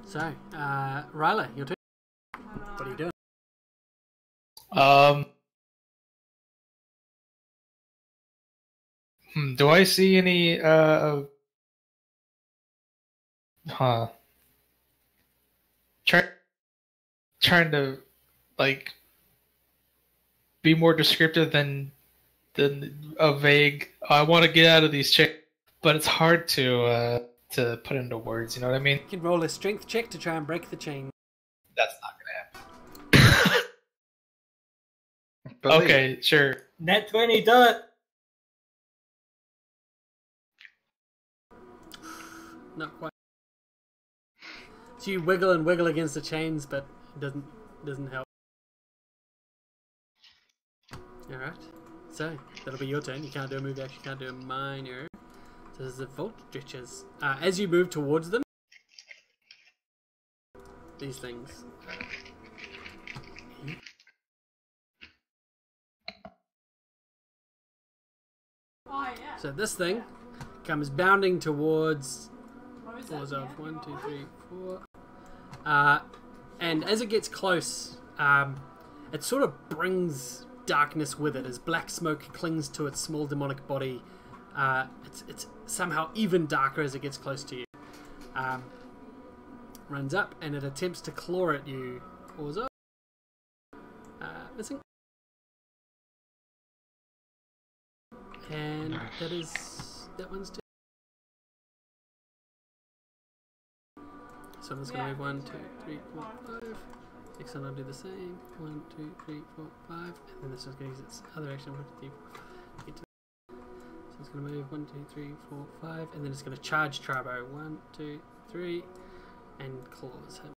So, Ryla, your turn. What are you doing? Do I see any trying to like be more descriptive than a vague I want to get out of these chairs, but it's hard to put into words, you know what I mean? You can roll a strength check to try and break the chain. That's not gonna happen. Okay, sure. Nat 20, do it! Not quite. So you wiggle and wiggle against the chains, but it doesn't help. Alright. So, that'll be your turn. You can't do a move action, you can't do a minor. So there's the vault stretches. As you move towards them, these things. Oh, yeah. So this thing comes bounding towards What is floors that? of Yeah. 1, 2, 3, 4. And as it gets close, it sort of brings darkness with it as black smoke clings to its small demonic body. It's somehow even darker as it gets close to you. Runs up and it attempts to claw at you. Claws up. Missing. And that one's too. So I'm just going to move 1, 2, 3, 4, 5. Next one I'll do the same. 1, 2, 3, 4, 5. And then this one's going to use its other action. 1, 2, 3, 4. Get to so it's going to move 1, 2, 3, 4, 5. And then it's going to charge Trabo. 1, 2, 3. And claws him.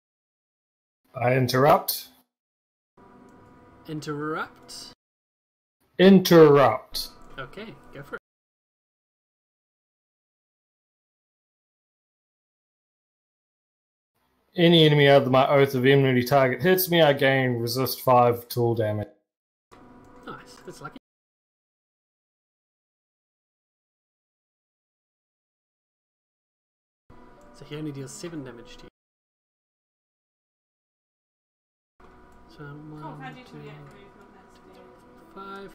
I interrupt. Interrupt. Interrupt. Okay, go for it. Any enemy under my Oath of Enmity target hits me, I gain resist 5 tool damage. Nice, that's lucky. So he only deals 7 damage to you. So 1, Oh, how'd you 2, do it? Movement, that's good. 5.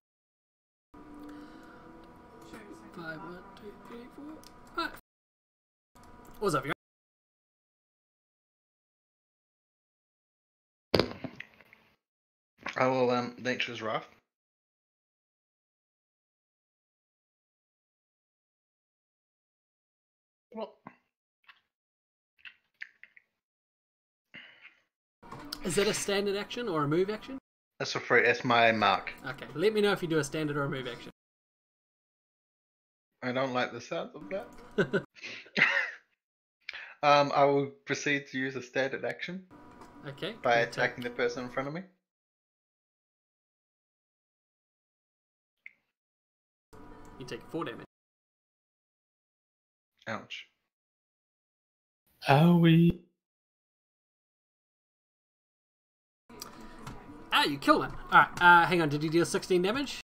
Show me a second. 5, 1, 2, 3, 4, 5. What's up, you? I will Nature's Wrath. Well, Is that a standard action or a move action? that's for free. That's my mark. Okay, let me know if you do a standard or a move action. I don't like the sound of that. I will proceed to use a standard action Okay. by you attacking the person in front of me. You take 4 damage. Ouch. Owie. You kill one. Alright, hang on, did you deal 16 damage?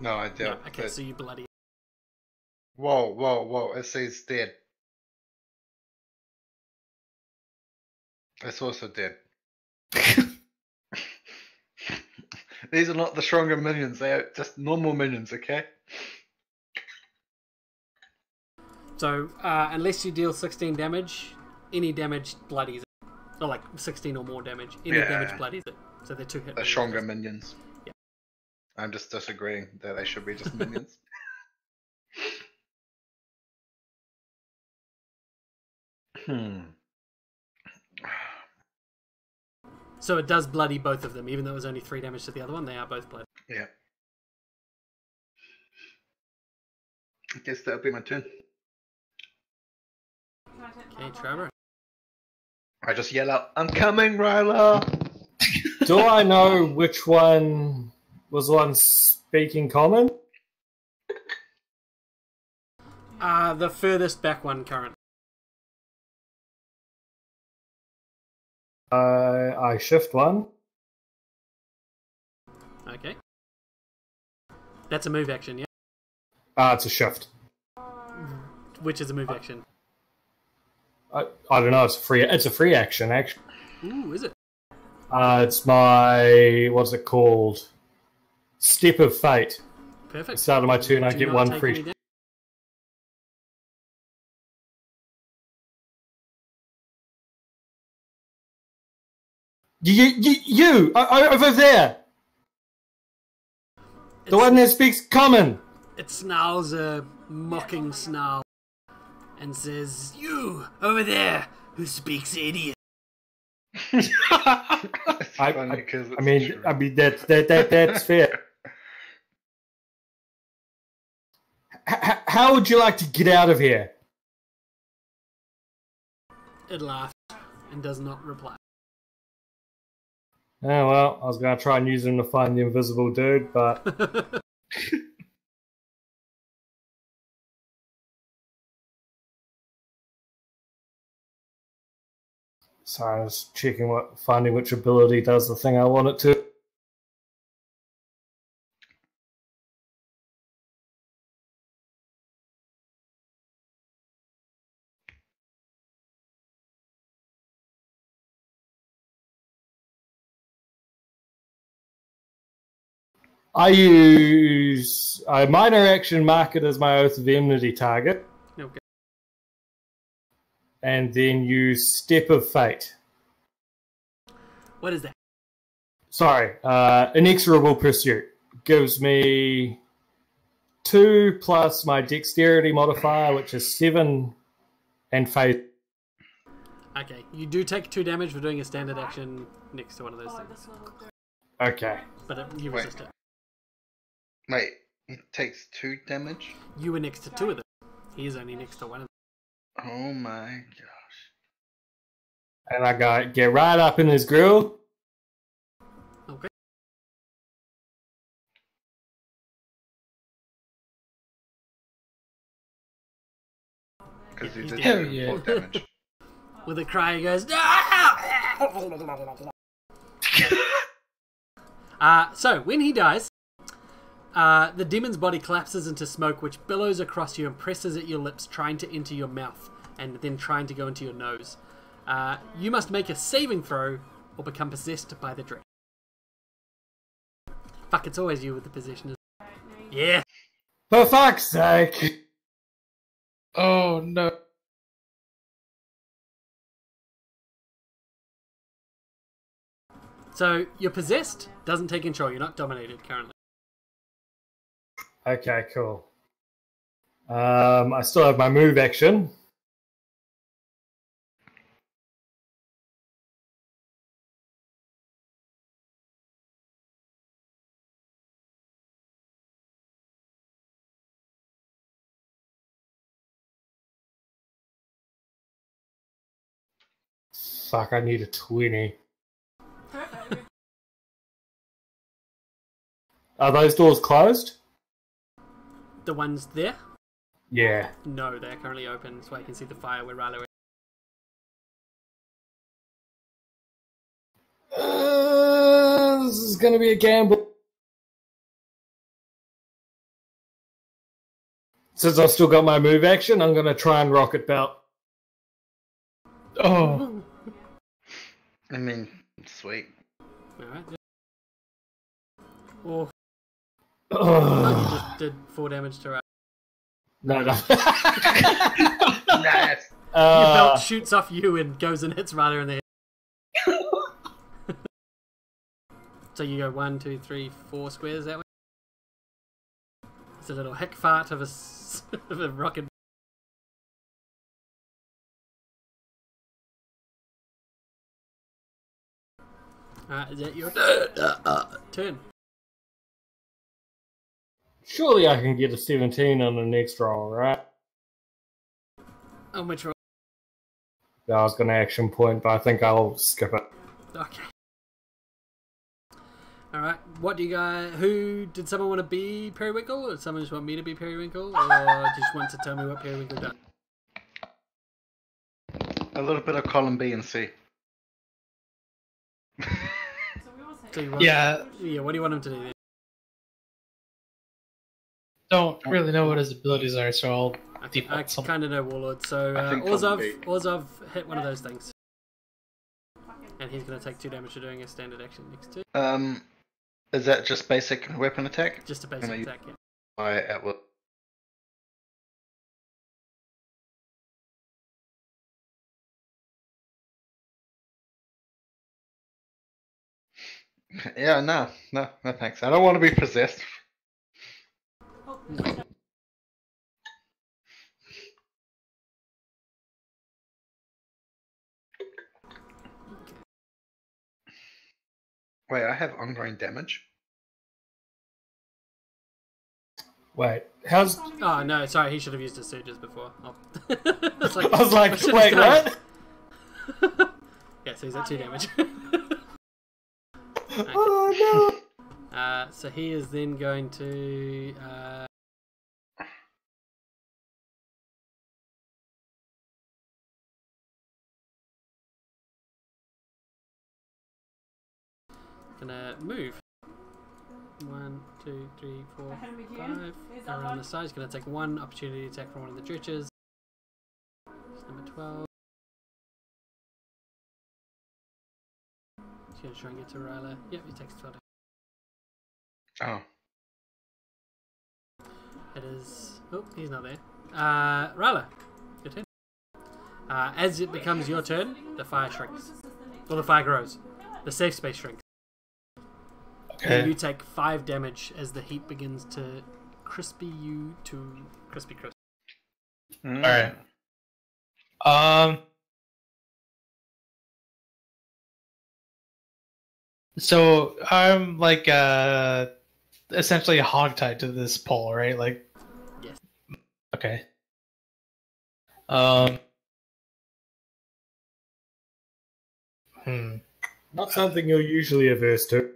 No, I don't. Yeah, okay, so you bloody. Whoa. It says dead. It's also dead. These are not the stronger minions. They are just normal minions, okay? So, unless you deal 16 damage, any damage bloodies it. Or like 16 or more damage. Any Yeah. damage bloodies it. So they're 2 hit. The stronger minions. Yeah. I'm just disagreeing that they should be just minions. So it does bloody both of them, even though it was only 3 damage to the other one. They are both bloody. Yeah. I guess that'll be my turn. Okay, Trevor. I just yell out, "I'm coming, Ryla!" Do I know which one was the one speaking common? The furthest back one currently. I shift one. Okay. That's a move action, yeah? It's a shift. Which is a move action. I don't know. It's a free action. Actually, Ooh, is it? it's my what's it called? Step of Fate. Perfect. Start of my turn, I Do get not one take free. any damage. You over there, the one that speaks common. It snarls a mocking snarl and says, "You over there who speaks idiot." I mean, that's fair. How would you like to get out of here? It laughs and does not reply. Oh well, I was going to try and use him to find the invisible dude, but sorry, I was checking finding which ability does the thing I want it to. I use a minor action, mark it as my Oath of Enmity target, Okay. and then use Step of Fate. What is that? Sorry, Inexorable Pursuit. Gives me 2 plus my Dexterity modifier, which is 7, and Fate. Okay, you do take 2 damage for doing a standard action next to one of those things. Okay. But you Wait. resist it. Wait, it takes 2 damage? You were next to 2 of them. He is only next to 1 of them. Oh my gosh. And I get right up in his grill. Okay. Because Yeah, he he's did dead. do Hell 4 damage. With a cry, he goes, so, when he dies, the demon's body collapses into smoke, which billows across you and presses at your lips, trying to enter your mouth, and then trying to go into your nose. You must make a saving throw, or become possessed by the dream. Fuck, it's always you with the possession. Yeah! For fuck's sake! Oh no. So, you're possessed, doesn't take control, you're not dominated currently. Okay, cool. I still have my move action. Fuck, I need a 20. Are those doors closed? The ones there? Yeah. No, they're currently open, so I can see the fire where Rilo is. This is gonna be a gamble. Since I've still got my move action, I'm gonna try and rocket belt. Oh. I mean, sweet. Alright. Oh, Ugh. you just did 4 damage to Rilo. No. Nice. Your belt shoots off you and goes and hits Rilo in the head. So you go 1, 2, 3, 4 squares that way. It's a little hick fart of of a rocket. Is that your turn? Surely I can get a 17 on the next roll, right? On which roll? I was going to action point, but I think I'll skip it. Okay. Alright, what do you guys... Who... Did someone want to be Periwinkle? Or did someone just want me to be Periwinkle? Or just want to tell me what Periwinkle does? A little bit of column B and C. So you want, Yeah. Yeah, what do you want him to do then? Don't really know what his abilities are, so I'll I default something. kind of know Warlord, so I think column B. Orzhov hit one of those things. And he's going to take 2 damage for doing a standard action next to. Is that just basic weapon attack? Just a basic Can I- attack, yeah. I at will. Yeah, no, thanks. I don't want to be possessed. Wait, I have ongoing damage. Wait, how's... Oh, no, sorry, he should have used his surges before. Oh. It's I was like, should've wait, done. what? Yeah, so he's at 2 damage. Oh, So he is then going to... Gonna move. 1, 2, 3, 4, 5. Around the side. He's gonna take 1 opportunity attack from one of the dredges. It's number 12. He's gonna try and get to Ryla. Yep, he takes 12. Oh. It is... Oh, he's not there. Ryla, your turn. As it becomes your turn, the fire shrinks. Or the fire grows. The safe space shrinks. Okay. You take 5 damage as the heat begins to crispy you to crispy crisp. Alright. So I'm like essentially hogtied to this pole, right? Like, Yes. okay. not something you're usually averse to.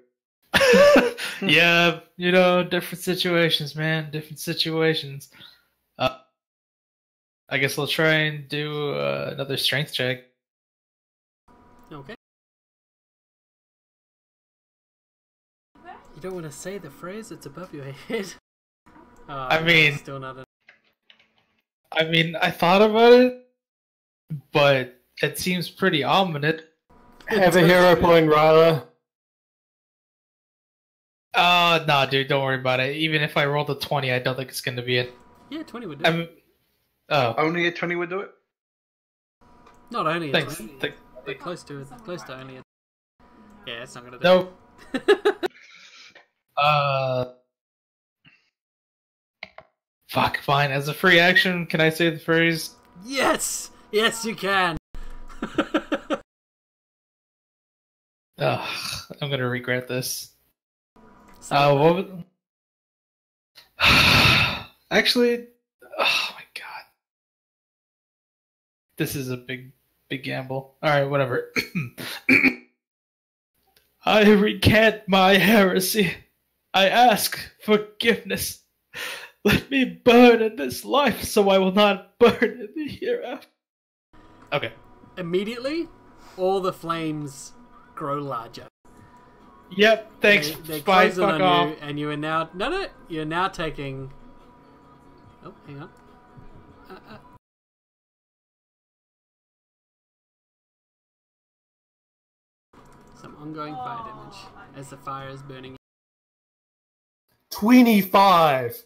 Yeah, you know, different situations, man. Different situations. I guess I'll try and do another strength check. Okay. You don't want to say the phrase, it's above your head. I mean- Still not I thought about it, but it seems pretty ominous. Have a hero point, Ryla. No, dude, don't worry about it. Even if I roll the 20, I don't think it's going to be it. Yeah, 20 would do it. Only a 20 would do it? Not only a Thanks. 20, but close to only a... Yeah, it's not going to do Nope. it. Fuck, fine. As a free action, can I say the phrase? Yes! Yes, you can! Ugh, I'm gonna regret this. So, What was... Actually, oh my god. This is a big gamble. Alright, whatever. I recant my heresy. I ask forgiveness. Let me burn in this life so I will not burn in the hereafter. Okay. immediately, all the flames grow larger. Yep, thanks. They Bye, close in fuck on off. you, and you are now... No, you're now taking... Oh, hang on. Some ongoing fire damage as the fire is burning. 25.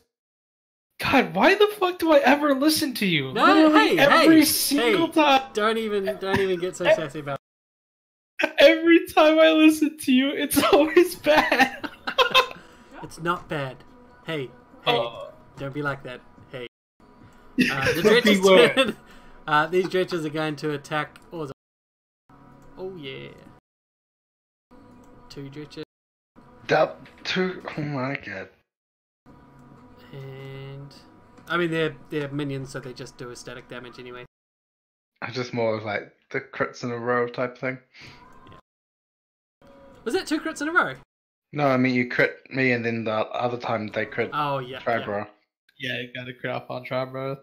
God, why the fuck do I ever listen to you? No, Literally hey, every hey, single hey. time. Don't even get so sassy about Every time I listen to you, it's always bad. it. It's not bad. Hey, Oh. don't be like that. Hey. The Could be worse. dredges these dredges are going to attack Orzhov. Oh yeah. 2 dretches. That two. Oh my god. And I mean they're minions, so they just do a static damage anyway. I just more of like the crits in a row type thing. Was that 2 crits in a row? No, I mean you crit me and then the other time they crit Oh yeah. Tribro. Yeah, you gotta crit off on Chabra.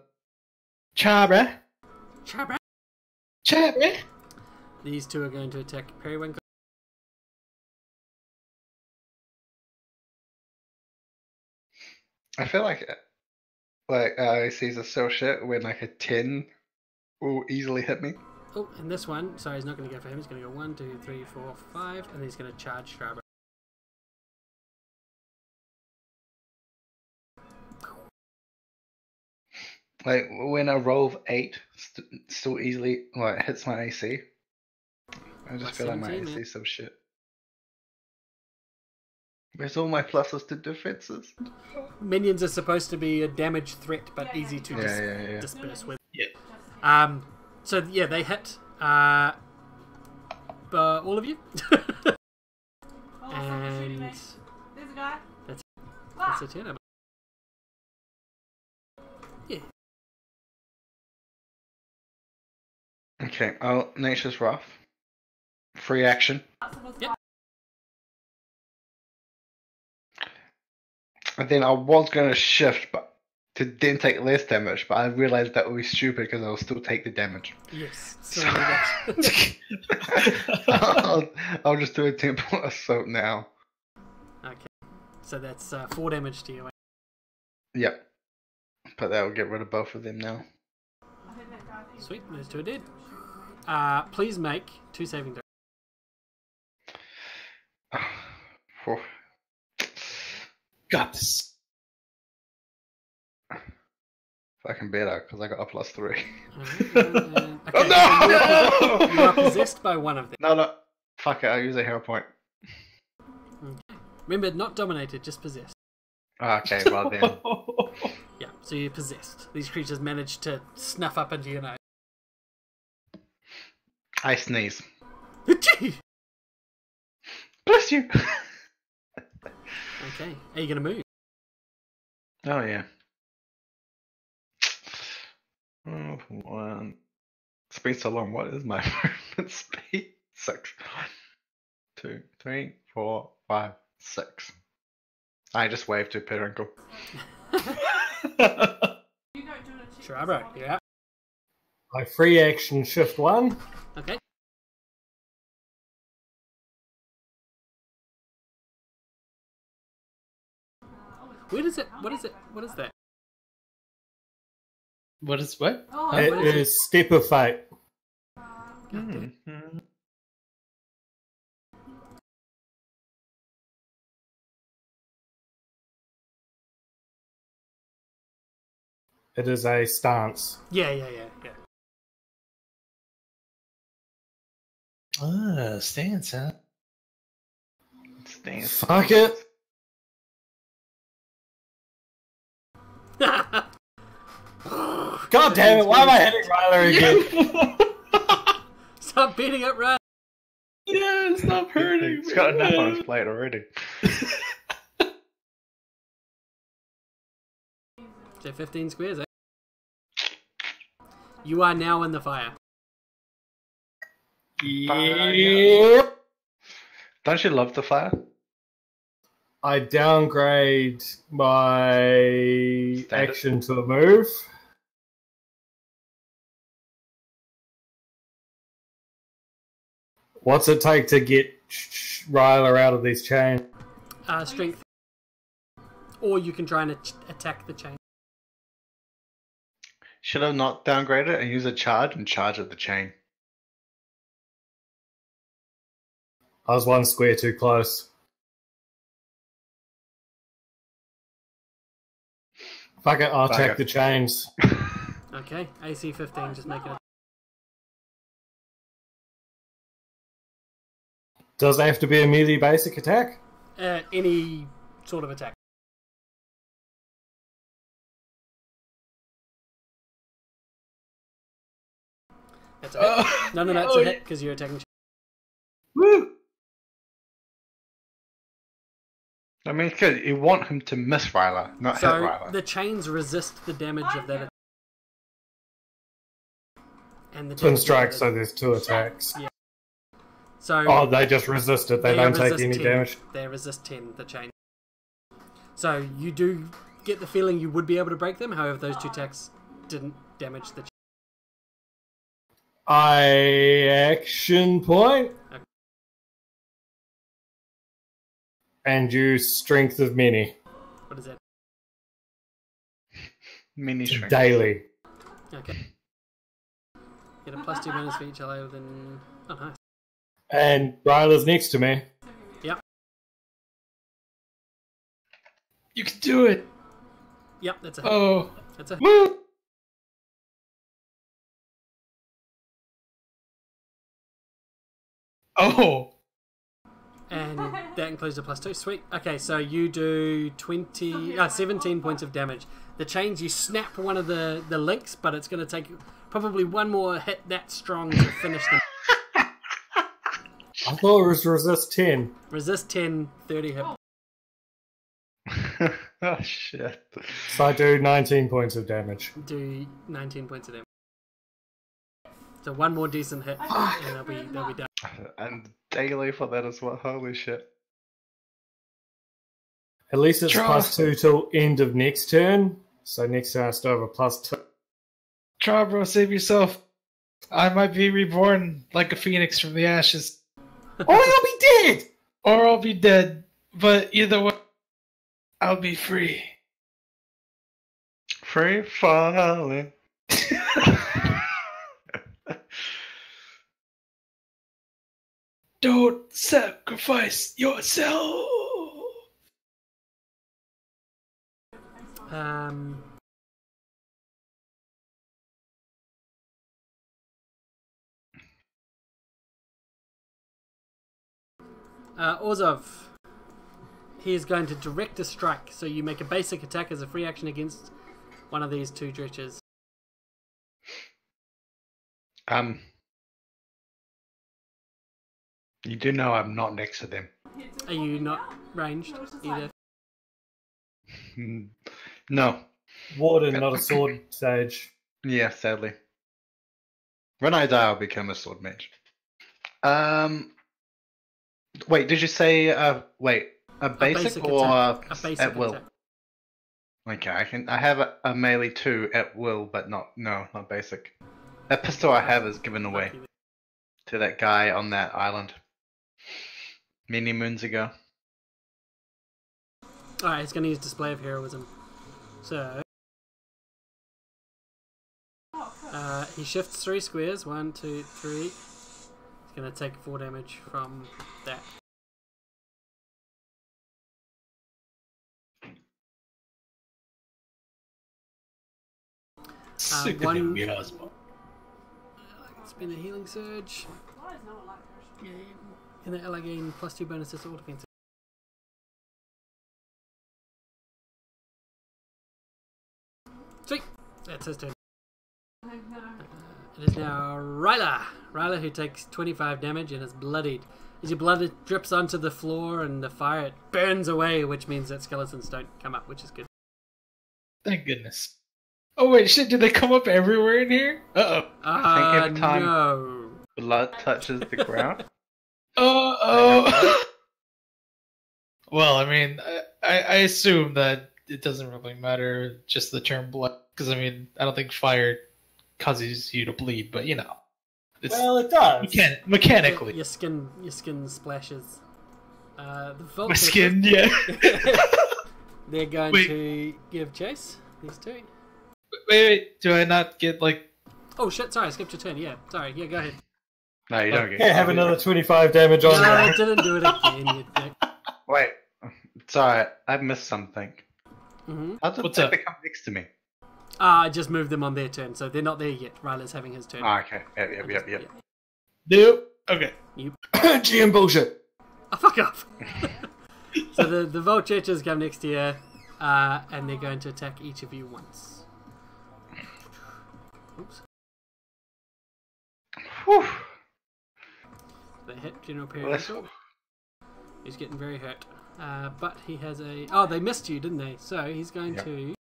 Chabra. Chabra. Chabra. These 2 are going to attack Periwinkle. I feel like ICs are so shit when like a 10 will easily hit me. Oh, and this one, sorry, he's not going to go for him. He's going to go 1, 2, 3, 4, 5, and then he's going to charge Chabra. Like when a roll of 8 still easily hits my AC. I just feel like my 17, AC man. is so shit. Where's all my pluses to defenses? Minions are supposed to be a damage threat, but easy to Yeah. disperse with. Yeah. So yeah, they hit. But all of you. And There's a guy. that's a turn. Yeah. Okay, Nature's Wrath. Free action. Yep. And then I was going to shift but to then take less damage, but I realized that would be stupid because I'll still take the damage. Yes. So I'll just do a temple assault now. okay. So that's 4 damage to you. Yep. But that will get rid of both of them now. Sweet. Those 2 are dead. Please make 2 saving throws. Phew. Got this. Fucking better because I got a +3. Okay, Oh, no! So you are possessed by one of them. No. Fuck it, I'll use a hero point. Okay. Remember, not dominated, just possessed. Okay, well then. Yeah, so you're possessed. These creatures manage to snuff up into your nose. I sneeze. Gee! Bless you! Okay, are you going to move? Oh, yeah. Oh, one. It's been so long. What is my movement speed? 6. 1, 2, 3, 4, 5, 6. I just waved to Periwinkle. Sure, yeah. I free action shift 1. Okay. Where does it? What is it? What is that? What is what? It what is it? is Step of Fate. It is a stance. Yeah. Ah, stance, huh? Stance. Fuck it. God damn it, why am I hitting Ryler again? Stop beating up Ryan. Yeah, stop hurting. He's got enough on his plate already. So 15 squares, eh? You are now in the fire. Yep. Don't you love the fire? I downgrade my action to a move. What's it take to get Ryler out of these chains? Strength. Or you can try and attack the chain. Should have not downgraded and use a charge and charge at the chain. I was one square too close. Fuck it, I'll attack the chains. Okay, AC 15, just make it. Does it have to be a melee basic attack? Any sort of attack. That's a hit. No, it's a hit because you're attacking. Woo! I mean, it's good. You want him to miss Ryla, not hit So Ryla. the chains resist the damage of that. And the Twin damage strike, of so it. there's 2 attacks. Yeah. So Oh, they just resist it. They don't take resist any 10. damage. They resist 10, the chain. So you do get the feeling you would be able to break them, however those 2 attacks didn't damage the chain. I action point. Okay. And use strength of many. What is that? Mini strength. Daily. Okay. Get a +2 bonus for each ally within... Oh, nice. And Ryla's next to me. Yep. You can do it. Yep, that's a hit. Oh. That's a hit. Woo! Oh. And that includes a +2. Sweet. Okay, so you do 17 points of damage. The chains, you snap one of the links, but it's going to take probably one more hit that strong to finish them. I thought it was resist 10. Resist 10, 30 hit. Oh shit. So I do 19 points of damage. Do 19 points of damage. So one more decent hit, and they'll be done. And daily for that as well. Holy shit. At least it's Draw. +2 till end of next turn. So next turn I still have a +2. Try, bro, save yourself. I might be reborn like a phoenix from the ashes. Or you'll be dead! Or I'll be dead. But either way, I'll be free. Free falling. Don't sacrifice yourself. Orzov. He is going to direct a strike, so you make a basic attack as a free action against one of these 2 dretches. You do know I'm not next to them. Are you not ranged either? No. Warden, not a sword sage. Yeah, sadly. When I die, I'll become a sword mage. Wait, did you say a basic or attack. A basic at will? attack. Okay, I have a melee 2 at will, but not basic. That pistol I have is given away to that guy on that island many moons ago. Alright, he's going to use Display of Heroism. So... he shifts 3 squares. 1, 2, 3. He's going to take 4 damage from that. Sick one- of him, miasma. Spend a healing surge. And the ally gain +2 bonuses to all defense. Sweet! That's his turn. It is now Ryla. Ryla, who takes 25 damage and is bloodied. As your blood drips onto the floor and the fire, it burns away, which means that skeletons don't come up, which is good. Thank goodness. Oh wait, shit, did they come up everywhere in here? Uh-oh. think every time- No. Blood touches the ground. Uh-oh. Well, I mean, I assume that it doesn't really matter, just the term blood, because I mean, I don't think fire causes you to bleed, but you know. It's Well, it does. mechanically. Your skin splashes. The My vulture, skin, yeah. they're going Wait. to give chase, these 2. Wait, do I not get, like... Oh shit, sorry, I skipped your turn, yeah. Sorry, yeah, go ahead. No, you don't get. Yeah, have another 25 damage on No, I you. didn't do it again, you dick. Wait, it's alright. I missed something. Mm-hmm. How did What's they up? become next to me? I just moved them on their turn, so they're not there yet. Ryla's having his turn. Oh, okay. Yep. Nope. Okay. GM bullshit. Oh, fuck off! So the Volchurches come next to you, and they're going to attack each of you once. Oops. Whew. They hit General Well, that's- Periwinkle. He's getting very hurt. But he has a... Oh, they missed you, didn't they? So he's going to...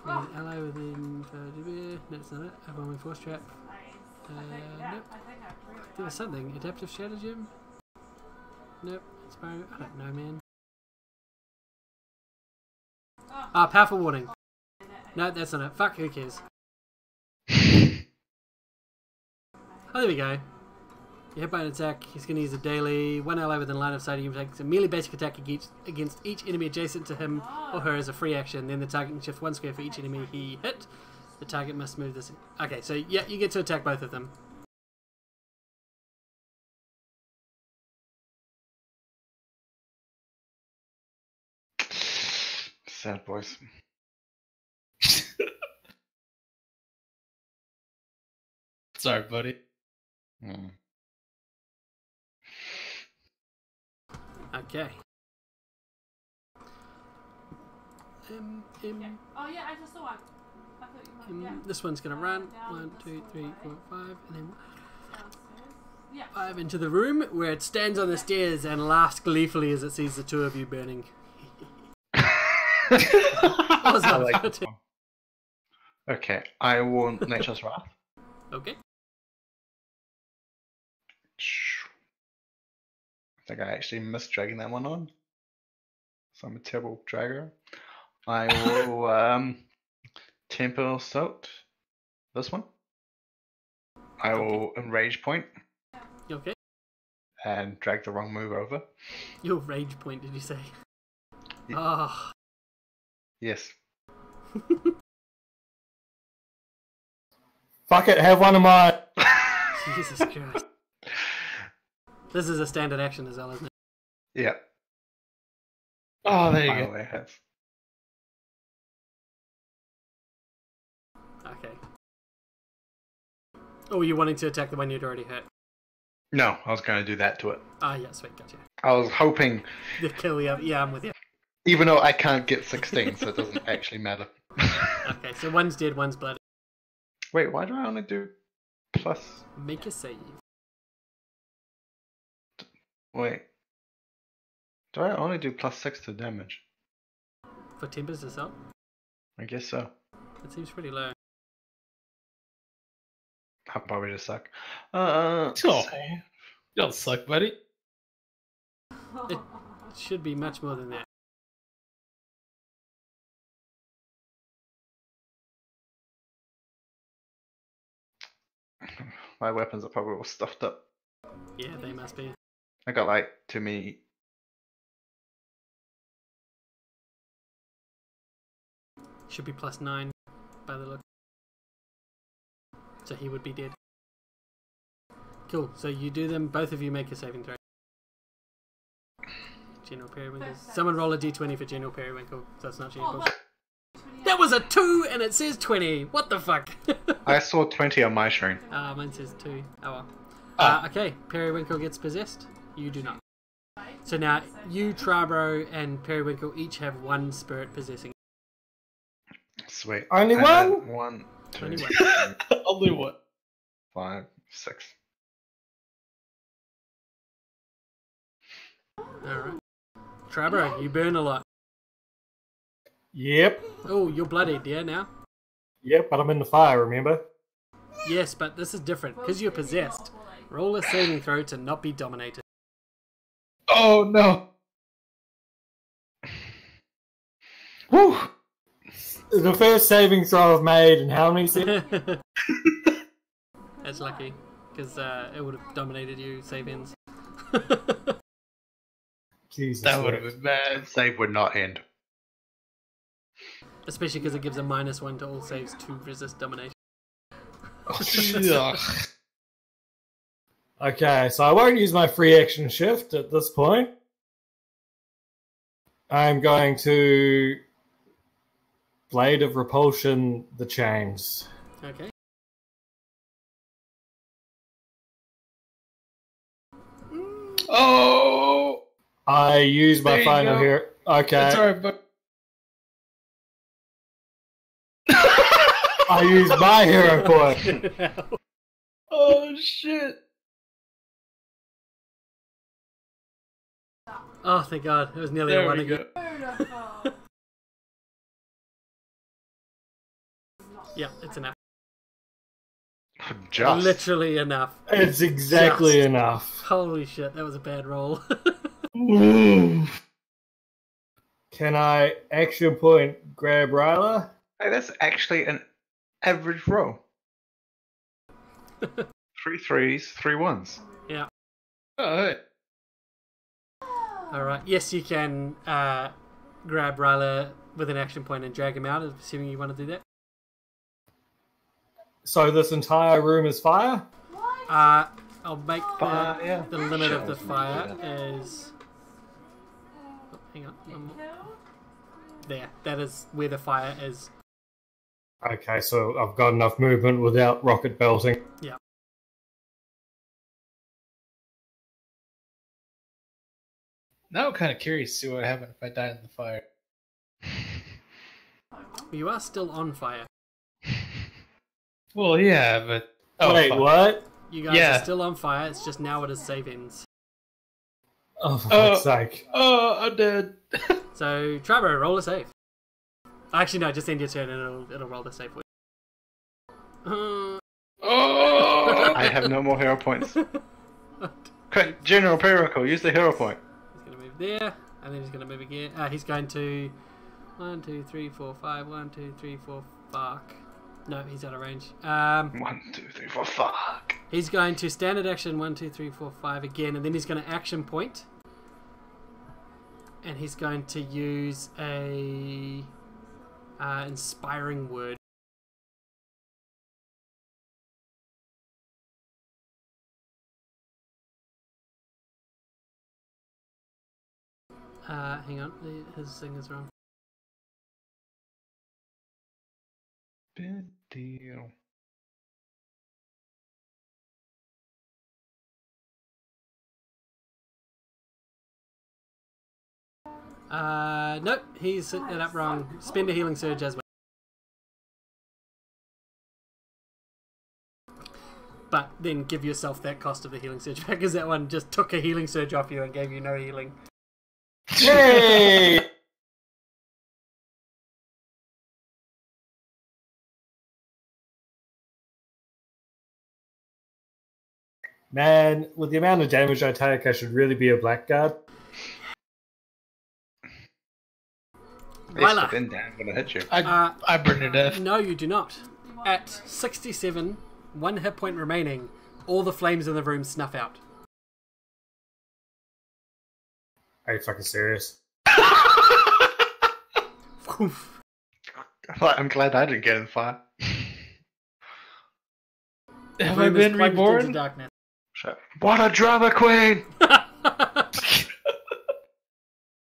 Ally within... No, that's not it. Overwhelming Force Trap. Nope. There was something. Adaptive Stratagem? Nope. Inspiring... I don't know, man. Powerful Warning. No, that's not it. Fuck, who cares? Oh, there we go. You hit by an attack, he's going to use a daily. One ally within line of sight, he takes a melee basic attack against each enemy adjacent to him or her as a free action. Then the target can shift 1 square for each enemy he hit. The target must move this... Okay, so yeah, you get to attack both of them. Sad boys. Sorry, buddy. Okay. Oh yeah, I just saw one. I thought you might. This one's gonna run 1, 2, 3, 4, 5, and then Downstairs. Yeah. 5 into the room where it stands on the stairs and laughs gleefully as it sees the two of you burning. I like this one. Okay, I will Nature's Wrath. Okay. I think I actually missed dragging that one on. So I'm a terrible dragger. I will Temper Assault this one. I will Enrage Point Okay. and drag the wrong move over. Your rage point, did you say? Yeah. Oh. Yes. Fuck it, have one of my... Jesus Christ. This is a standard action as well, isn't it? Yeah. Oh, there you go. Finally has. Okay. Oh, were you wanting to attack the one you'd already hit? No, I was going to do that to it. Ah, yeah, sweet, gotcha. I was hoping, The kill the other... Yeah, I'm with you. even though I can't get 16, so it doesn't actually matter. Okay, so one's dead, one's bloody. Wait, why do I only do plus? Make a save. Wait. Do I only do +6 to damage? For Tempest Assault? I guess so. That seems pretty low. I probably just suck. Oh, you don't suck, buddy. It should be much more than that. My weapons are probably all stuffed up. Yeah, they must be. I got like too many. Should be +9 by the look. So he would be dead. Cool, so you do them, both of you make a saving throw. General Periwinkle. Someone roll a d20 for General Periwinkle, so it's not General. That was a 2 and it says 20! What the fuck? I saw 20 on my screen. Mine says 2. Oh well. Okay, Periwinkle gets possessed. You do not. So now, you, Trabro, and Periwinkle each have one spirit possessing. Sweet. Only And one? then 1, 2, Only 3, Only one. 5, 6. Alright. Trabro, you burn a lot. Yep. Oh, you're bloodied, yeah, now? Yep, but I'm in the fire, remember? Yes, but this is different, because you're possessed. Roll a saving throw to not be dominated. Oh, no. Whew! The first saving throw I've made in how many seconds? That's lucky, because it would have dominated you, save ends. Jesus. That would have been bad. Save would not end. Especially because it gives a -1 to all saves to resist domination. Ugh. Okay, so I won't use my free action shift at this point. I'm going to Blade of Repulsion the chains. Okay. Oh! I use my There you final go. hero. Okay. That's alright, but. I use my hero point. Oh shit! Oh, thank God. It was nearly a There one we again. go. Beautiful. Yeah, it's enough. Just. Literally enough. It's exactly Just. enough. Holy shit, that was a bad roll. Can I action point grab Ryla? Hey, that's actually an average roll. 3 threes, 3 ones. Yeah. Alright. Alright. Yes, you can grab Ryla with an action point and drag him out, assuming you want to do that. So this entire room is fire? I'll make Fire. the limit of the fire is... Oh, hang on. There. That is where the fire is. Okay, so I've got enough movement without rocket belting. Yeah. Now I'm kind of curious to see what would happen if I died in the fire. You are still on fire. Well, yeah, but Wait, fuck. what? You guys Yeah. are still on fire. It's just now it is save ends. Oh, for fuck's sake. Oh, I'm dead. So, Tribo, roll a save. Actually, no, just end your turn and it'll roll the save for you. Oh! I have no more hero points. Okay, General Periwinkle, use the hero point. He's going to move there, and then he's going to move again. He's going to 1, 2, 3, 4, 5. 1, 2, 3, 4. Fuck. No, he's out of range. 1, 2, 3, 4, fuck. He's going to standard action 1, 2, 3, 4, 5 again, and then he's going to action point. And he's going to use a inspiring word. Hang on, his thing is wrong. Big deal. Nope, he's set it up wrong. Spend a healing surge as well. But then give yourself that cost of the healing surge back, because that one just took a healing surge off you and gave you no healing. Yay! Man, with the amount of damage I take, I should really be a blackguard. Yes, Ryla. but then Dan gonna hit you. I burned to death. No, you do not. At 67, 1 hit point remaining, all the flames in the room snuff out. Are you fucking serious? Oof. I'm glad I didn't get in fire. Have The I room is been plunged into reborn? darkness. What a drama queen!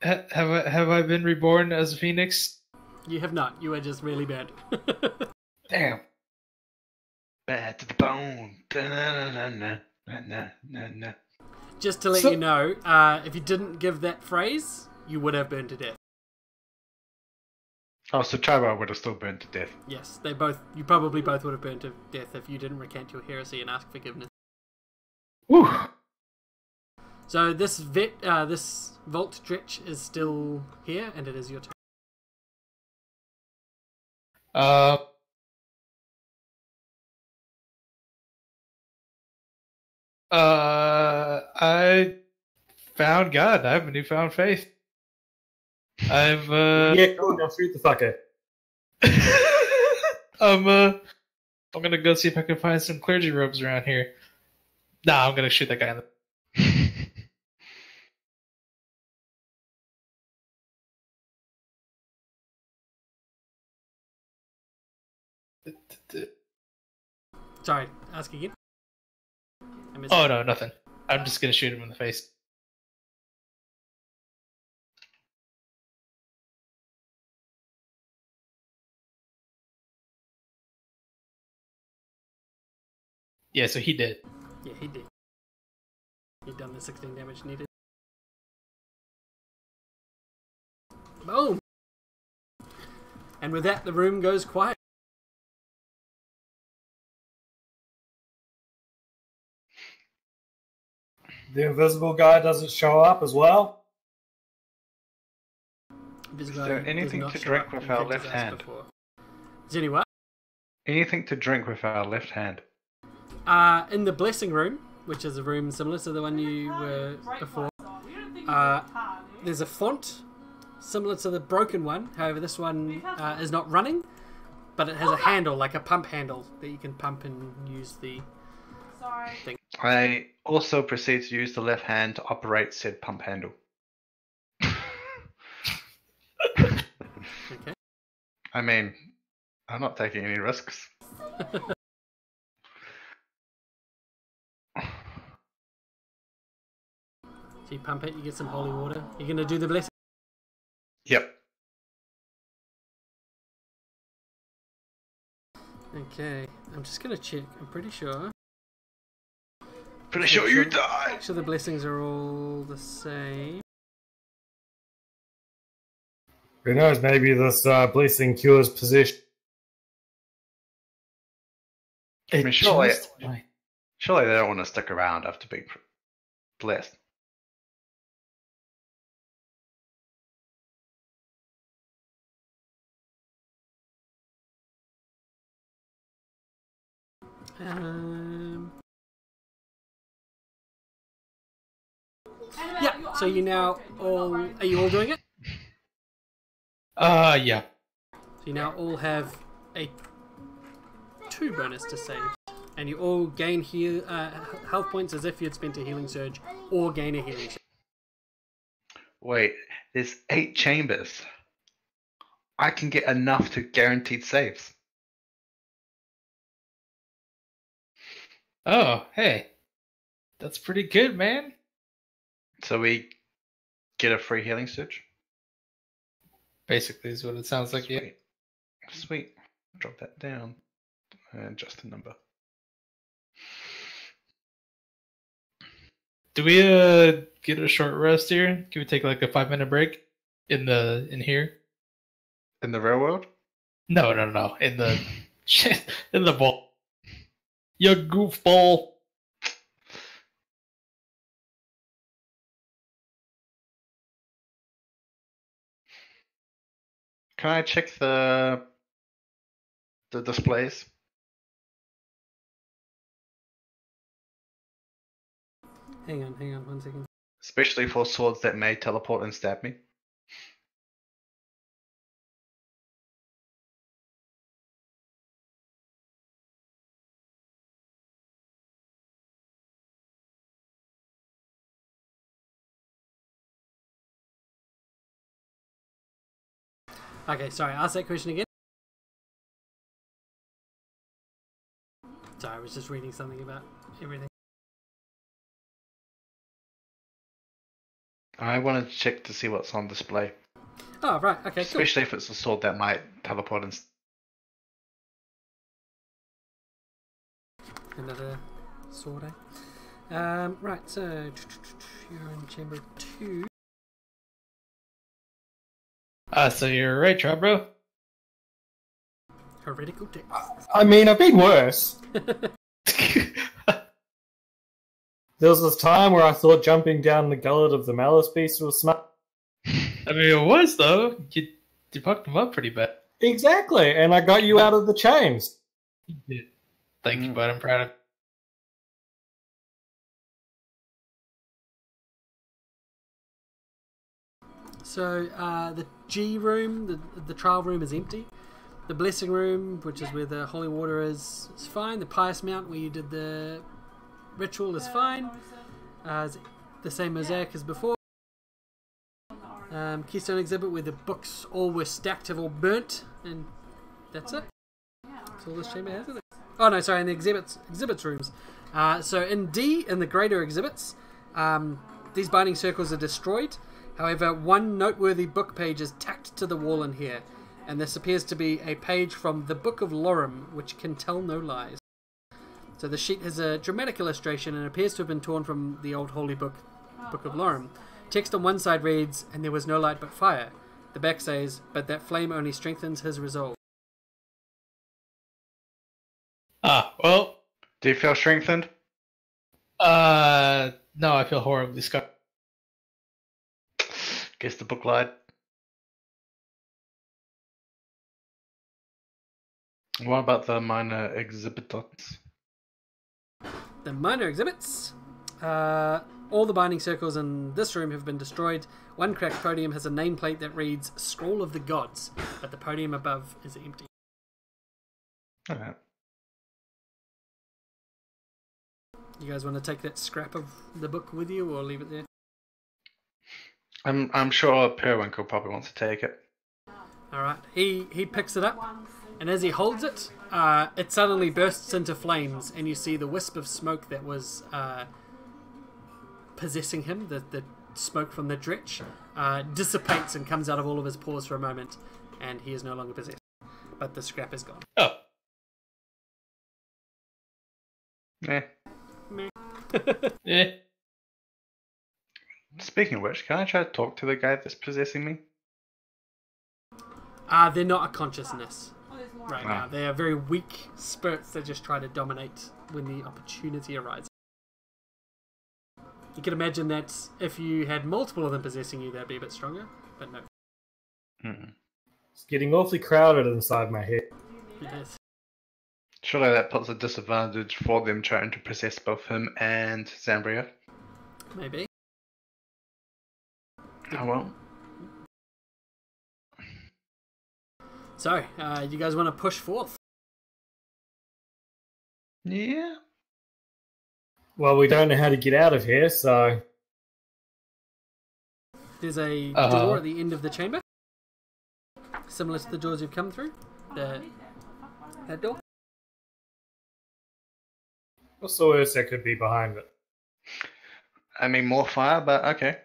Have I been reborn as a phoenix? You have not. You are just really bad. Damn. Bad to the bone. Da-na-na-na-na-na-na-na. Just to let So- you know, if you didn't give that phrase, you would have burned to death. Oh, so Chibo would have still burned to death. Yes, you probably both would have burned to death if you didn't recant your heresy and ask forgiveness. Woo! So this Vault Dretch is still here, and it is your turn. I found God. I have a newfound faith. I've Yeah, cool, now shoot the fucker. I'm gonna go see if I can find some clergy robes around here. Nah, I'm gonna shoot that guy in the. Sorry, ask again. I missed Oh it. no, nothing. I'm just gonna shoot him in the face. Yeah, so he did. Yeah, he did. He'd done the 16 damage needed. Boom! And with that, the room goes quiet. The invisible guy doesn't show up as well? Is there anything to drink with our left hand? Is there any what? Anything to drink with our left hand? In the blessing room, which is a room similar to the one you were before, there's a font similar to the broken one. However, this one is not running, but it has a handle, like a pump handle, that you can pump and use the thing. I also proceed to use the left hand to operate said pump handle. Okay. I mean, I'm not taking any risks. So you pump it, you get some holy water. You're going to do the blessing? Yep. Okay, I'm just going to check. I'm pretty sure. Pretty sure you die! Make sure the blessings are all the same. Who knows, maybe this blessing cures possession. I mean, surely they don't want to stick around after being blessed. Yeah, so you now all... Are you all doing it? Yeah. So you now all have a 2 bonus to save. And you all gain health points as if you'd spent a healing surge, or gain a healing surge. Wait, there's 8 chambers. I can get enough to guaranteed saves. Oh, hey. That's pretty good, man. So we get a free healing surge? Basically is what it sounds like, yeah. Sweet. Drop that down. And just a number. Do we get a short rest here? Can we take like a 5-minute break in here? In the real world? No. In the in the ball. You goofball. Can I check the displays? Hang on 1 second. Especially for swords that may teleport and stab me. Okay, sorry, ask that question again. Sorry, I was just reading something about everything. I wanted to check to see what's on display. Oh, right, okay, cool. Especially if it's a sword that might teleport and... Another sword, eh? Right, so you're in chamber 2. So you're right, Trabro. Heretical text. I mean, I've been worse. There was this time where I thought jumping down the gullet of the Malice Beast was smart. I mean, it was, though. You fucked him up pretty bad. Exactly, and I got you out of the chains. You did. Thank you, bud. I'm proud of So, the G room, the trial room is empty. The blessing room, which is where the holy water is fine. The pious mount, where you did the ritual, is fine. The same mosaic as before. Keystone exhibit, where the books all were stacked, have all burnt, and that's it. That's all this chamber has, isn't it? Oh no, sorry, in the exhibits rooms. So in D, in the greater exhibits, these binding circles are destroyed. However, one noteworthy book page is tacked to the wall in here, and this appears to be a page from the Book of Lorem, which can tell no lies. So the sheet has a dramatic illustration and appears to have been torn from the old holy book, Book of Lorem. Text on one side reads, "And there was no light but fire." The back says, "But that flame only strengthens his resolve." Well. Do you feel strengthened? No, I feel horribly scarred. Guess the book lied. What about the minor exhibitors? The minor exhibits. All the binding circles in this room have been destroyed. One cracked podium has a nameplate that reads Scroll of the Gods, but the podium above is empty. Okay. You guys want to take that scrap of the book with you or leave it there? I'm sure Periwinkle probably wants to take it. Alright, he picks it up, and as he holds it, it suddenly bursts into flames, and you see the wisp of smoke that was possessing him, the smoke from the dretch, dissipates and comes out of all of his pores for a moment, and he is no longer possessed. But the scrap is gone. Oh. Eh. Yeah. Speaking of which, can I try to talk to the guy that's possessing me? They're not a consciousness Oh, there's more. right now. They are very weak spirits that just try to dominate when the opportunity arises. You can imagine that if you had multiple of them possessing you, that'd be a bit stronger, but no. It's getting awfully crowded inside my head. It is. Surely that puts a disadvantage for them trying to possess both him and Zambria. Maybe. Oh well. So, you guys want to push forth? Yeah. Well, we don't know how to get out of here, so... There's a door at the end of the chamber, similar to the doors you've come through. That door. What's the worst that could be behind it? I mean, more fire, but okay.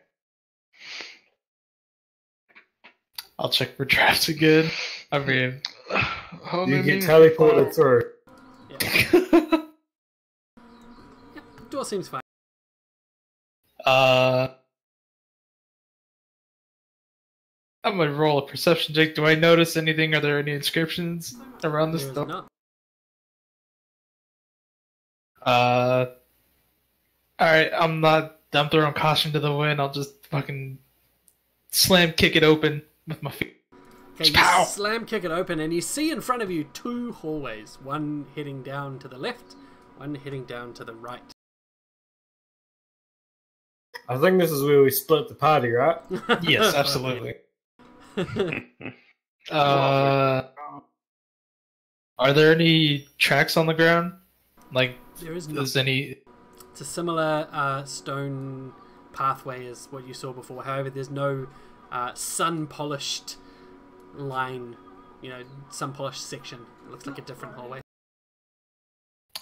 I'll check for traps again. I mean, You get teleported through. Yeah. Yep, door seems fine. I'm gonna roll a perception check. Do I notice anything? Are there any inscriptions around this There is stuff? not. Alright, I'm throwing caution to the wind. I'll just fucking slam kick it open with my feet. Okay, Pow! you slam kick it open, and you see in front of you two hallways. One heading down to the left, one heading down to the right. I think this is where we split the party, right? Yes, absolutely. Are there any tracks on the ground? Like, There is is not. any... It's a similar stone pathway as what you saw before. However, there's no sun-polished line, sun-polished section. It looks like a different hallway.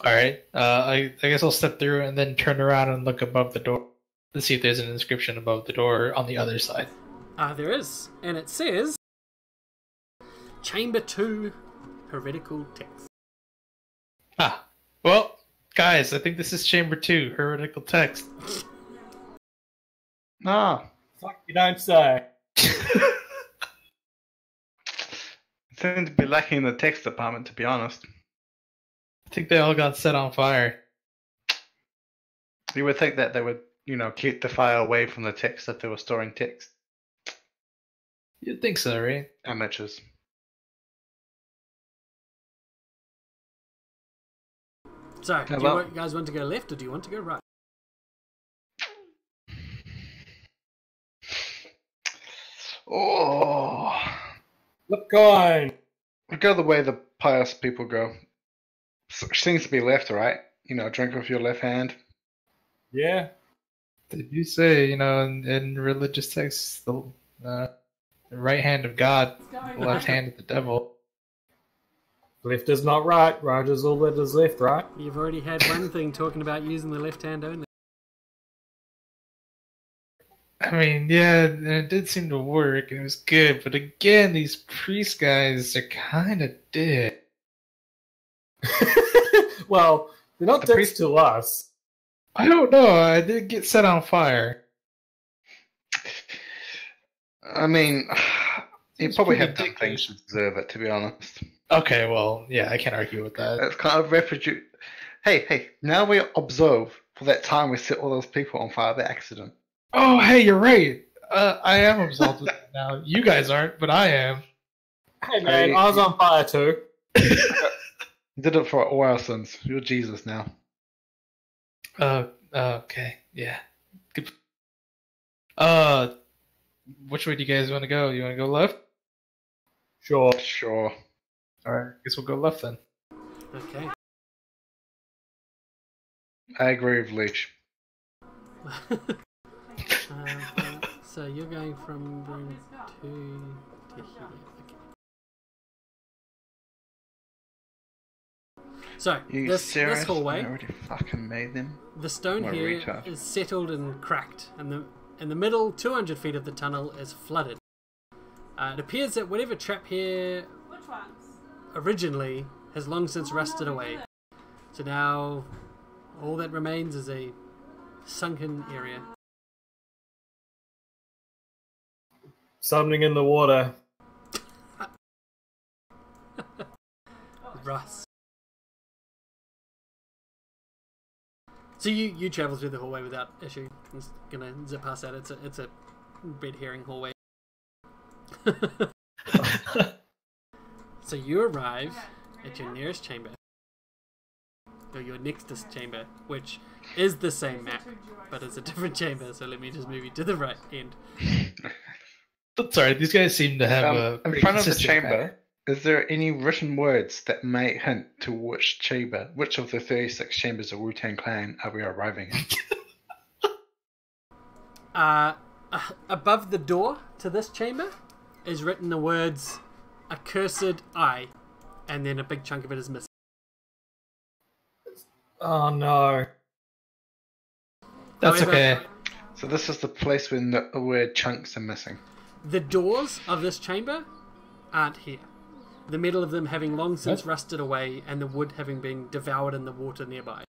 Alright, I guess I'll step through and then turn around and look above the door to see if there's an inscription above the door on the other side. There is, and it says Chamber 2 Heretical Text. Ah, well, guys, I think this is Chamber 2, Heretical Text. Ah. Fuck, you don't say. Seem to be lacking in the text department, to be honest. I think they all got set on fire. You would think that they would, keep the fire away from the text that they were storing text. You'd think so, right? Amateurs. So, do well. you guys want to go left or do you want to go right? Oh. Look on. We go the way the pious people go. Seems to be left, right? Drink with your left hand. Yeah. They do say, in religious texts, the right hand of God, the left hand of the devil. Left is not right. Right is all that is left, right? You've already had one thing talking about using the left hand only. I mean, yeah, and it did seem to work, and it was good, but again, these priest guys are kind of dead. Well, they're not The dicks priest- to us. I don't know, I did get set on fire. I mean, you Seems probably pretty have done things to deserve it, to be honest. Okay, well, yeah, I can't argue with that. It's kind of refugee. Hey, now we observe for that time we set all those people on fire by accident. Oh, hey, you're right. I am absolved with that now. You guys aren't, but I am. Hey man, I was on fire too. You did it for all our sins. You're Jesus now. Okay, yeah. Good. Which way do you guys want to go? You want to go left? Sure. Sure. All right, guess we'll go left then. Okay. I agree with Leech. So you're going from room 2 to here. Okay. So this hallway, I already fucking made them. the stone What a here retard. is settled and cracked, and in the middle 200 feet of the tunnel is flooded. It appears that whatever trap here Which ones? originally has long since rusted away. So now all that remains is a sunken area. Something in the water. Rust. So you travel through the hallway without issue. I'm just gonna zip past that. It's a red herring hallway. So you arrive at your nearest chamber, or your nextest chamber, which is the same map, but it's a different chamber. So let me just move you to the right end. Sorry, these guys seem to have a in pretty front of the consistent chamber. pattern. Is there any written words that may hint to which chamber, which of the 36 chambers of Wu-Tang Clan are we arriving in? Above the door to this chamber is written the words "Accursed Eye," and then a big chunk of it is missing. Oh no. That's However, okay. So this is the place where the word chunks are missing. The doors of this chamber aren't here. The metal of them having long since rusted away, and the wood having been devoured in the water nearby.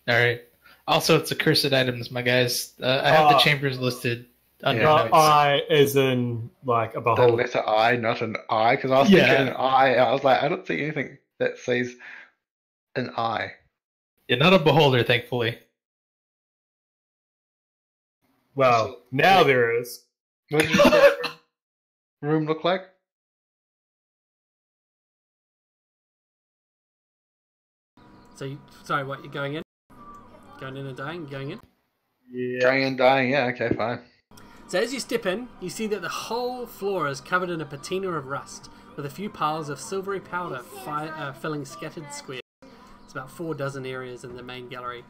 Alright. Also, it's accursed items, my guys. I have the chambers listed under Yeah. notes. I is in like a The beholder. letter I, not an I, because I was Yeah. thinking an I. I was like, I don't see anything that says an I. You're not a beholder, thankfully. Well, now there is. What did you say the room look like? So, sorry, what, you're going in? Going in and dying? Going in? Yeah. Dying and dying, yeah, okay, fine. So as you step in, you see that the whole floor is covered in a patina of rust, with a few piles of silvery powder filling scattered squares. It's about 4 dozen areas in the main gallery,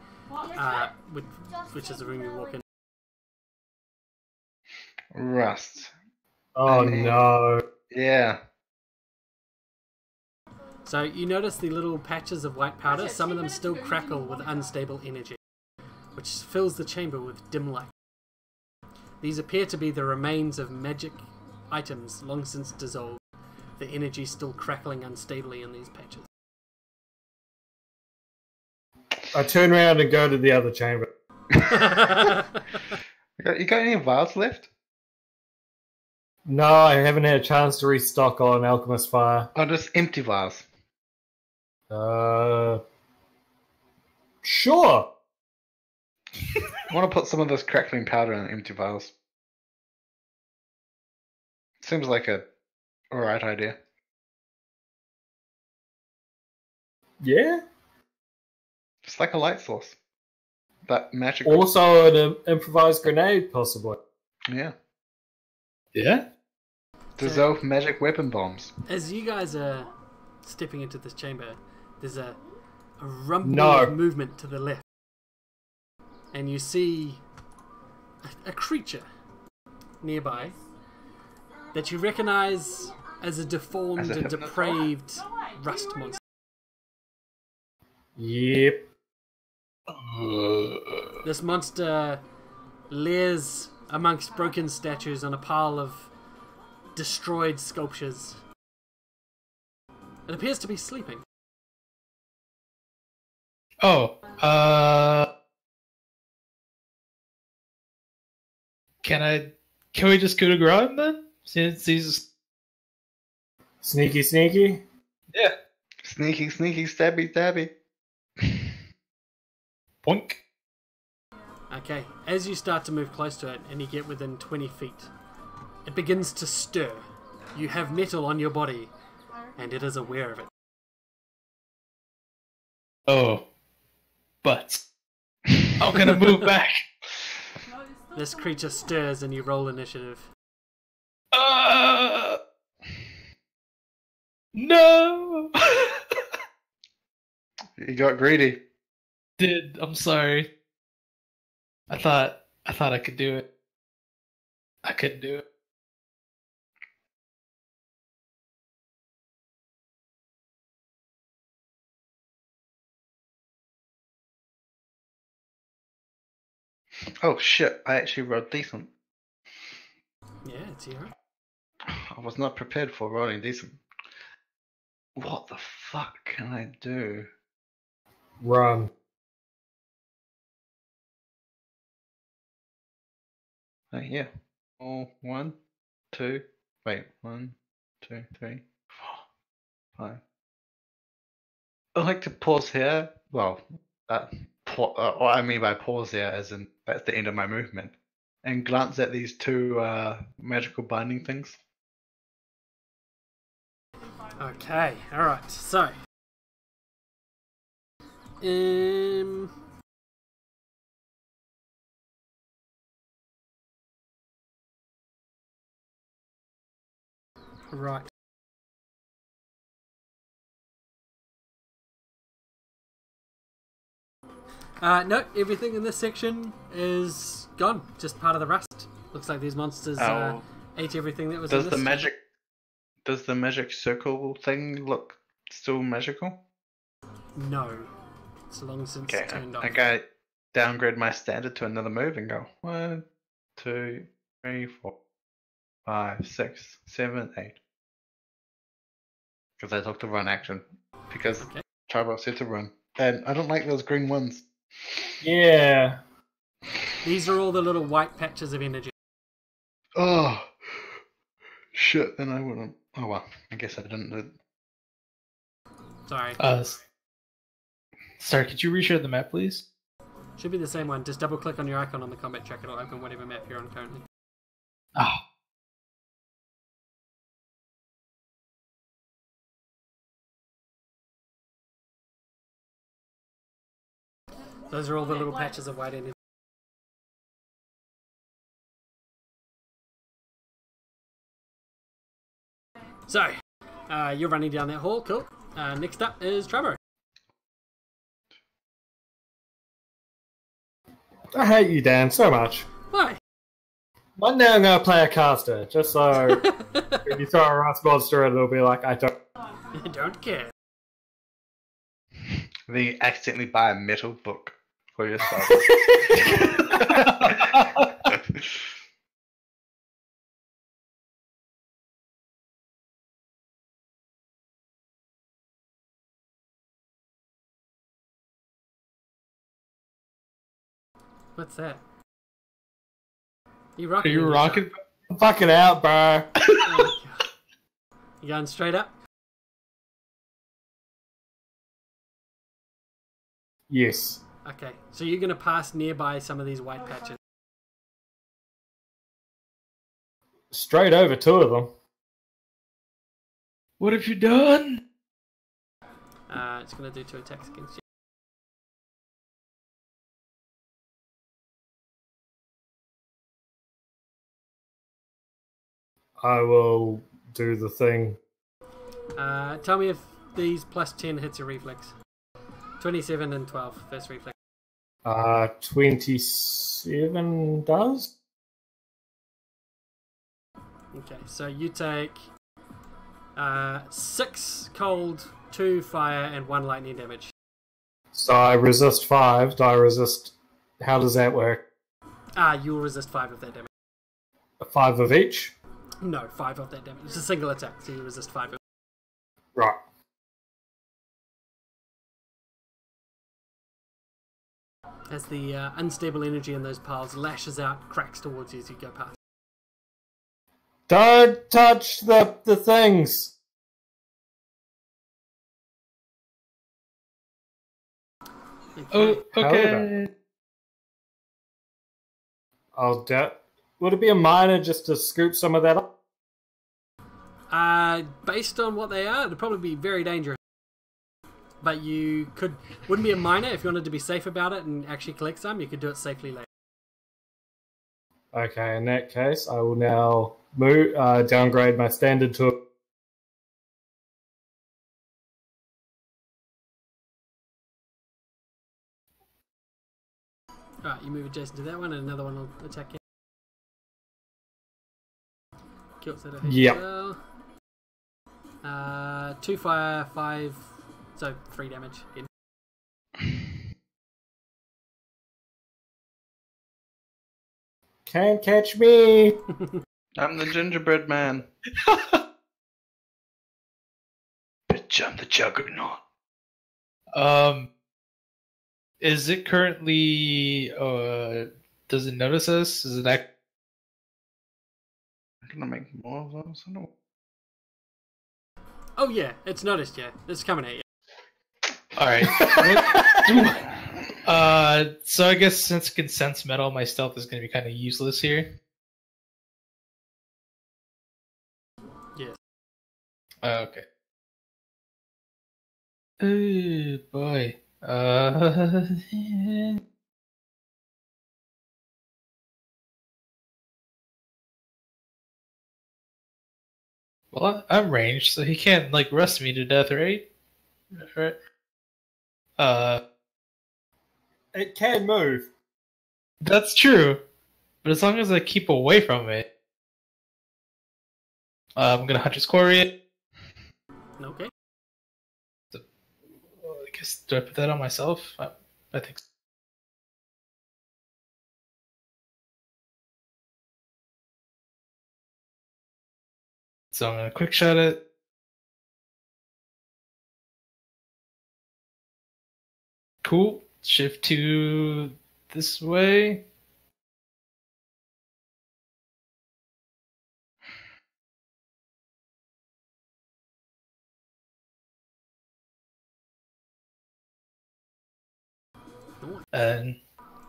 which is the room you walk in. Rust. Oh no. Yeah. So you notice the little patches of white powder, some of them still crackle with unstable energy, which fills the chamber with dim light. These appear to be the remains of magic items long since dissolved, the energy still crackling unstably in these patches. I turn around and go to the other chamber. You got any vials left? No, I haven't had a chance to restock on Alchemist Fire. Oh, just empty vials. Sure. I want to put some of this crackling powder in empty vials. Seems like a alright idea. Yeah. Just like a light source. But magic. Also an improvised grenade, possibly. Yeah. Yeah? Dissolve magic weapon bombs. As you guys are stepping into this chamber, there's a rumble No. of movement to the left. And you see a creature nearby that you recognize as a deformed As a and hypnotic? depraved rust monster. Yep. This monster lays amongst broken statues on a pile of destroyed sculptures. It appears to be sleeping. Oh, can we just go to grab him then? Since he's... Sneaky, sneaky. Yeah. Sneaky, sneaky, stabby, stabby. Boink. Okay, as you start to move close to it and you get within 20 feet, it begins to stir. You have metal on your body, and it is aware of it. Oh. But. I'm gonna move back. No, it's still This creature stirs and you roll initiative. No! You got greedy. I'm sorry. I thought I could do it. I couldn't do it. Oh shit! I actually rolled decent. Yeah, it's here. I was not prepared for rolling decent. What the fuck can I do? Run. Yeah. Oh, 1, 2. Wait, 1, 2, 3, 4, 5. I'd like to pause here. Well, what I mean by pause here is in that's the end of my movement, and glance at these two magical binding things. Okay, alright, so. Um. Right. No, everything in this section is gone. Just part of the rust. Looks like these monsters ate everything that was in Does this. Does the magic circle thing look still magical? No. It's long since Okay, turned off. I gotta downgrade my standard to another move and go 1, 2, 3, 4, 5, 6, 7, 8. Because I took the run action. Because Okay. Charbo said to run. And I don't like those green ones. Yeah. These are all the little white patches of energy. Oh, shit, then I wouldn't. Oh well, I guess I didn't do it. Sorry. Sorry, could you reshare the map, please? Should be the same one. Just double click on your icon on the combat track. It'll open whatever map you're on currently. Ah. Those are all the little patches of white energy. So, you're running down that hall. Cool. Next up is Trevor. I hate you, Dan, so much. Why? One day I'm going to play a caster, just so when you throw a rust monster it'll be like, I don't... I don't care. Then you accidentally buy a metal book for yourself. What's that? You Are rocking? you rocking? I'm fucking out, bro. Oh, God. You going straight up? Yes. Okay, so you're going to pass nearby some of these white patches. Straight over two of them. What have you done? It's going to do 2 attacks against you. I will do the thing. Tell me if these plus 10 hits your reflex. 27 and 12, first reflex. 27 does? Okay, so you take 6 cold, 2 fire, and 1 lightning damage. So I resist 5. Do I resist... How does that work? You'll resist 5 of that damage. 5 of each? No, 5 of that damage. It's a single attack, so you resist 5 of. Right. As the unstable energy in those piles lashes out, cracks towards you as you go past. Don't touch the things! Oh, okay. Would it be a minor just to scoop some of that up? Based on what they are, it'd probably be very dangerous. But wouldn't be a minor if you wanted to be safe about it and actually collect some. You could do it safely later. Okay, in that case, I will now downgrade my standard to. Alright, you move adjacent to that one, and another one will attack you. Kills that. Yep. Well. 2 fire, 5, so 3 damage. Can't catch me! I'm the gingerbread man. Bitch, I'm the juggernaut. Is it currently, does it notice us? Is it I'm gonna make more of those? I don't... Oh yeah, it's noticed, yeah. It's coming at you. Alright. So I guess since it can sense metal, my stealth is going to be kind of useless here. Yes. Okay. Oh boy. Well, I'm ranged, so he can't like rust me to death, right? Right. It can move. That's true, but as long as I keep away from it, I'm gonna Hunter's Quarry it. Okay. I guess, do I put that on myself? I think so. So I'm gonna quick shot it. Cool. Shift to this way. And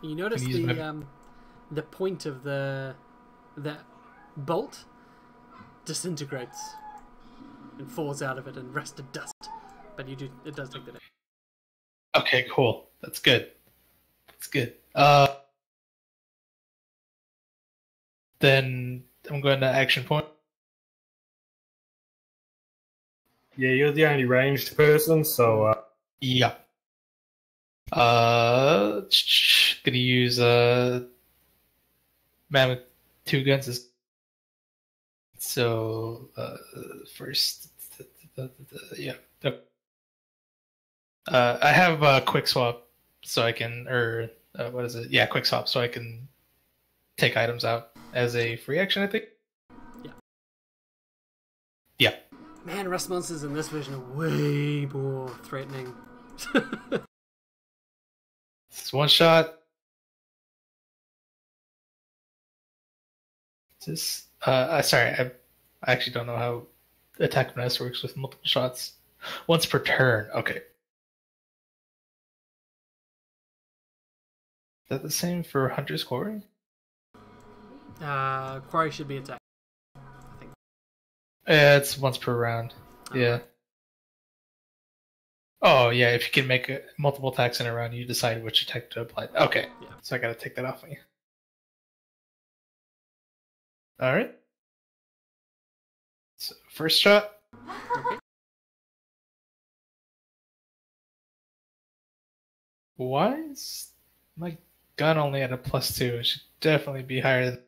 you notice the point of that bolt disintegrates and falls out of it and rests to dust. But it does take the damage. Okay, cool. That's good. That's good. Then I'm going to action point. Yeah, you're the only ranged person, so Yeah. Gonna use man with 2 guns. So first, yeah. I have a quick swap, so I can, what is it? Yeah, quick swap, so I can take items out as a free action, I think. Yeah. Yeah. Man, rust monsters in this version are way more threatening. It's one shot. Just, sorry, I actually don't know how attack finesse works with multiple shots. Once per turn. Okay. Is that the same for Hunter's Quarry? Quarry should be attacked, I think. Yeah, it's once per round. Yeah. Oh, yeah, if you can make multiple attacks in a round, you decide which attack to apply. Okay. Yeah. So I gotta take that off of you. Alright. So, first shot. Okay. Why is my gun only at a +2? It should definitely be higher than...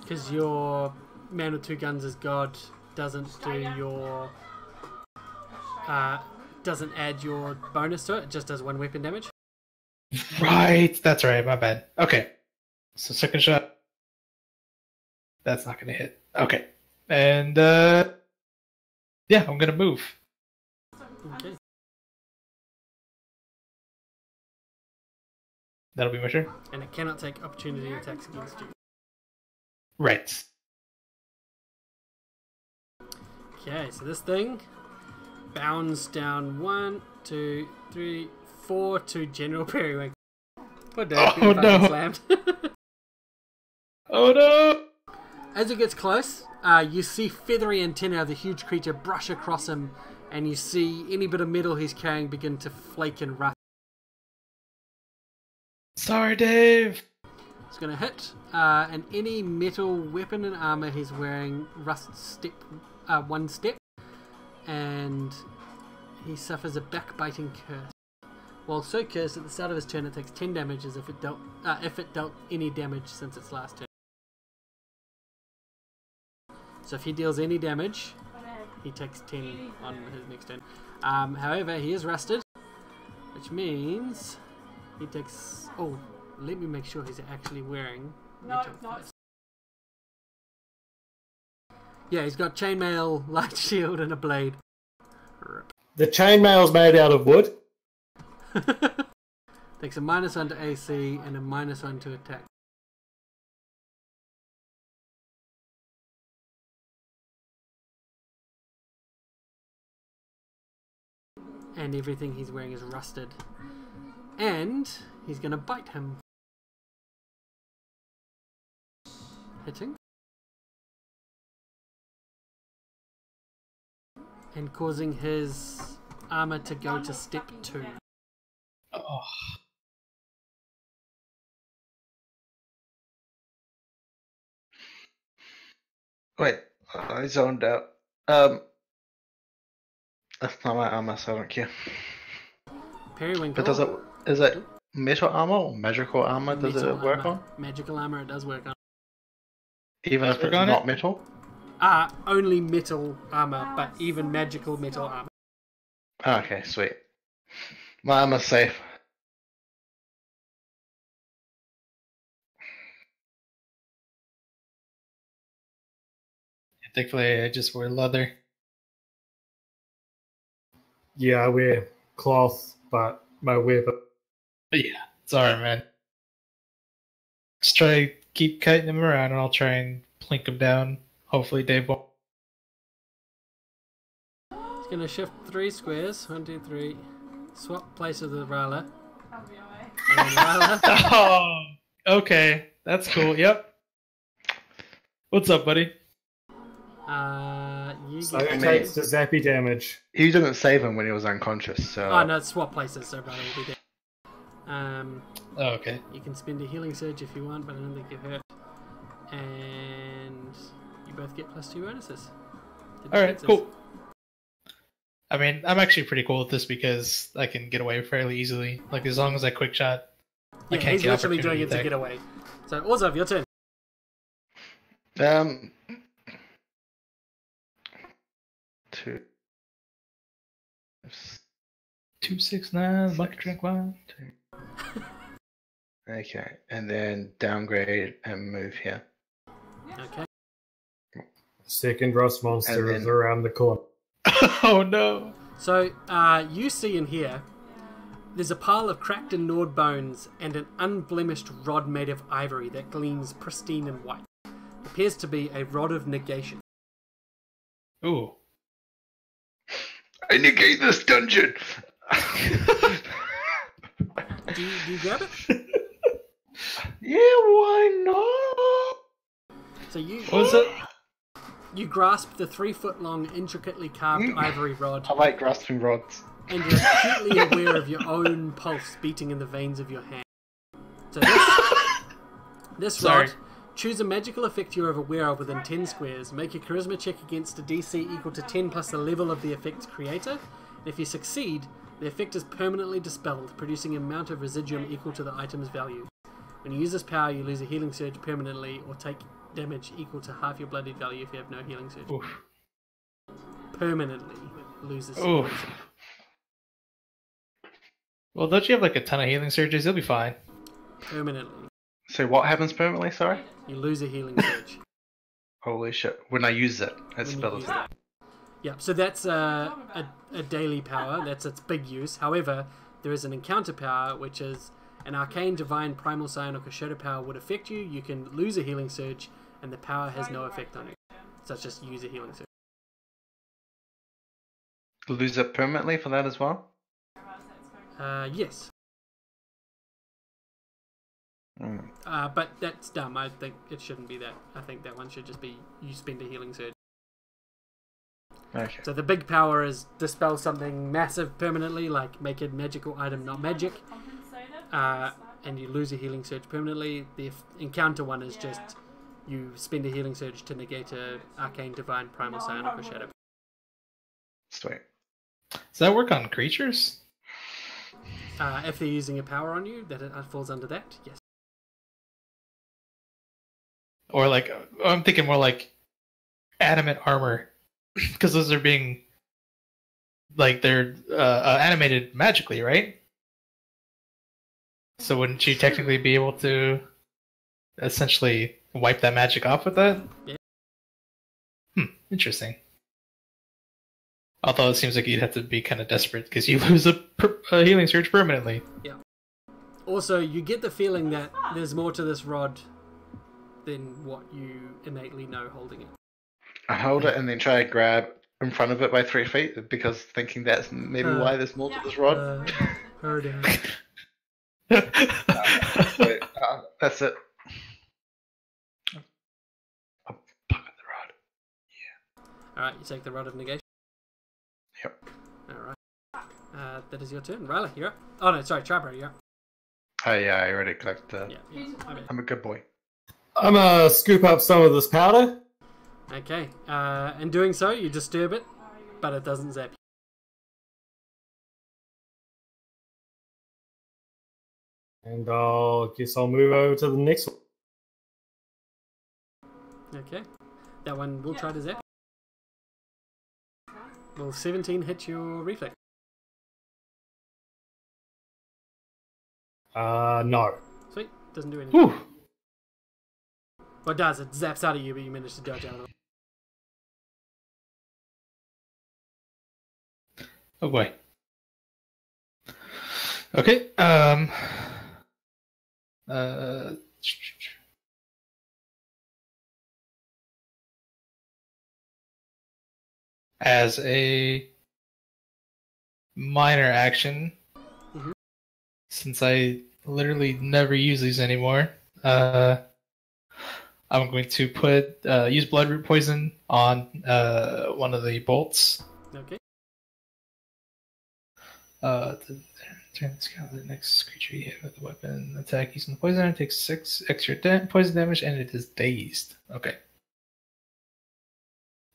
Because your man with 2 guns is god doesn't add your bonus to it. It just does 1 weapon damage. Right, that's right, my bad. Okay. So second shot. That's not gonna hit. Okay. And yeah, I'm gonna move. Okay. That'll be my turn. And it cannot take opportunity attacks against you. Right. Okay, so this thing bounds down 1, 2, 3, 4 to General Periwinkle. Poor Dave, Oh, getting no. fucking slammed. Oh no! As it gets close, you see feathery antennae of the huge creature brush across him, and you see any bit of metal he's carrying begin to flake and rust. Sorry, Dave. It's going to hit, and any metal weapon and armor he's wearing rust step 1 step, and he suffers a backbiting curse. While so cursed, at the start of his turn, it takes 10 damage as if it dealt any damage since its last turn. So if he deals any damage, he takes 10 on his next turn. However, he is rusted, which means he takes... Oh, let me make sure he's actually wearing metal first. Yeah, he's got chainmail, light shield, and a blade. Rip. The chainmail's made out of wood. Takes a -1 to AC and a -1 to attack. And everything he's wearing is rusted. And he's going to bite him. Hitting. And causing his armor to go to step 2. Oh. Wait, I zoned out. That's not my armor, so I don't care. Periwinkle. But is it metal armor or magical armor? Does Metal it work armor. on? Magical armor it does work on. Even if it's on not it? metal? Only metal armor, but even magical metal armor. Okay, sweet. My armor's safe. Thankfully, I just wear leather. Yeah, I wear cloth, but my weapon. But yeah, it's alright, man. Just try to keep cutting them around, and I'll try and plink them down. Hopefully, Dave won't. It's going to shift 3 squares. 1, 2, 3. Swap places with Rala. And then Rala. Oh, okay. That's cool. Yep. What's up, buddy? You So get it takes the zappy damage. You didn't save him when he was unconscious, so... Oh no, it's swap places, so Rala will be there. Oh, okay. You can spend a healing surge if you want, but I don't think you're hurt. And you both get +2 bonuses. Alright, cool. I mean, I'm actually pretty cool with this because I can get away fairly easily. Like, as long as I quick shot, I Yeah, can't he's get literally doing opportunity it to attack. get away. So, Orzhov, your turn. 2... 269, lucky drink wine. Okay, and then downgrade and move here. Okay. Second rust monster And is then- around the corner. Oh no! So, you see in here, there's a pile of cracked and gnawed bones and an unblemished rod made of ivory that gleams pristine and white. Appears to be a rod of negation. Ooh. I negate this dungeon! Do you grab it? Yeah, why not? So you What was it? you grasp the 3-foot-long, intricately carved ivory rod, I like grasping rods. and you're acutely aware of your own pulse beating in the veins of your hand. So this Sorry. rod, choose a magical effect you are aware of within 10 squares. Make a charisma check against a DC equal to 10 plus the level of the effect's creator. And if you succeed, the effect is permanently dispelled, producing an amount of residuum equal to the item's value. When you use this power, you lose a healing surge permanently, or take damage equal to half your bloodied value if you have no healing surge. Oof. Permanently loses. Oof. Well, don't you have like a ton of healing surges? You'll be fine. Permanently. So what happens permanently, sorry? You lose a healing surge. Holy shit. When I use it, when as you spell use is it. Yep, so that's a daily power. That's its big use. However, there is an encounter power, which is an arcane, divine, primal, psionic, or shadow power would affect you. You can lose a healing surge, and the power has no effect on you. So it's just use a healing surge. lose it permanently for that as well? Yes. Mm. But that's dumb. I think it shouldn't be that. I think that one should just be you spend a healing surge. Okay. So the big power is dispel something massive permanently, like make a magical item not magic, and you lose a healing surge permanently. The encounter one is just you spend a healing surge to negate a arcane, divine, primal, psionic, or shadow. Sweet. Does that work on creatures? If they're using a power on you, that it falls under that. Yes. Or like, I'm thinking more like adamant armor, because those are being like they're animated magically, right? So wouldn't she technically be able to essentially wipe that magic off with that? Yeah. Interesting. Although it seems like you'd have to be kind of desperate because you lose a healing surge permanently. Yeah. Also, you get the feeling that there's more to this rod than what you innately know holding it. I hold it and then try to grab in front of it by 3 feet because thinking that's maybe why there's more to this rod. Heard it. That's it. I'll pocket the rod. Alright, you take the rod of negation. Yep. Alright. That is your turn. Riley, you're up. Oh no, sorry, Trapper, you're up. Oh yeah, I already collected. Yeah. I'm a good boy. I'm gonna scoop up some of this powder. Okay. In doing so, you disturb it, but it doesn't zap you. And I'll move over to the next one. Okay. That one will try to zap. Will 17 hit your reflex? No. Sweet. Doesn't do anything. Whew. Well, it does. It zaps out of you, but you manage to dodge out of it. Oh boy. Okay. As a minor action, since I literally never use these anymore, I'm going to put use bloodroot poison on one of the bolts. Okay. Turn this guy the next creature you hit with a weapon attack using the poison. It takes 6 extra poison damage and it is dazed. Okay.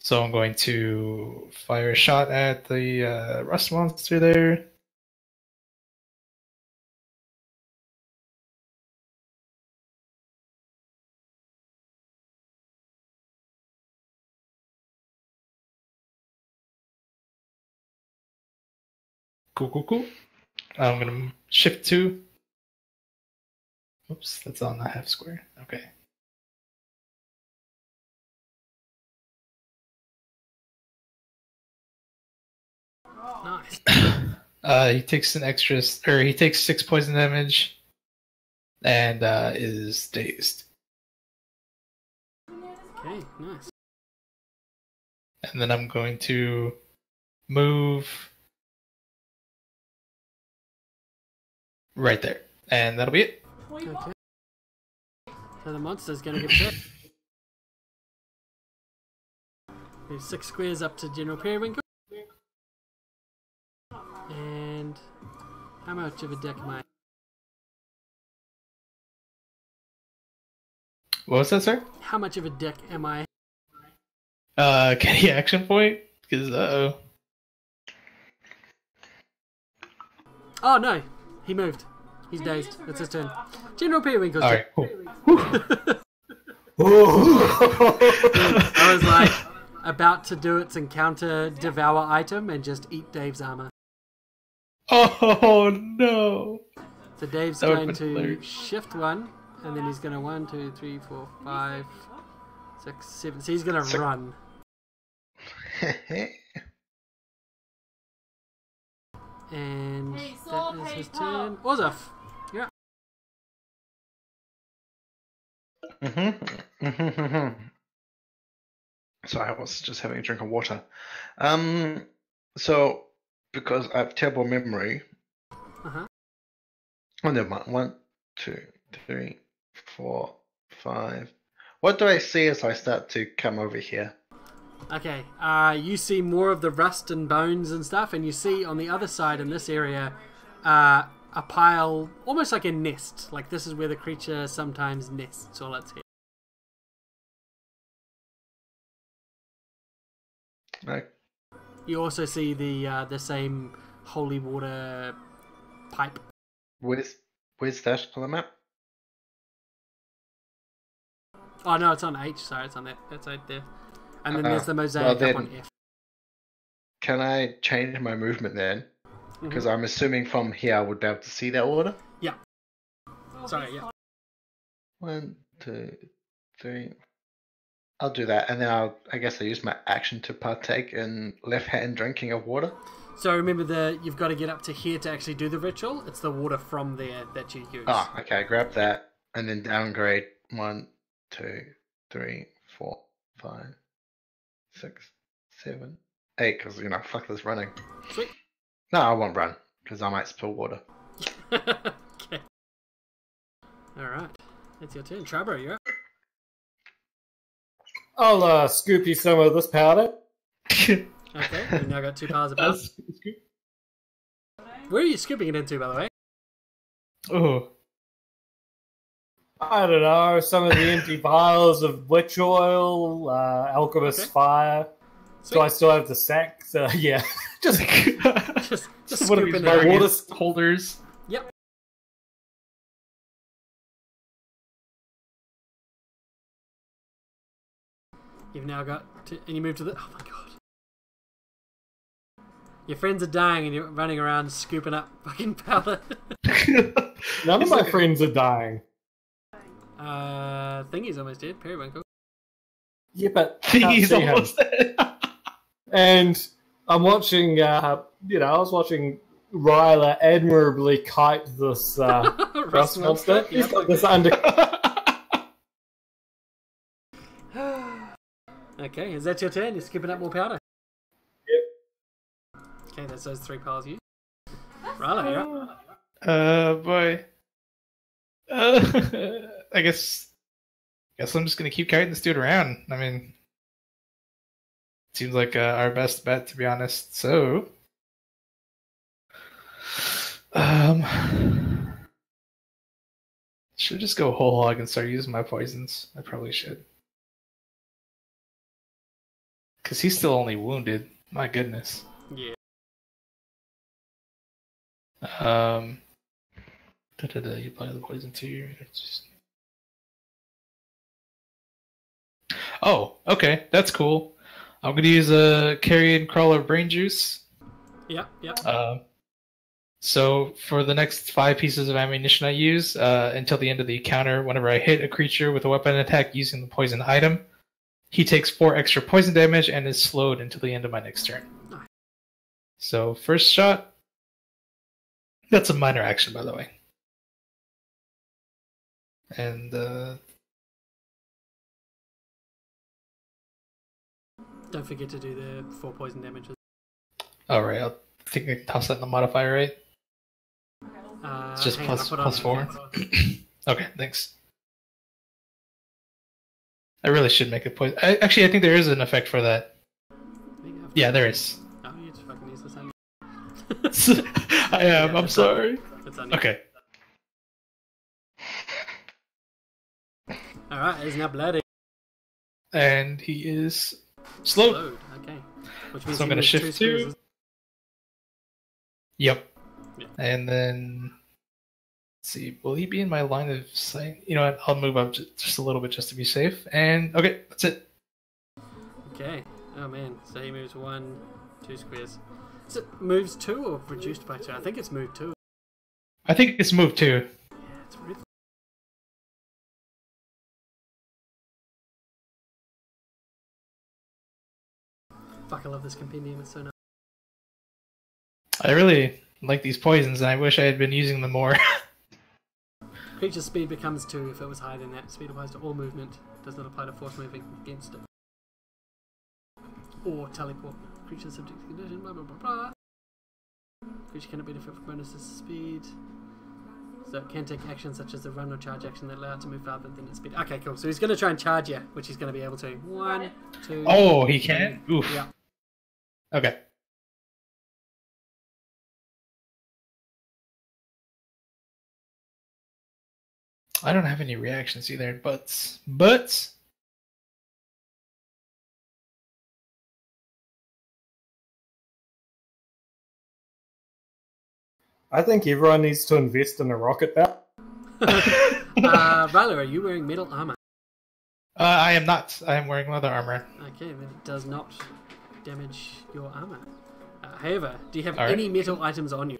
So I'm going to fire a shot at the rust monster there. Cool. I'm going to shift 2. Oops, that's on the half square. Okay. Nice. He takes he takes 6 poison damage and is dazed. Okay, nice. And then I'm going to move right there. And that'll be it. Okay. So the monster's gonna get hit. There's 6 squares up to General Periwinkle. And how much of a deck am I? What was that, sir? How much of a deck am I? Can he action point? Because, Oh no, he moved. He's dazed. It's his turn. General Periwinkle's Alright, cool. I was like about to do its encounter devour item and just eat Dave's armor. Oh no! So Dave's That would've going been to hilarious. shift 1, and then he's going to 1, 2, 3, 4, 5, 6, 7. So he's going to run. And that is his turn. Orzov, you're up. Sorry, I was just having a drink of water. So, because I have terrible memory. Uh-huh. Oh, never mind. 1, 2, 3, 4, 5. What do I see as I start to come over here? Okay, you see more of the rust and bones and stuff, and you see on the other side in this area a pile, almost like a nest. Like this is where the creature sometimes nests all its head. Like, You also see the same holy water pipe. where's that on the map? Oh no, it's on H. Sorry, it's on that. That's right there. And then there's the mosaic well, up on F. Can I change my movement then? Because I'm assuming from here I would be able to see that order. Yeah. Sorry, yeah. 1, 2, 3. I'll do that, and then I guess I use my action to partake in left-hand drinking of water. So remember, you've got to get up to here to actually do the ritual. It's the water from there that you use. Oh, okay. Grab that, and then downgrade 1, 2, 3, 4, 5, 6, 7, 8. Because fuck this running. Sweet. No, I won't run because I might spill water. Okay. All right, it's your turn, Trabro. You're up. I'll scoop you some of this powder. Okay, we've now got 2 piles of powder. Where are you scooping it into, by the way? Oh. I don't know, some of the empty vials of witch oil, alchemist fire. Sweet. Do I still have the sack? So, yeah. just just One of these scooping it. various holders. Yep. You've now got to, and you move to the. Oh my god! Your friends are dying, and you're running around scooping up fucking powder. None of my friends are dying. Thingy's almost dead. Periwinkle. Yeah, but can't He's see him. almost dead. And I'm watching. I was watching Ryla admirably kite this rust monster. He's got this under. Okay, is that your turn? You're skipping up more powder? Yep. Okay, that's those 3 piles you. Ryla, you're up. Boy. I guess I'm just gonna keep carrying this dude around. I mean, seems like our best bet, to be honest. So, should just go whole hog and start using my poisons. I probably should. Because he's still only wounded. My goodness. Yeah. You apply the poison to your... Oh, okay. That's cool. I'm going to use a carrion crawler brain juice. Yep. So for the next 5 pieces of ammunition I use, until the end of the encounter, whenever I hit a creature with a weapon attack using the poison item, he takes 4 extra poison damage and is slowed until the end of my next turn. Nice. So first shot. That's a minor action, by the way. And Don't forget to do the 4 poison damages. alright, I think I can toss that in the modifier, right? It's just hang on, plus I'll put it on 4. the Okay, thanks. I really should make a poison. Actually, I think there is an effect for that. Yeah, there is. Oh, you just fucking use this on you. I am. I'm sorry. It's on you. Okay. Alright, he's now bloody. And he is slowed. Load. Okay. Which means So I'm he going to moves shift 2 squares. to. Yep. Yeah. And then. Let's see. Will he be in my line of sight? You know what? I'll move up just a little bit just to be safe. And. Okay, that's it. Okay. Oh man. So he moves 1, 2 squares. Is it moves 2 or reduced by 2? I think it's moved 2. I think it's moved too. Yeah, it's really. Fuck, I love this compendium. It's so nice. I really like these poisons, and I wish I had been using them more. Creature's speed becomes 2 if it was higher than that. Speed applies to all movement. Does not apply to force moving against it. Or teleport. creature subject to condition, blah blah blah blah. Creature cannot benefit from bonuses to speed. So it can take actions such as a run or charge action that allow it to move farther than its speed. Okay, cool. So he's going to try and charge you, which he's going to be able to. 1, 2. Oh, he can? Oof. Yeah. Okay. I don't have any reactions either, but I think everyone needs to invest in a rocket belt. Ryla, are you wearing metal armor? I am not. I am wearing leather armor. Okay, then it does not damage your armor. However, do you have All right. any metal items on you?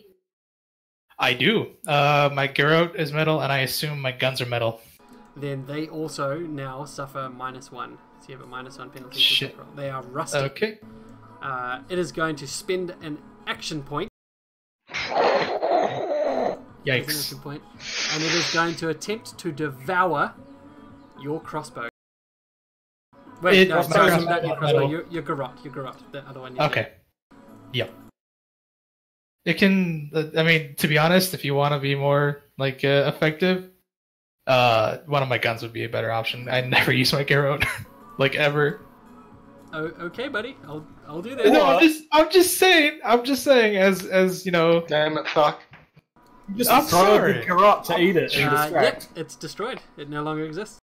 I do. My garrote is metal, and I assume my guns are metal. Then they also now suffer -1. So you have a -1 penalty. to Shit. attack roll. They are rusted. Okay. It is going to spend an action point. As an action point, and it is going to attempt to devour your crossbow. Wait, no, My sorry, crossbow not your is crossbow. metal. Your garrote. The other one. Okay. Yep. It can. I mean, to be honest, if you want to be more like effective, one of my guns would be a better option. I never use my garrote, like ever. Oh, okay, buddy. I'll do that. No, I'm just saying, as you know. Damn it, fuck. Just I'm throw sorry. the garrote to eat it and Yep, distract. it's destroyed. It no longer exists.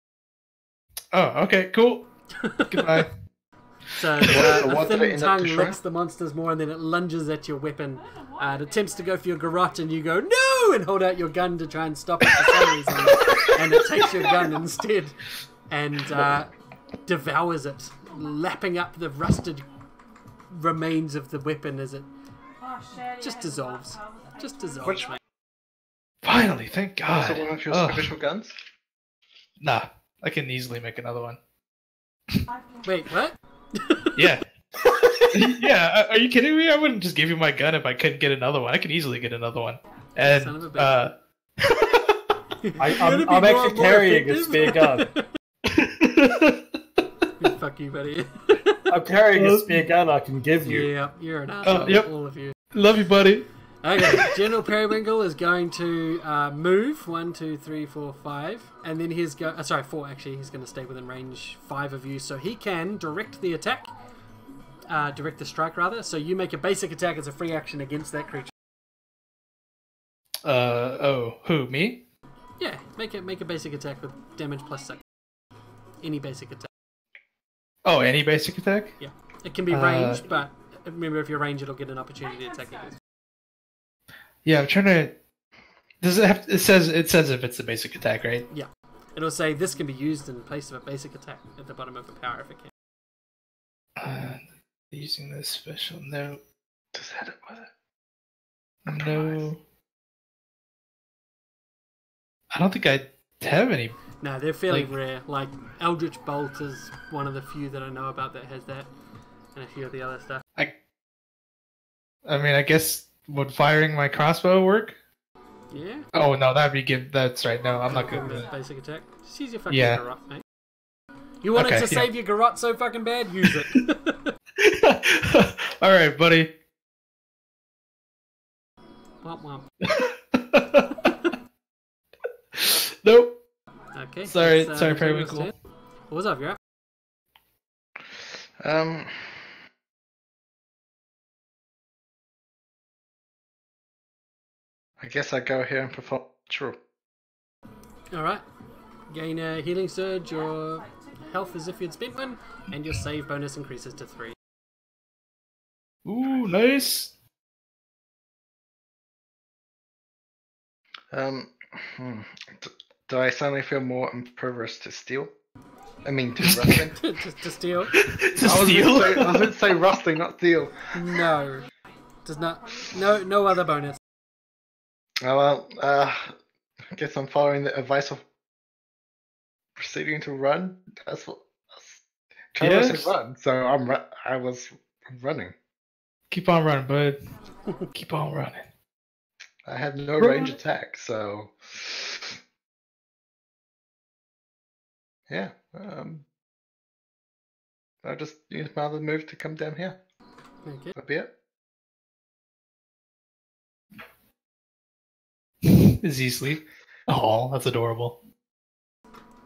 Oh, okay, cool. Goodbye. So So a what did it thin end up tongue destroying? licks the monsters more, and then it lunges at your weapon. It attempts to go for your garrote, and you go no, and hold out your gun to try and stop it for some reason, and it takes your gun instead, and devours it, lapping up the rusted remains of the weapon as it just dissolves. Just dissolves. Which- mate. Finally, thank God. So one of your Ugh. special guns? Nah, I can easily make another one. Wait, what? Yeah. Yeah, are you kidding me? I wouldn't just give you my gun if I couldn't get another one. I could easily get another one. And Son of a bitch. I'm Gonna be actually more carrying a effective. spare gun. Fuck you, buddy. I'm carrying a spare gun I can give you. Yeah, you're an asshole, yep. all of you. Love you, buddy. Okay, General Periwinkle is going to move 1, 2, 3, 4, 5, and then he's go. Sorry, 4 actually. He's going to stay within range 5 of you, so he can direct the attack, direct the strike rather. So you make a basic attack as a free action against that creature. Oh, who, me? Yeah, make a basic attack with damage +6. Any basic attack. Oh, any basic attack? Yeah, it can be ranged, but remember if you're ranged, it'll get an opportunity attack against. Yeah, I'm trying to. Does it have? It says if it's a basic attack, right? Yeah, it'll say this can be used in place of a basic attack at the bottom of a power if it can. Using this special note. Just hit it with it. No. I don't think I have any. No, they're fairly Like- rare. Like Eldritch Bolt is one of the few that I know about that has that, and a few of the other stuff. I mean, I guess would firing my crossbow work? Yeah. Oh no, that'd be good. That's right. No, I'm not good with With that. basic attack. Just use your fucking Yeah. garrote, mate. You wanted Okay, to yeah. save your garrote so fucking bad? Use it. All right, buddy. Womp womp. Nope. Okay. Sorry, that's, sorry, Periwinkle's Periwinkle. turn. What was up? You're up. I guess I go here and perform. True. All right. Gain a healing surge. Your health as if you'd spent one, and your save bonus increases to 3. Ooh, nice. Hmm. Do I suddenly feel more impervious to steal? I mean, to rusting? to steal? To I was steal? going to say rusting, not steal. No. Does not. No other bonus. Oh, well, I guess I'm following the advice of proceeding to run. That's what. Trevor Yes. said run, so I was running. Keep on running, bud. Keep on running. I had no Run. range attack, so yeah. I'll just use my other move to come down here. Okay. A bit. Is he asleep? Oh, that's adorable.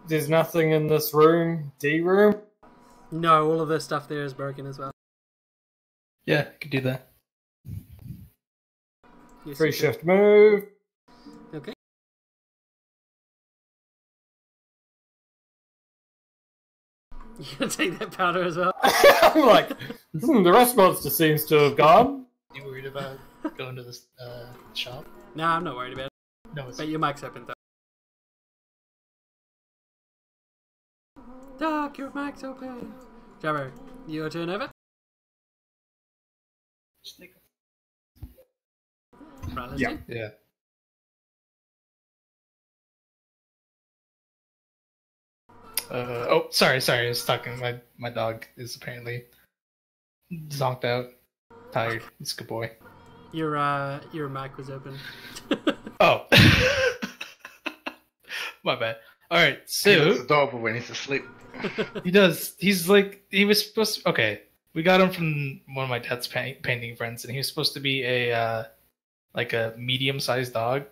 There's nothing in this room. D room? No, all of the stuff there is broken as well. Yeah, I could do that. Yes, Free you can. shift move. Okay. You gonna take that powder as well? I'm like, the rest monster seems to have gone. You worried about going to this shop? No, I'm not worried about it. No, it's But your mic's open though. Doc, your mic's open. Jabbo, your turn over. Right, let's see. yeah. Oh, sorry. I was talking. My dog is apparently zonked out, tired. He's a good boy. Your mic was open. Oh, my bad. All right, He looks so adorable when he's asleep. he does. He's like he was supposed to. Okay, we got him from one of my dad's painting friends, and he was supposed to be a like a medium-sized dog.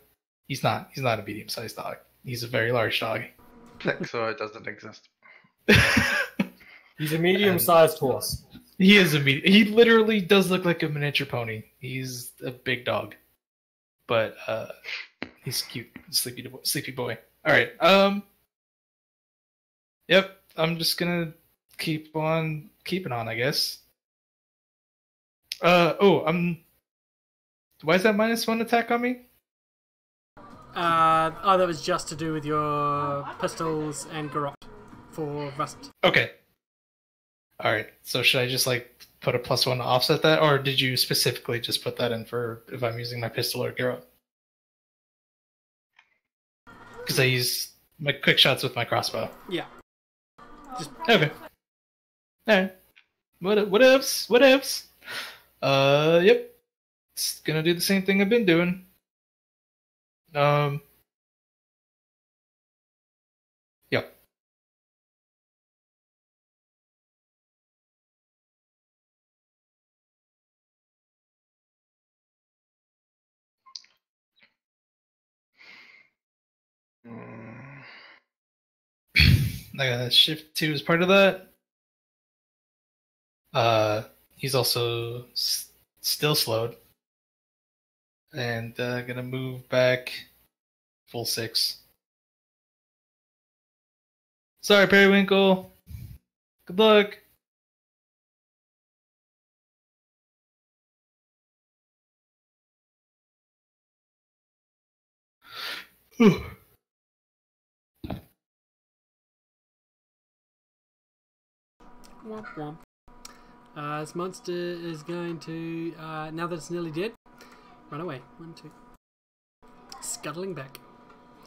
He's not. He's not a medium-sized dog. He's a very large dog. Plexo doesn't exist. He's a medium-sized horse. He is a he literally does look like a miniature pony. He's a big dog, but he's cute, sleepy boy. All right. Yep. I'm just gonna keep on keeping on, I guess. Why is that -1 attack on me? That was just to do with your pistols and garrote for rust. Okay. All right. So should I just like put a +1 to offset that, or did you specifically just put that in for if I'm using my pistol or garrote? Because I use my quick shots with my crossbow. Yeah. Just Okay. Alright. Whatevs. Yep. It's gonna do the same thing I've been doing. Yep. I got shift 2 as part of that. He's also still slowed. And gonna move back full 6. Sorry, Periwinkle. Good luck. womp womp. This monster is going to, now that it's nearly dead, run away. 1, 2. Scuttling back.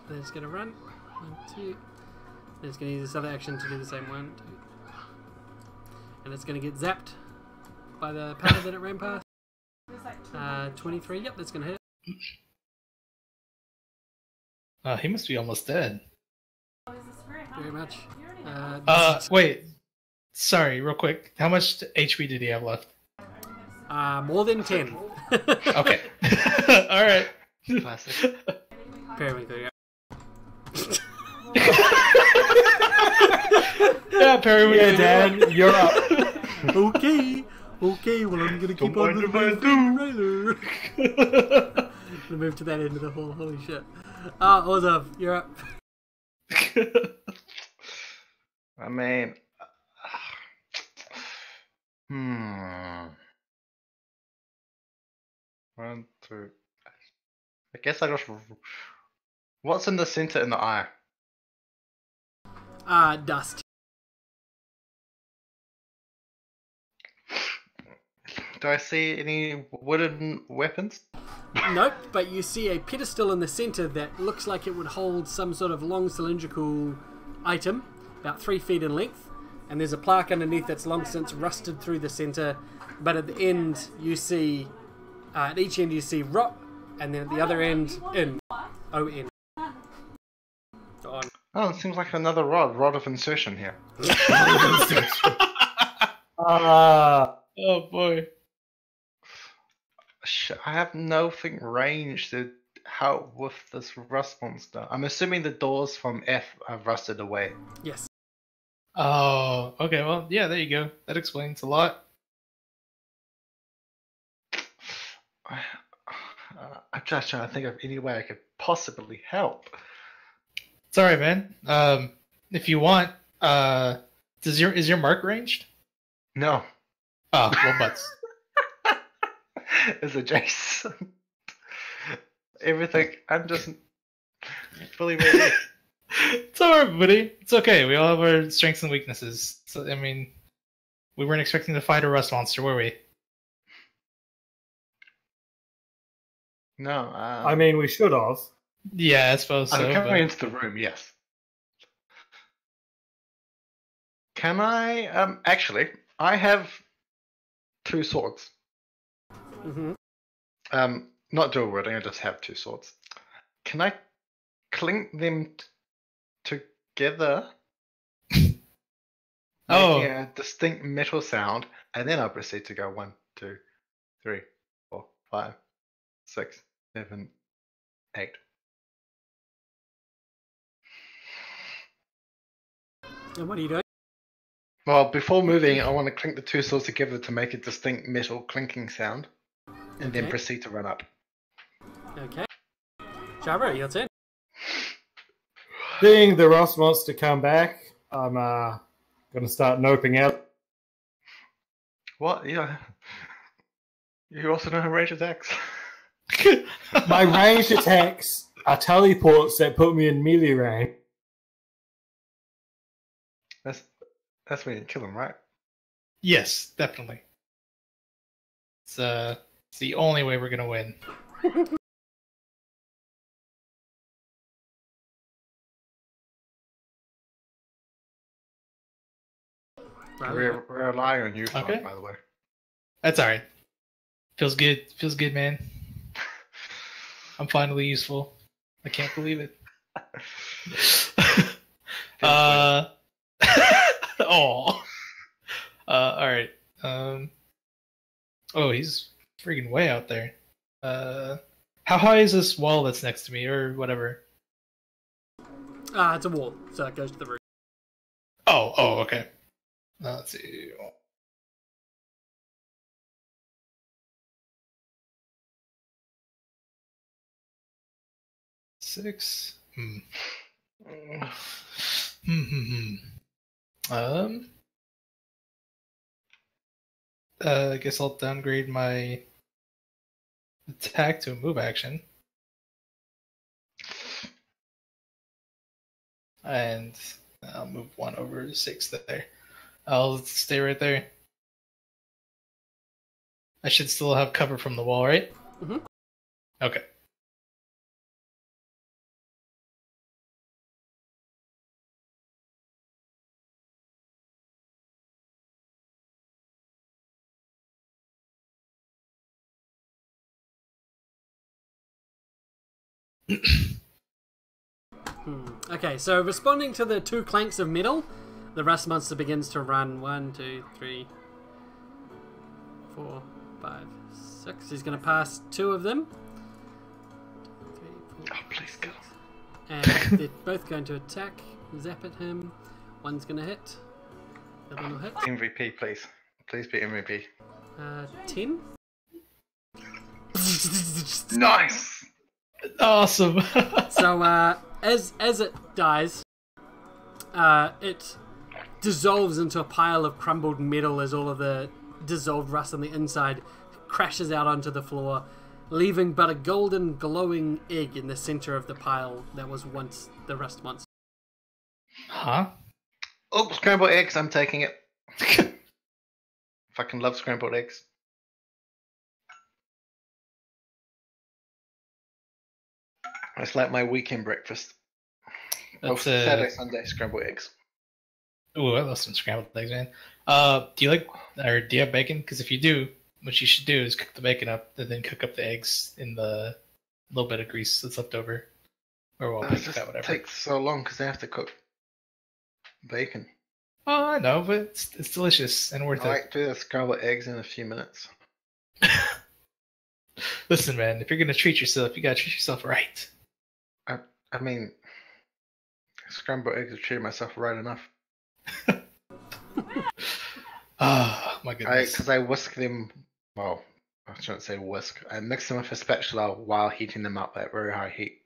Then it's going to run. 1, 2. Then it's going to use this other action to do the same. 1, 2. And it's going to get zapped by the powder that it ran past. 23. Yep, that's going to hit it. He must be almost dead. Very much. Wait. Sorry, real quick. How much HP did he have left? More than 10. Okay. Alright. Classic. Periwinkle, yeah. Yeah, Periwinkle. Yeah, Dad, you're up. Okay, well I'm gonna keep on the trailer. Gonna move to that end of the hall, holy shit. Ozav, you're up. I mean, 1, 2. I guess I just. What's in the center in the eye? Dust. Do I see any wooden weapons? Nope, but you see a pedestal in the center that looks like it would hold some sort of long cylindrical item, about 3 feet in length, and there's a plaque underneath that's long since rusted through the center, but at the end you see, at each end you see rot, and then at the other end, in. O-N. On. Oh, it seems like another rod of insertion here. Oh boy. I have nothing ranged to help with this rust monster. I'm assuming the doors from F have rusted away. Yes. Oh, okay. Well, yeah, there you go. That explains a lot. I'm just trying to think of any way I could possibly help. It's alright, man. If you want, is your mark ranged? No. Oh, well, butts. It's a Jason. Everything. I'm just fully ready. It's alright, buddy. It's okay. We all have our strengths and weaknesses. So, I mean, we weren't expecting to fight a rust monster, were we? No. I mean, we should have. Yeah, I suppose so. I'm coming But... into the room, yes. Can I? Actually, I have 2 swords. Mm-hmm. Not dual wielding. I just have 2 swords. Can I clink them together? Oh. Making a distinct metal sound, and then I'll proceed to go 1, 2, 3, 4, 5, 6, 7, 8. And what are you doing? Well, before moving, I want to clink the 2 swords together to make a distinct metal clinking sound, and then Okay. proceed to run up. Okay. Jabra, your turn. Seeing the rust monster come back, I'm going to start noping out. What? Yeah. You also know how range attacks. My ranged attacks are teleports that put me in melee range. That's when you kill him, right? Yes, definitely. It's the only way we're gonna win. We're relying on you, Okay. by the way. That's alright. Feels good. Feels good, man. I'm finally useful. I can't believe it. Oh. Alright. Oh, he's freaking way out there. How high is this wall that's next to me, or whatever? It's a wall, so it goes to the roof. Oh, okay. Let's see. Six. I guess I'll downgrade my attack to a move action. And I'll move 1 over 6 there. I'll stay right there. I should still have cover from the wall, right? Mhm. Okay. Okay, so responding to the 2 clanks of metal, the rust monster begins to run. 1, 2, 3, 4, 5, 6. He's going to pass 2 of them. 3, 4, Oh, please go. and they're both going to attack. Zap at him. One's going to hit. The other one will hit. MVP, please. Please be MVP. 10. Nice! Awesome. So as it dies, it dissolves into a pile of crumbled metal as all of the dissolved rust on the inside crashes out onto the floor, leaving but a golden glowing egg in the center of the pile that was once the rust monster. Huh? Oh, scrambled eggs, I'm taking it. Fucking love scrambled eggs. It's like my weekend breakfast. That's Saturday, Sunday, scrambled eggs. Ooh, I love some scrambled eggs, man. Do you have bacon? Because if you do, what you should do is cook the bacon up and then cook up the eggs in the little bit of grease that's left over. Or well, It just whatever. takes so long because they have to cook bacon. Oh, I know, but it's delicious and worth I it. like to do the scrambled eggs in a few minutes. Listen, man, if you're gonna treat yourself, you gotta treat yourself right. I mean, scrambled eggs are treating myself right enough. Oh, my goodness. Because I whisk them. Well, I shouldn't say whisk. I mix them with a spatula while heating them up at very high heat.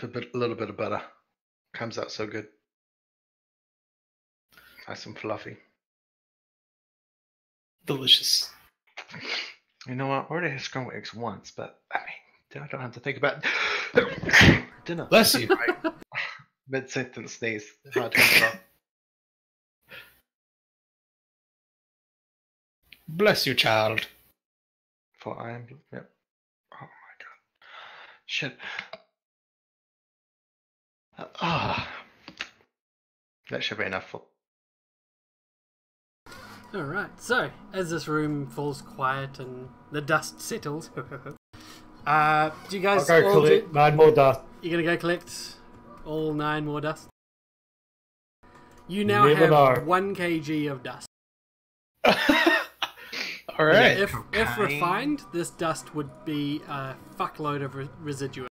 With a little bit of butter. Comes out so good. Nice and fluffy. Delicious. You know what? I already had scrambled eggs once, but I mean, I don't have to think about dinner. Bless you. Right. Mid-sentence sneeze. Hard to control. Bless you, child. For I am. Yep. Oh my god. Shit. That should be enough for. Alright, so as this room falls quiet and the dust settles, do you guys I'll go all collect 9 more dust. You're gonna go collect all 9 more dust? You now Never have know. 1 kg of dust. Alright. If refined, this dust would be a fuckload of residuum.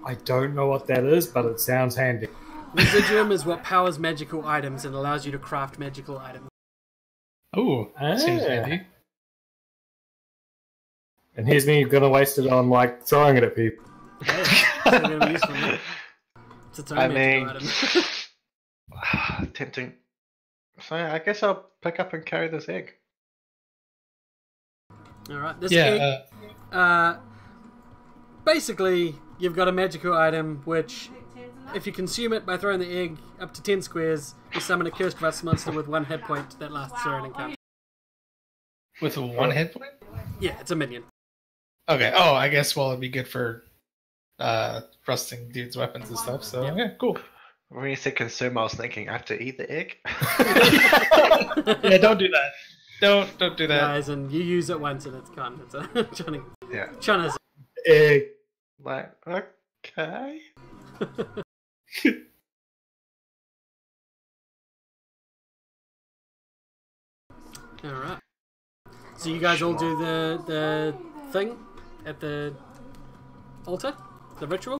I don't know what that is, but it sounds handy. Residuum is what powers magical items and allows you to craft magical items. Oh, seems handy. And here's me gonna waste it on like throwing it at people. Hey, it's gonna be useful, mate. It's its own magical item. Tempting. So I guess I'll pick up and carry this egg. Alright, this egg, basically, you've got a magical item which, if you consume it by throwing the egg up to 10 squares, you summon a cursed rust monster with 1 hit point that lasts for an encounter. With a 1 hit point? Yeah, it's a minion. Okay. Oh, I guess, well, it'd be good for rusting dudes' weapons and stuff, so yeah, cool. When you said consume, I was thinking I have to eat the egg. Yeah, don't do that. Don't do that. Guys, and you use it once and it's gone. It's a Chana's. Egg. Like, okay. Alright. So you guys all do the thing at the altar? The ritual?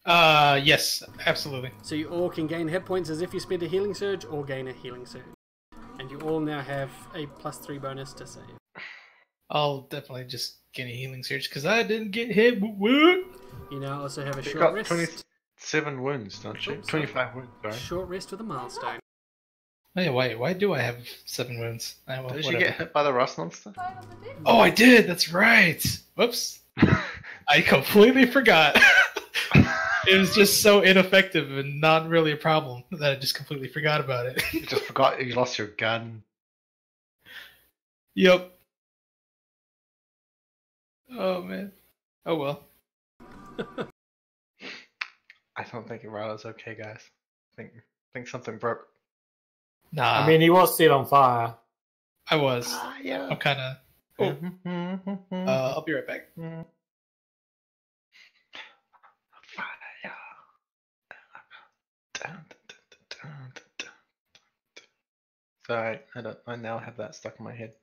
Yes, absolutely. So you all can gain hit points as if you spent a healing surge or gain a healing surge. And you all now have a +3 bonus to save. I'll definitely just get a healing surge because I didn't get hit. Woo! You now also have a You short got rest. 27 wounds, don't you? Oops, sorry. 25 wounds, sorry. Short rest with a milestone. Oh, yeah, why do I have 7 wounds? Well, Did whatever. you get hit by the rust monster? Oh, I did. That's right. Whoops. I completely forgot. It was just so ineffective and not really a problem that I just completely forgot about it. You just forgot you lost your gun. Yep. Oh, man. Oh, well. I don't think Ryla's okay, guys. I think something broke. Nah. I mean, he was set on fire. I was. Yeah. I'm kind of... Oh, I'll be right back. Fire. Sorry, I now have that stuck in my head.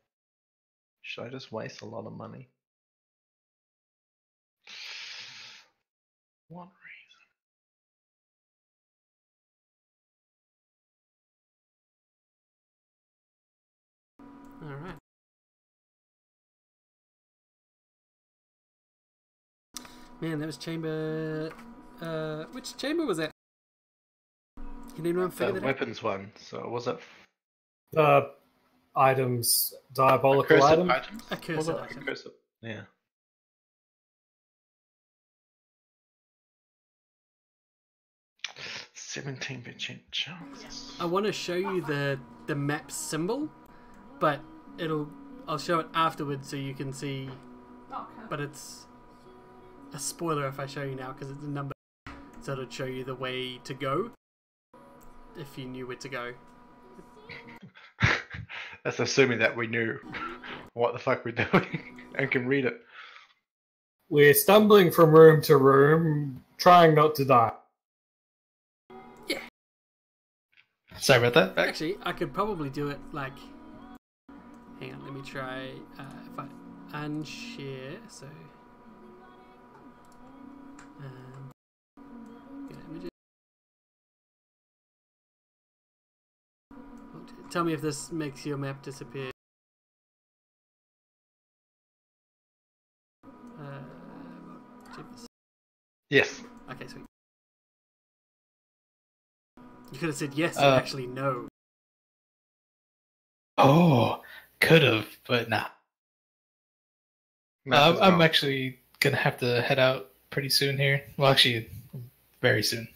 Should I just waste a lot of money? One Alright. Man, that was chamber... which chamber was that? Can anyone figure the that out? weapons one. So was it The items, diabolical cursive items. A cursed Was it like item. a cursive? Yeah. %17% chance. I want to show you the map symbol, but I'll show it afterwards so you can see. But it's a spoiler if I show you now because it's a number, so it'll show you the way to go if you knew where to go. That's assuming that we knew what the fuck we're doing and can read it. We're stumbling from room to room, trying not to die. Sorry about that. Actually, I could probably do it like. Hang on, let me try. If I unshare, so. Get images. Tell me if this makes your map disappear. Yes. Okay, sweet. You could have said yes and actually no. Oh, could have, but nah. I'm actually gonna have to head out pretty soon here. Well, actually, very soon.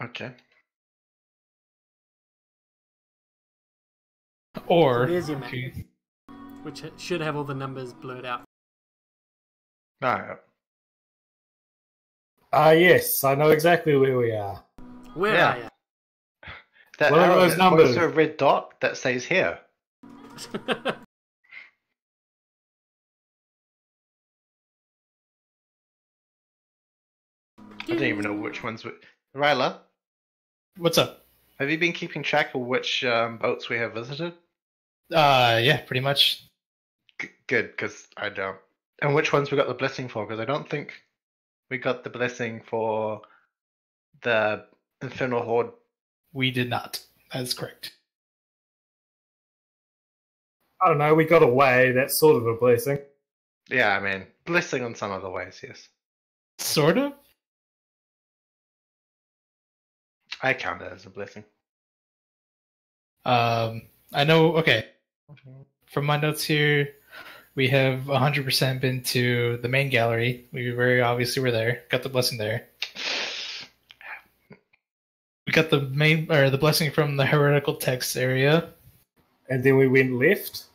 Okay. Or So there's your map, which should have all the numbers blurred out. No. Yes, I know exactly where we are. Where Yeah. are you? That What are arrow those that numbers? points to a red dot that says here. I don't even know which ones. Ryla, what's up? have you been keeping track of which boats we have visited? Yeah, pretty much. Good, because I don't. And which ones we got the blessing for? Because I don't think we got the blessing for the Infernal Horde. We did not. That is correct. I don't know, we got away, that's sort of a blessing. Yeah, I mean, blessing on some other ways, yes. Sort of. I count it as a blessing. I know. Okay. From my notes here, we have 100% been to the main gallery. We very obviously were there. Got the blessing there. We got the blessing from the heretical text area. And then we went left.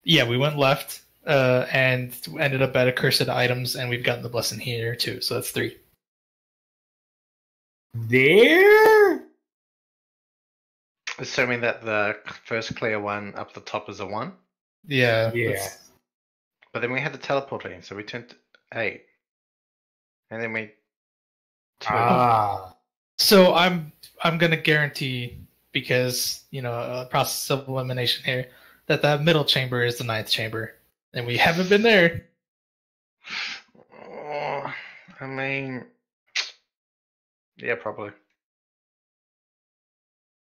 Yeah, we went left and ended up at accursed items, and we've gotten the blessing here too. So that's 3. There? Assuming that the first clear one up the top is a 1. Yeah. Yeah. But then we had the teleporting, so we turned to 8. And then we... 2. Ah. So I'm gonna guarantee, because a process of elimination here, that middle chamber is the 9th chamber, and we haven't been there. Oh, I mean... Yeah, probably.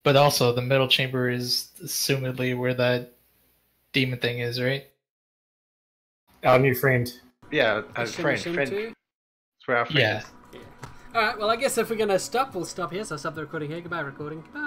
But also, the middle chamber is assumedly where that demon thing is, right? Our new friend. Yeah, a Shim friend. Shim Friend. too? It's where our friend Yeah. is. Alright, well, I guess if we're going to stop, we'll stop here. So I'll stop the recording here. Goodbye, recording. Goodbye.